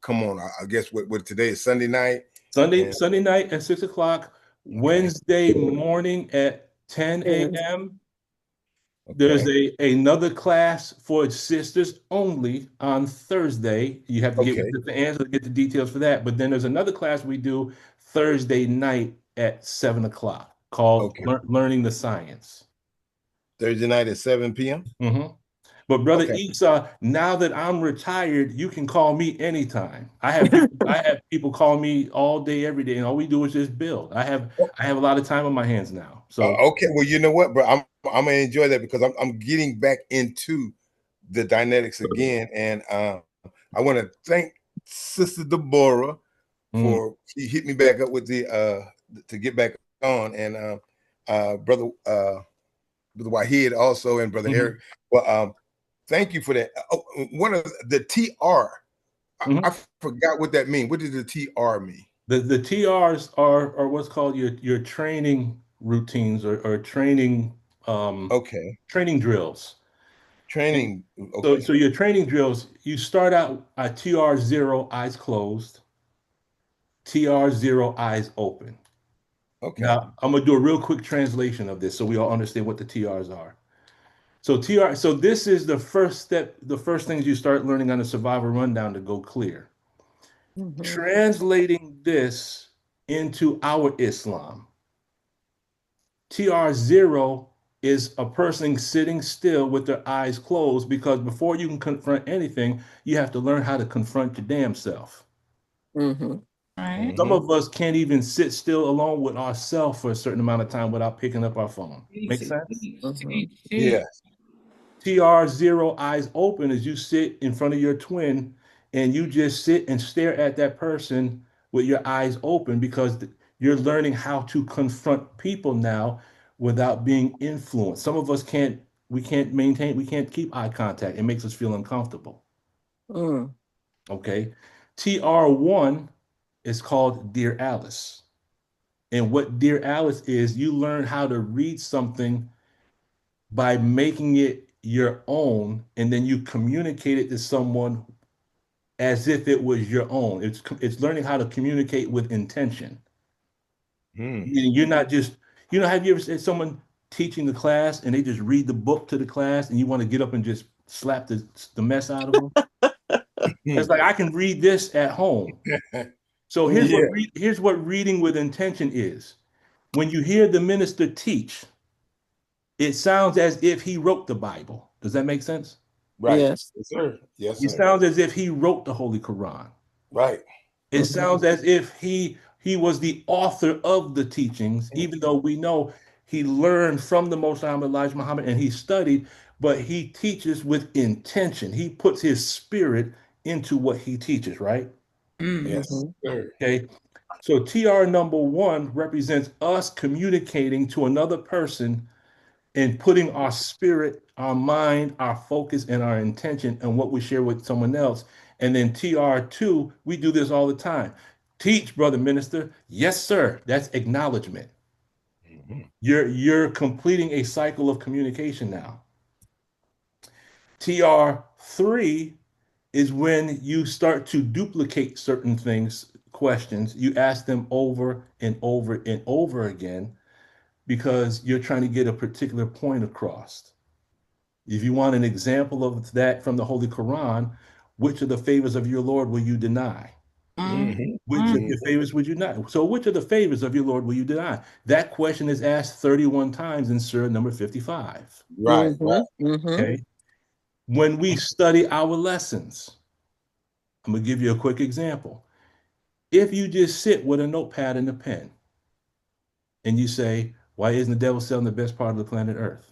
come on? I guess what today is Sunday night, and Sunday night at 6 o'clock, okay, Wednesday morning at 10 Yes. a.m. There's okay, another class for sisters only on Thursday. You have to get with okay, the answer to get the details for that. But then there's another class we do Thursday night at 7 o'clock called okay. Learning the Science. Thursday night at 7 p.m. hmm But brother Okay. Esau, now that I'm retired, you can call me anytime. I have people call me all day, every day, and all we do is just build. I have a lot of time on my hands now. So Okay. Well, you know what, bro? I'm gonna enjoy that because I'm getting back into the Dianetics again, and I want to thank Sister Deborah mm, for she hit me back up with the to get back on, and brother brother Wahid also, and brother mhm, Eric. Well, thank you for that. Oh, one of the TR. I mhm. forgot what that means. What does the TR mean? The TRs are what's called your training routines or Okay, training drills. And training. so Okay, your training drills, you start out at TR0 eyes closed, TR0 eyes open. okay, Now I'm gonna do a real quick translation of this so we all understand what the TRs are. So this is the first step, the first things you start learning on the survival rundown to go clear. Mm-hmm. Translating this into our Islam. TR0 is a person sitting still with their eyes closed because before you can confront anything, you have to learn how to confront your damn self. Mm-hmm. Right. Some Hmm. of us can't even sit still alone with ourselves for a certain amount of time without picking up our phone. Make sense? Mm-hmm. Yeah. TR0 eyes open as you sit in front of your twin and you just sit and stare at that person with your eyes open because you're learning how to confront people now without being influenced. Some of us we can't keep eye contact. It makes us feel uncomfortable. Mm. Okay. TR1 is called Dear Alice. And what Dear Alice is, you learn how to read something by making it your own, and then you communicate it to someone as if it was your own. It's learning how to communicate with intention. Hmm. Meaning you're not just, have you ever said someone teaching the class and they just read the book to the class and you want to get up and just slap the mess out of them? It's like I can read this at home. So Yeah. here's what reading with intention is. When you hear the minister teach, it sounds as if he wrote the Bible. Does that make sense? Right. Yes. Yes, sir. Yes, It sir. sounds as if he wrote the Holy Quran. Right. It sounds as if he was the author of the teachings, even though we know he learned from the Most High Elijah Muhammad and he studied, but he teaches with intention. He puts his spirit into what he teaches, right? Mm. Yes, Mm-hmm. sir. Okay. So TR number one represents us communicating to another person and putting our spirit, our mind, our focus, and our intention on what we share with someone else. And then TR2, we do this all the time. Teach, brother minister. Yes, sir. That's acknowledgement. Mhm. You're completing a cycle of communication now. TR3 is when you start to duplicate certain things, questions. You ask them over and over and over again because you're trying to get a particular point across. If you want an example of that from the Holy Quran, which of the favors of your Lord will you deny? Mm. Mhm. Which of Mm. your Mhm. favors would you not? So, which of the favors of your Lord will you deny? That question is asked 31 times in Surah number 55. Right, Mm-hmm. right. Mm-hmm. Okay. When we study our lessons, I'm going to give you a quick example. If you just sit with a notepad and a pen and you say, why isn't the devil selling the best part of the planet Earth?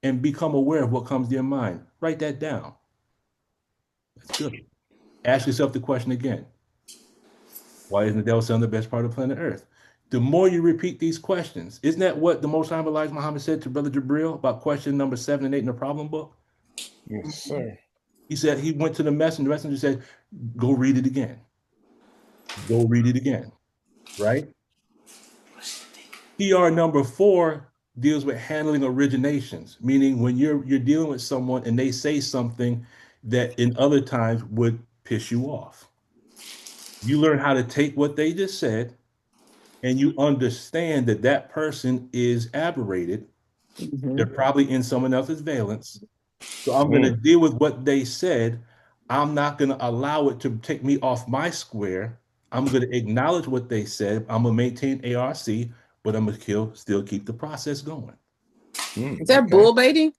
And become aware of what comes to your mind, write that down. That's good. Ask yourself the question again. Why isn't the devil selling the best part of planet Earth? The more you repeat these questions, isn't that what the Most High Elijah Muhammad said to Brother Jabril about question number 7 and 8 in the problem book? Yes, sir. He said he went to the messenger said, go read it again. Go read it again. Right? PR number 4 deals with handling originations, meaning when you're dealing with someone and they say something that in other times would piss you off. You learn how to take what they just said and you understand that that person is aberrated, Mm-hmm. they're probably in someone else's valence. So I'm going to Mm. deal with what they said. I'm not going to allow it to take me off my square. I'm going to acknowledge what they said. I'm going to maintain ARC, but I'm going to still keep the process going. Is Mm. that Okay. bull baiting?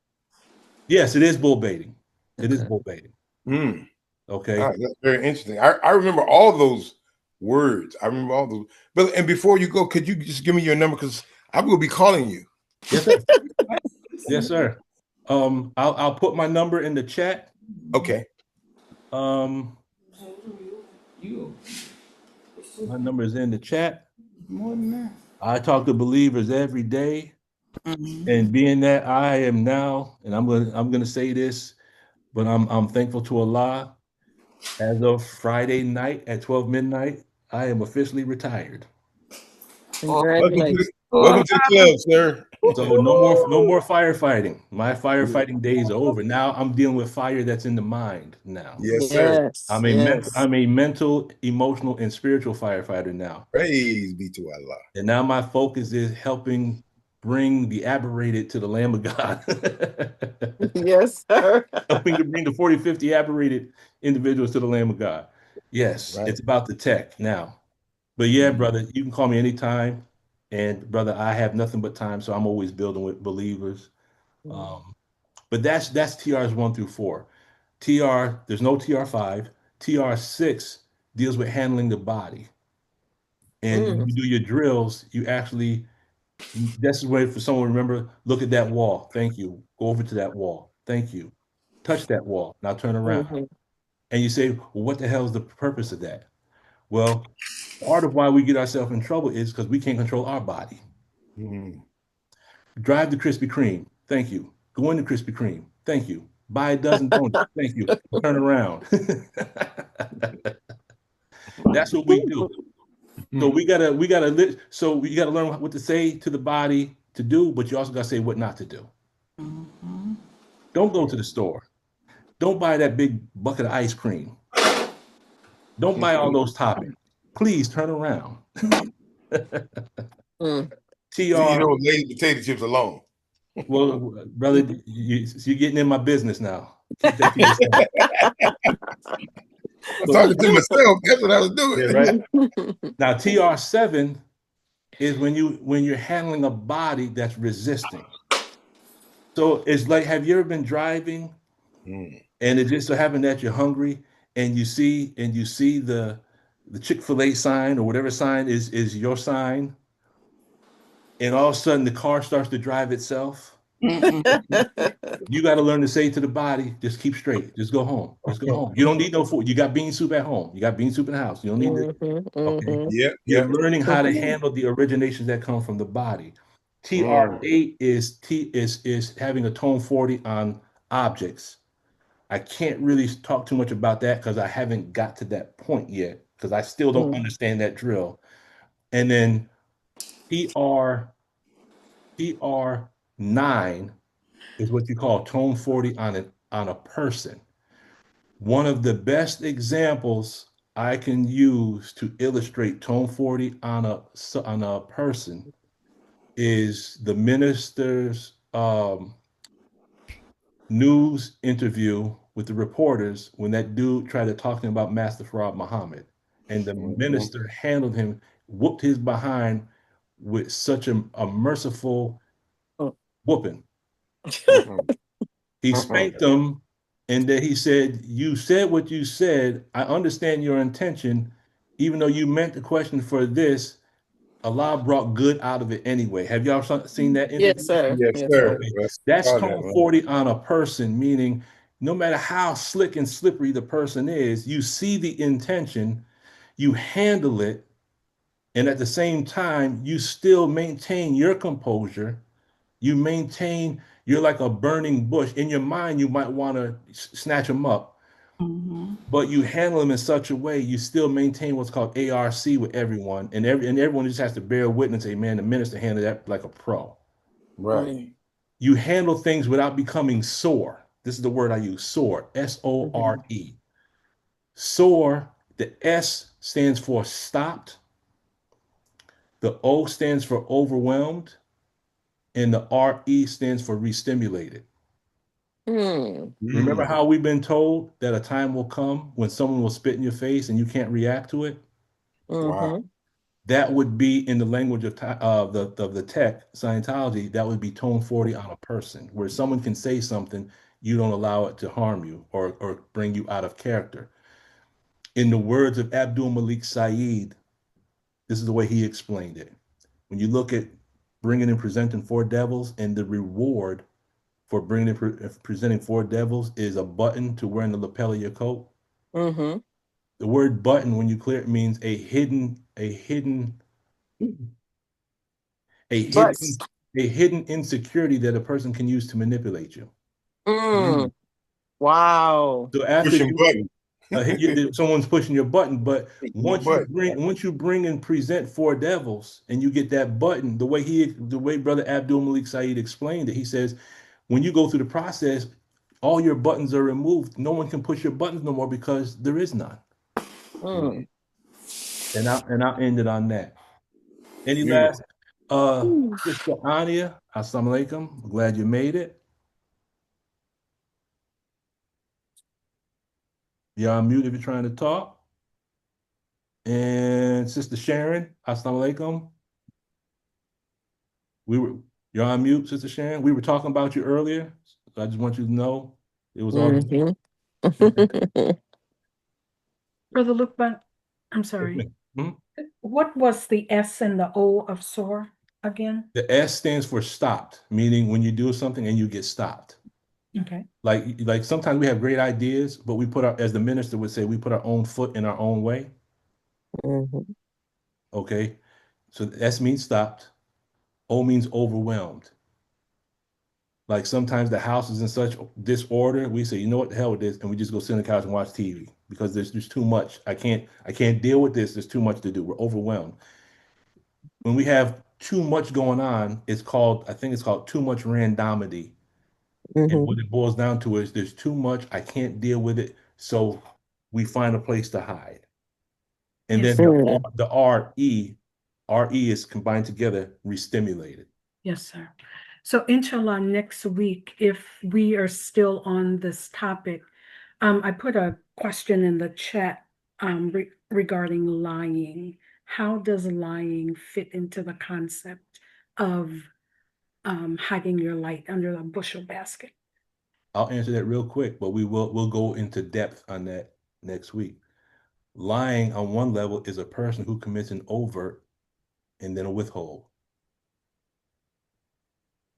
Yes, it is bull baiting. It is Okay. bull baiting. Mm. Okay. Ah, that's very interesting. I remember all those words. I remember all those. But and before you go, could you just give me your number? Because I will be calling you. Yes, sir. Yes, sir. I'll put my number in the chat. Okay. Um, my number is in the chat. More than that. I talk to believers every day, Mm. and being that I am now, and I'm gonna say this, but I'm thankful to Allah. As of Friday night at 12 midnight, I am officially retired. Oh, Welcome to the, Congratulations. welcome oh, to the club, sir. So no more firefighting. My firefighting days are over. Now I'm dealing with fire that's in the mind now. Yes, sir. Yes. Yes. I'm a mental, emotional, and spiritual firefighter now. Praise be to Allah. And now my focus is helping bring the aberrated to the Lamb of God. Yes, sir. Helping to bring the 40, 50 aberrated individuals to the Lamb of God. Yes, Right. it's about the tech now. But yeah, Mm. brother, you can call me anytime. And brother, I have nothing but time, so I'm always building with believers. Mm. Um, but that's TRs 1 through 4. There's no TR 5. TR 6 deals with handling the body. And when Mm. you do your drills, you actually, this is where for someone to remember, look at that wall. Thank you. Go over to that wall. Thank you. Touch that wall. Now turn around. Mhm. And you say, well, what the hell is the purpose of that? Well, part of why we get ourselves in trouble is because we can't control our body. Mm. Drive the Krispy Kreme. Thank you. Go into Krispy Kreme. Thank you. Buy a dozen donuts. Thank you. Turn around. That's what we do. So Mm. we gotta learn what to say to the body to do, but you also gotta say what not to do. Mm-hmm. Don't go to the store. Don't buy that big bucket of ice cream. Don't buy all those toppings. Please turn around. Mm. Leave TR, those lazy potato chips alone. well, brother, you're getting in my business now. Keep that to yourself. I'm So, talking to myself. That's what I was doing. yeah, right. Now, TR 7 is when you're handling a body that's resisting. So it's like, have you ever been driving Mm. and it just so happened that you're hungry and you see the Chick-fil-A sign or whatever sign is your sign, and all of a sudden the car starts to drive itself. You got to learn to say to the body, just keep straight. Just go home. Just go home. You don't need no food. You got bean soup at home. You got bean soup in the house. You don't need to. Mhm, Okay. mhm. Yep, You're yep. learning how to Mhm. handle the originations that come from the body. Mm. TR8 is having a tone 40 on objects. I can't really talk too much about that because I haven't got to that point yet because I still don't Mm. understand that drill. And then TR TR9 is what you call tone 40 on a person. One of the best examples I can use to illustrate tone 40 on a person is the minister's news interview with the reporters when that dude tried to talk to him about Master Farad Muhammad. And the Mhm. minister handled him, whooped his behind with such a merciful Mm. whooping. Mhm. He Mhm. spanked him, and then he said, "You said what you said. I understand your intention, even though you meant the question for this. Allah brought good out of it anyway." Have y'all seen that Yes, interview? sir. Yes, Yes, sir. sir. Okay, Yes, that's saw that, tone man. 40 on a person, meaning no matter how slick and slippery the person is, you see the intention, you handle it, and at the same time, you still maintain your composure. You maintain, you're like a burning bush. In your mind, you might want to snatch them up, Mm-hmm. but you handle them in such a way, you still maintain what's called ARC with everyone. And everyone just has to bear witness, say, man, the minister handled that like a pro. Right. Mm. You handle things without becoming sore. This is the word I use, sore, Mhm. SORE. Sore, the S stands for stopped, the O stands for overwhelmed, and the RE stands for restimulated. Mm. Remember Mm. how we've been told that a time will come when someone will spit in your face and you can't react to it? Wow. Mhm. That would be in the language of the tech Scientology. That would be tone 40 on a person, where someone can say something, you don't allow it to harm you or bring you out of character. In the words of Abdul Malik Saeed, this is the way he explained it. When you look at bringing and presenting four devils, and the reward for bringing and presenting four devils is a button to wear in the lapel of your coat. Mhm. The word button, when you clear it, means But a hidden insecurity that a person can use to manipulate you. Mm. mm. Wow. So after Pushing you, button. someone's pushing your button, but Pushing your once you button. bring once you bring and present four devils and you get that button, the way brother Abdul Malik Saeed explained it, he says when you go through the process, all your buttons are removed. No one can push your buttons no more because there is none. Mm. Mm. And I'll end it on that. Any last Beautiful. Mm. Sister Ania, assalamu alaikum. Glad you made it. You're on mute if you're trying to talk. And Sister Sharon, assalamu alaikum. We were you're on mute, Sister Sharon. We were talking about you earlier. So I just want you to know it was all good. Mhm. Brother Lookman, I'm sorry. Hmm? What was the S and the O of SOAR again? The S stands for stopped, meaning when you do something and you get stopped. Okay. Like sometimes we have great ideas, but we put our, as the minister would say, we put our own foot in our own way. Mhm. Okay. So S means stopped. O means overwhelmed. Like sometimes the house is in such disorder, we say, you know what, the hell with this, and we just go sit on the couch and watch TV because there's just too much. I can't deal with this. There's too much to do. We're overwhelmed. When we have too much going on, I think it's called too much randomity. And what Mhm. it boils down to is there's too much. I can't deal with it. So we find a place to hide. And Yes, then sir. the RE is combined together, re-stimulated. Yes, sir. So inshallah, next week, if we are still on this topic, I put a question in the chat regarding lying. How does lying fit into the concept of hiding your light under a bushel basket? I'll answer that real quick, but we'll go into depth on that next week. Lying on one level is a person who commits an overt and then a withhold.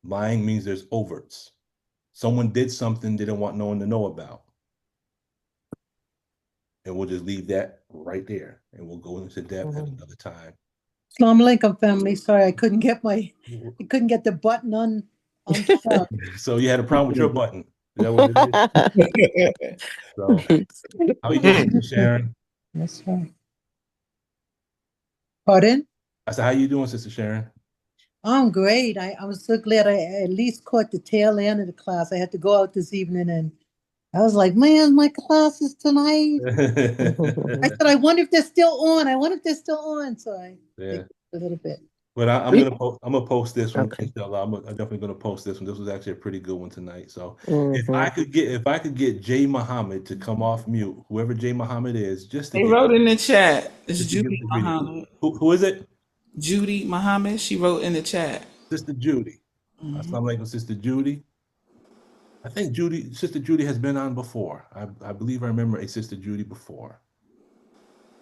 Lying means there's overts. Someone did something they didn't want no one to know about. And we'll just leave that right there and we'll go into depth at Mhm. another time. Assalamu alaikum, family. Sorry, I couldn't get the button on stop. So you had a problem with your button. Is that what it is? So how you doing, Sister Sharon? That's right. Pardon? I said, how you doing, Sister Sharon? I'm great. I was so glad I at least caught the tail end of the class. I had to go out this evening and I was like, man, my class is tonight. I said, I wonder if they're still on. I wonder if they're still on. So I Yeah. picked a little bit. But I'm gonna post this one. Okay. Inshallah. I'm definitely gonna post this one. This was actually a pretty good one tonight. So Mhm. if I could get Jay Muhammad to come off mute, whoever Jay Muhammad is, They wrote in the chat. It's just to give Judy the greeting. Muhammad. Who is it? Judy Muhammad. She wrote in the chat. Sister Judy. Mhm. Assalamu alaikum, Sister Judy. I think Sister Judy has been on before. I believe I remember a Sister Judy before.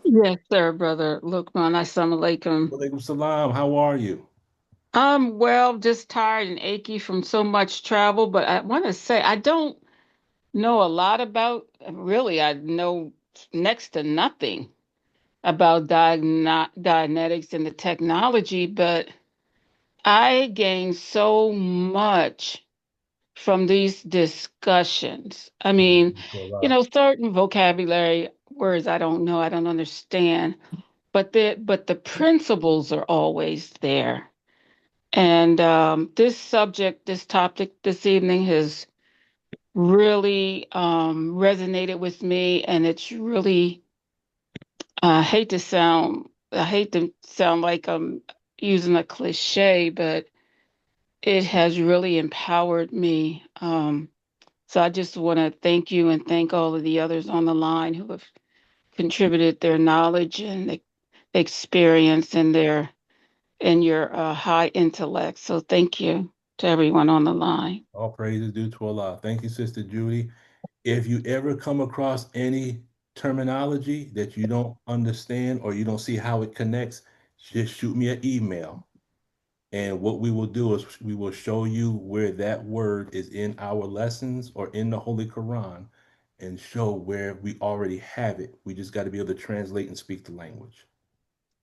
Yes, sir, brother Lukman. Assalamu alaikum. Walaikum salam. How are you? I'm well, just tired and achy from so much travel, but I want to say I don't know a lot about, really, I know next to nothing about Dianetics and the technology, but I gained so much from these discussions. I mean, certain vocabulary words I don't know, I don't understand, but the principles are always there. And this subject, this topic this evening has really resonated with me, and it's really I hate to sound like I'm using a cliche, but it has really empowered me. So I just want to thank you and thank all of the others on the line who have contributed their knowledge and experience and your high intellect. So thank you to everyone on the line. All praises due to Allah. Thank you, Sister Judy. If you ever come across any terminology that you don't understand or you don't see how it connects, just shoot me an email. And what we will do is we will show you where that word is in our lessons or in the Holy Quran and show where we already have it. We just got to be able to translate and speak the language.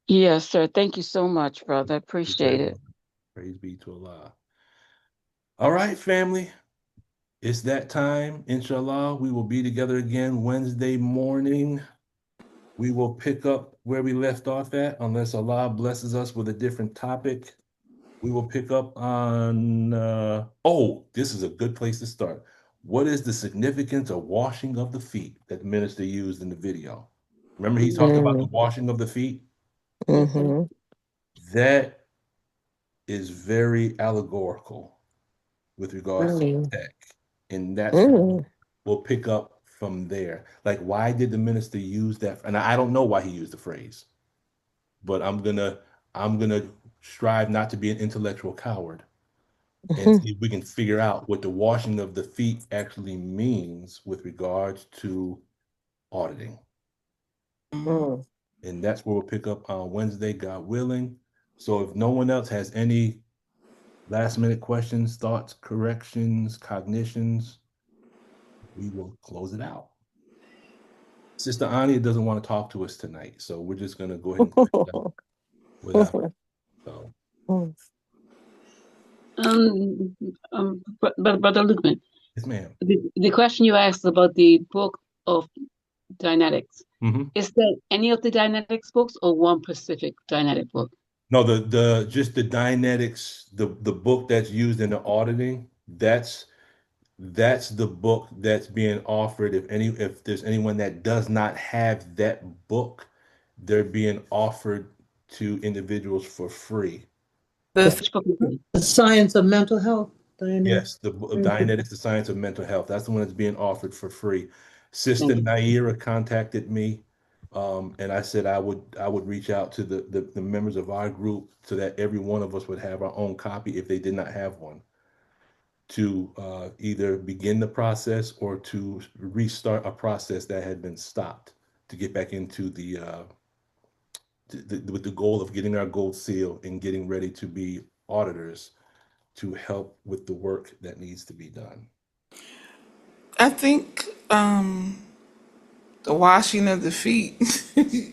Yes, sir. Thank you so much, brother. You're Appreciate very it. welcome. Praise be to Allah. All right, family. It's that time. Inshallah, we will be together again Wednesday morning. We will pick up where we left off at, unless Allah blesses us with a different topic. We will pick up on, this is a good place to start. What is the significance of washing of the feet that the minister used in the video? Remember, he talked about the Mhm. washing of the feet? Yes, sir. Mhm. That is very allegorical with regards to Mhm. tech. And that's Mhm. we'll pick up from there. Like, why did the minister use that? And I don't know why he used the phrase, but I'm gonna strive not to be an intellectual coward and see if we can figure out what the washing of the feet actually means with regards to auditing. Mm. And that's where we'll pick up on Wednesday, God willing. So if no one else has any last minute questions, thoughts, corrections, cognitions, we will close it out. Sister Anya doesn't want to talk to us tonight, so we're just gonna go ahead and close it out without. So Um, but Brother Lukeman, yes, ma'am. the question you asked about the book of Dianetics, Mm-hmm. is that any of the Dianetics books or one specific Dianetic book? No, the just the Dianetics, the book that's used in the auditing, that's the book that's being offered. If there's anyone that does not have that book, they're being offered to individuals for free. That Which book is it? The science of mental health, Diana. yes, the Dianetics, the Science of Mental Health. That's the one that's being offered for free. Sister Thank you. Naira contacted me, and I said I would reach out to the members of our group so that every one of us would have our own copy if they did not have one, to either begin the process or to restart a process that had been stopped to get back into with the goal of getting our gold seal and getting ready to be auditors to help with the work that needs to be done. I think the washing of the feet.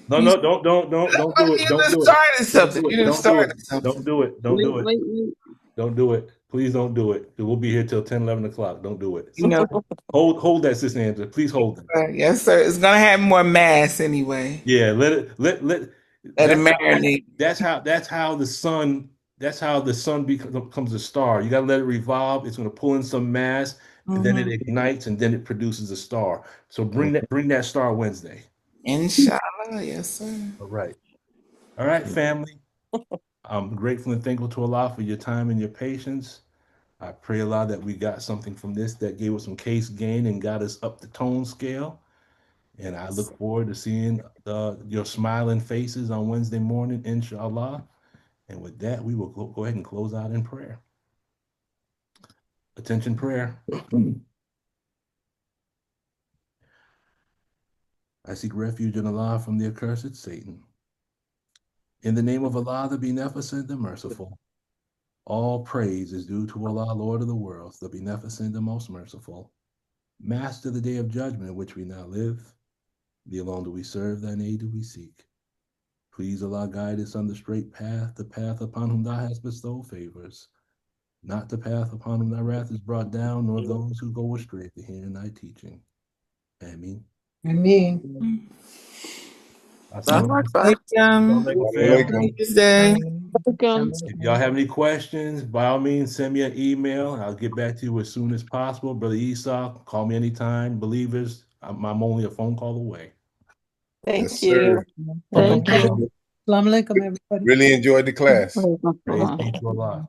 No, you, no, don't do it. you Don't just do it. started Don't something. do it. You just Don't do it. started something. Don't do it. Don't Wait, do it. wait, wait. Don't do it. Please don't do it. We'll be here till 10, 11 o'clock. Don't do it. You know, Hold that, Sister Angela. Please hold it. yes, sir. It's gonna have more mass anyway. Yeah, let it let Let it that's marinate. that's how the sun becomes a star. You gotta let it revolve. It's gonna pull in some mass, and then it Mm-hmm. ignites, and then it produces a star. So bring that star Wednesday. Inshallah, yes, sir. All right. All right, family. I'm grateful and thankful to Allah for your time and your patience. I pray Allah that we got something from this that gave us some case gain and got us up the tone scale. And I look forward to seeing your smiling faces on Wednesday morning, inshallah. And with that, we will go ahead and close out in prayer. Attention prayer. I seek refuge in Allah from the accursed Satan. In the name of Allah, the Beneficent, the Merciful, all praise is due to Allah, Lord of the worlds, the Beneficent, the Most Merciful, Master of the day of judgment in which we now live. Thee alone do we serve, thine aid do we seek. Please, Allah, guide us on the straight path, the path upon whom thou hast bestowed favors, not the path upon whom thy wrath is brought down, nor those who go astray to hear thy teaching. Ameen. I mean, Allahu Assalamu Akbar. alaikum, Assalamu family. Tuesday. Welcome. If y'all have any questions, by all means, send me an email. I'll get back to you as soon as possible. Brother Esau, call me anytime. Believers, I'm only a phone call away. Yes, Thank sir. you. Thank you. Assalamu alaikum, everybody. Really enjoyed the class. Praise be to Allah.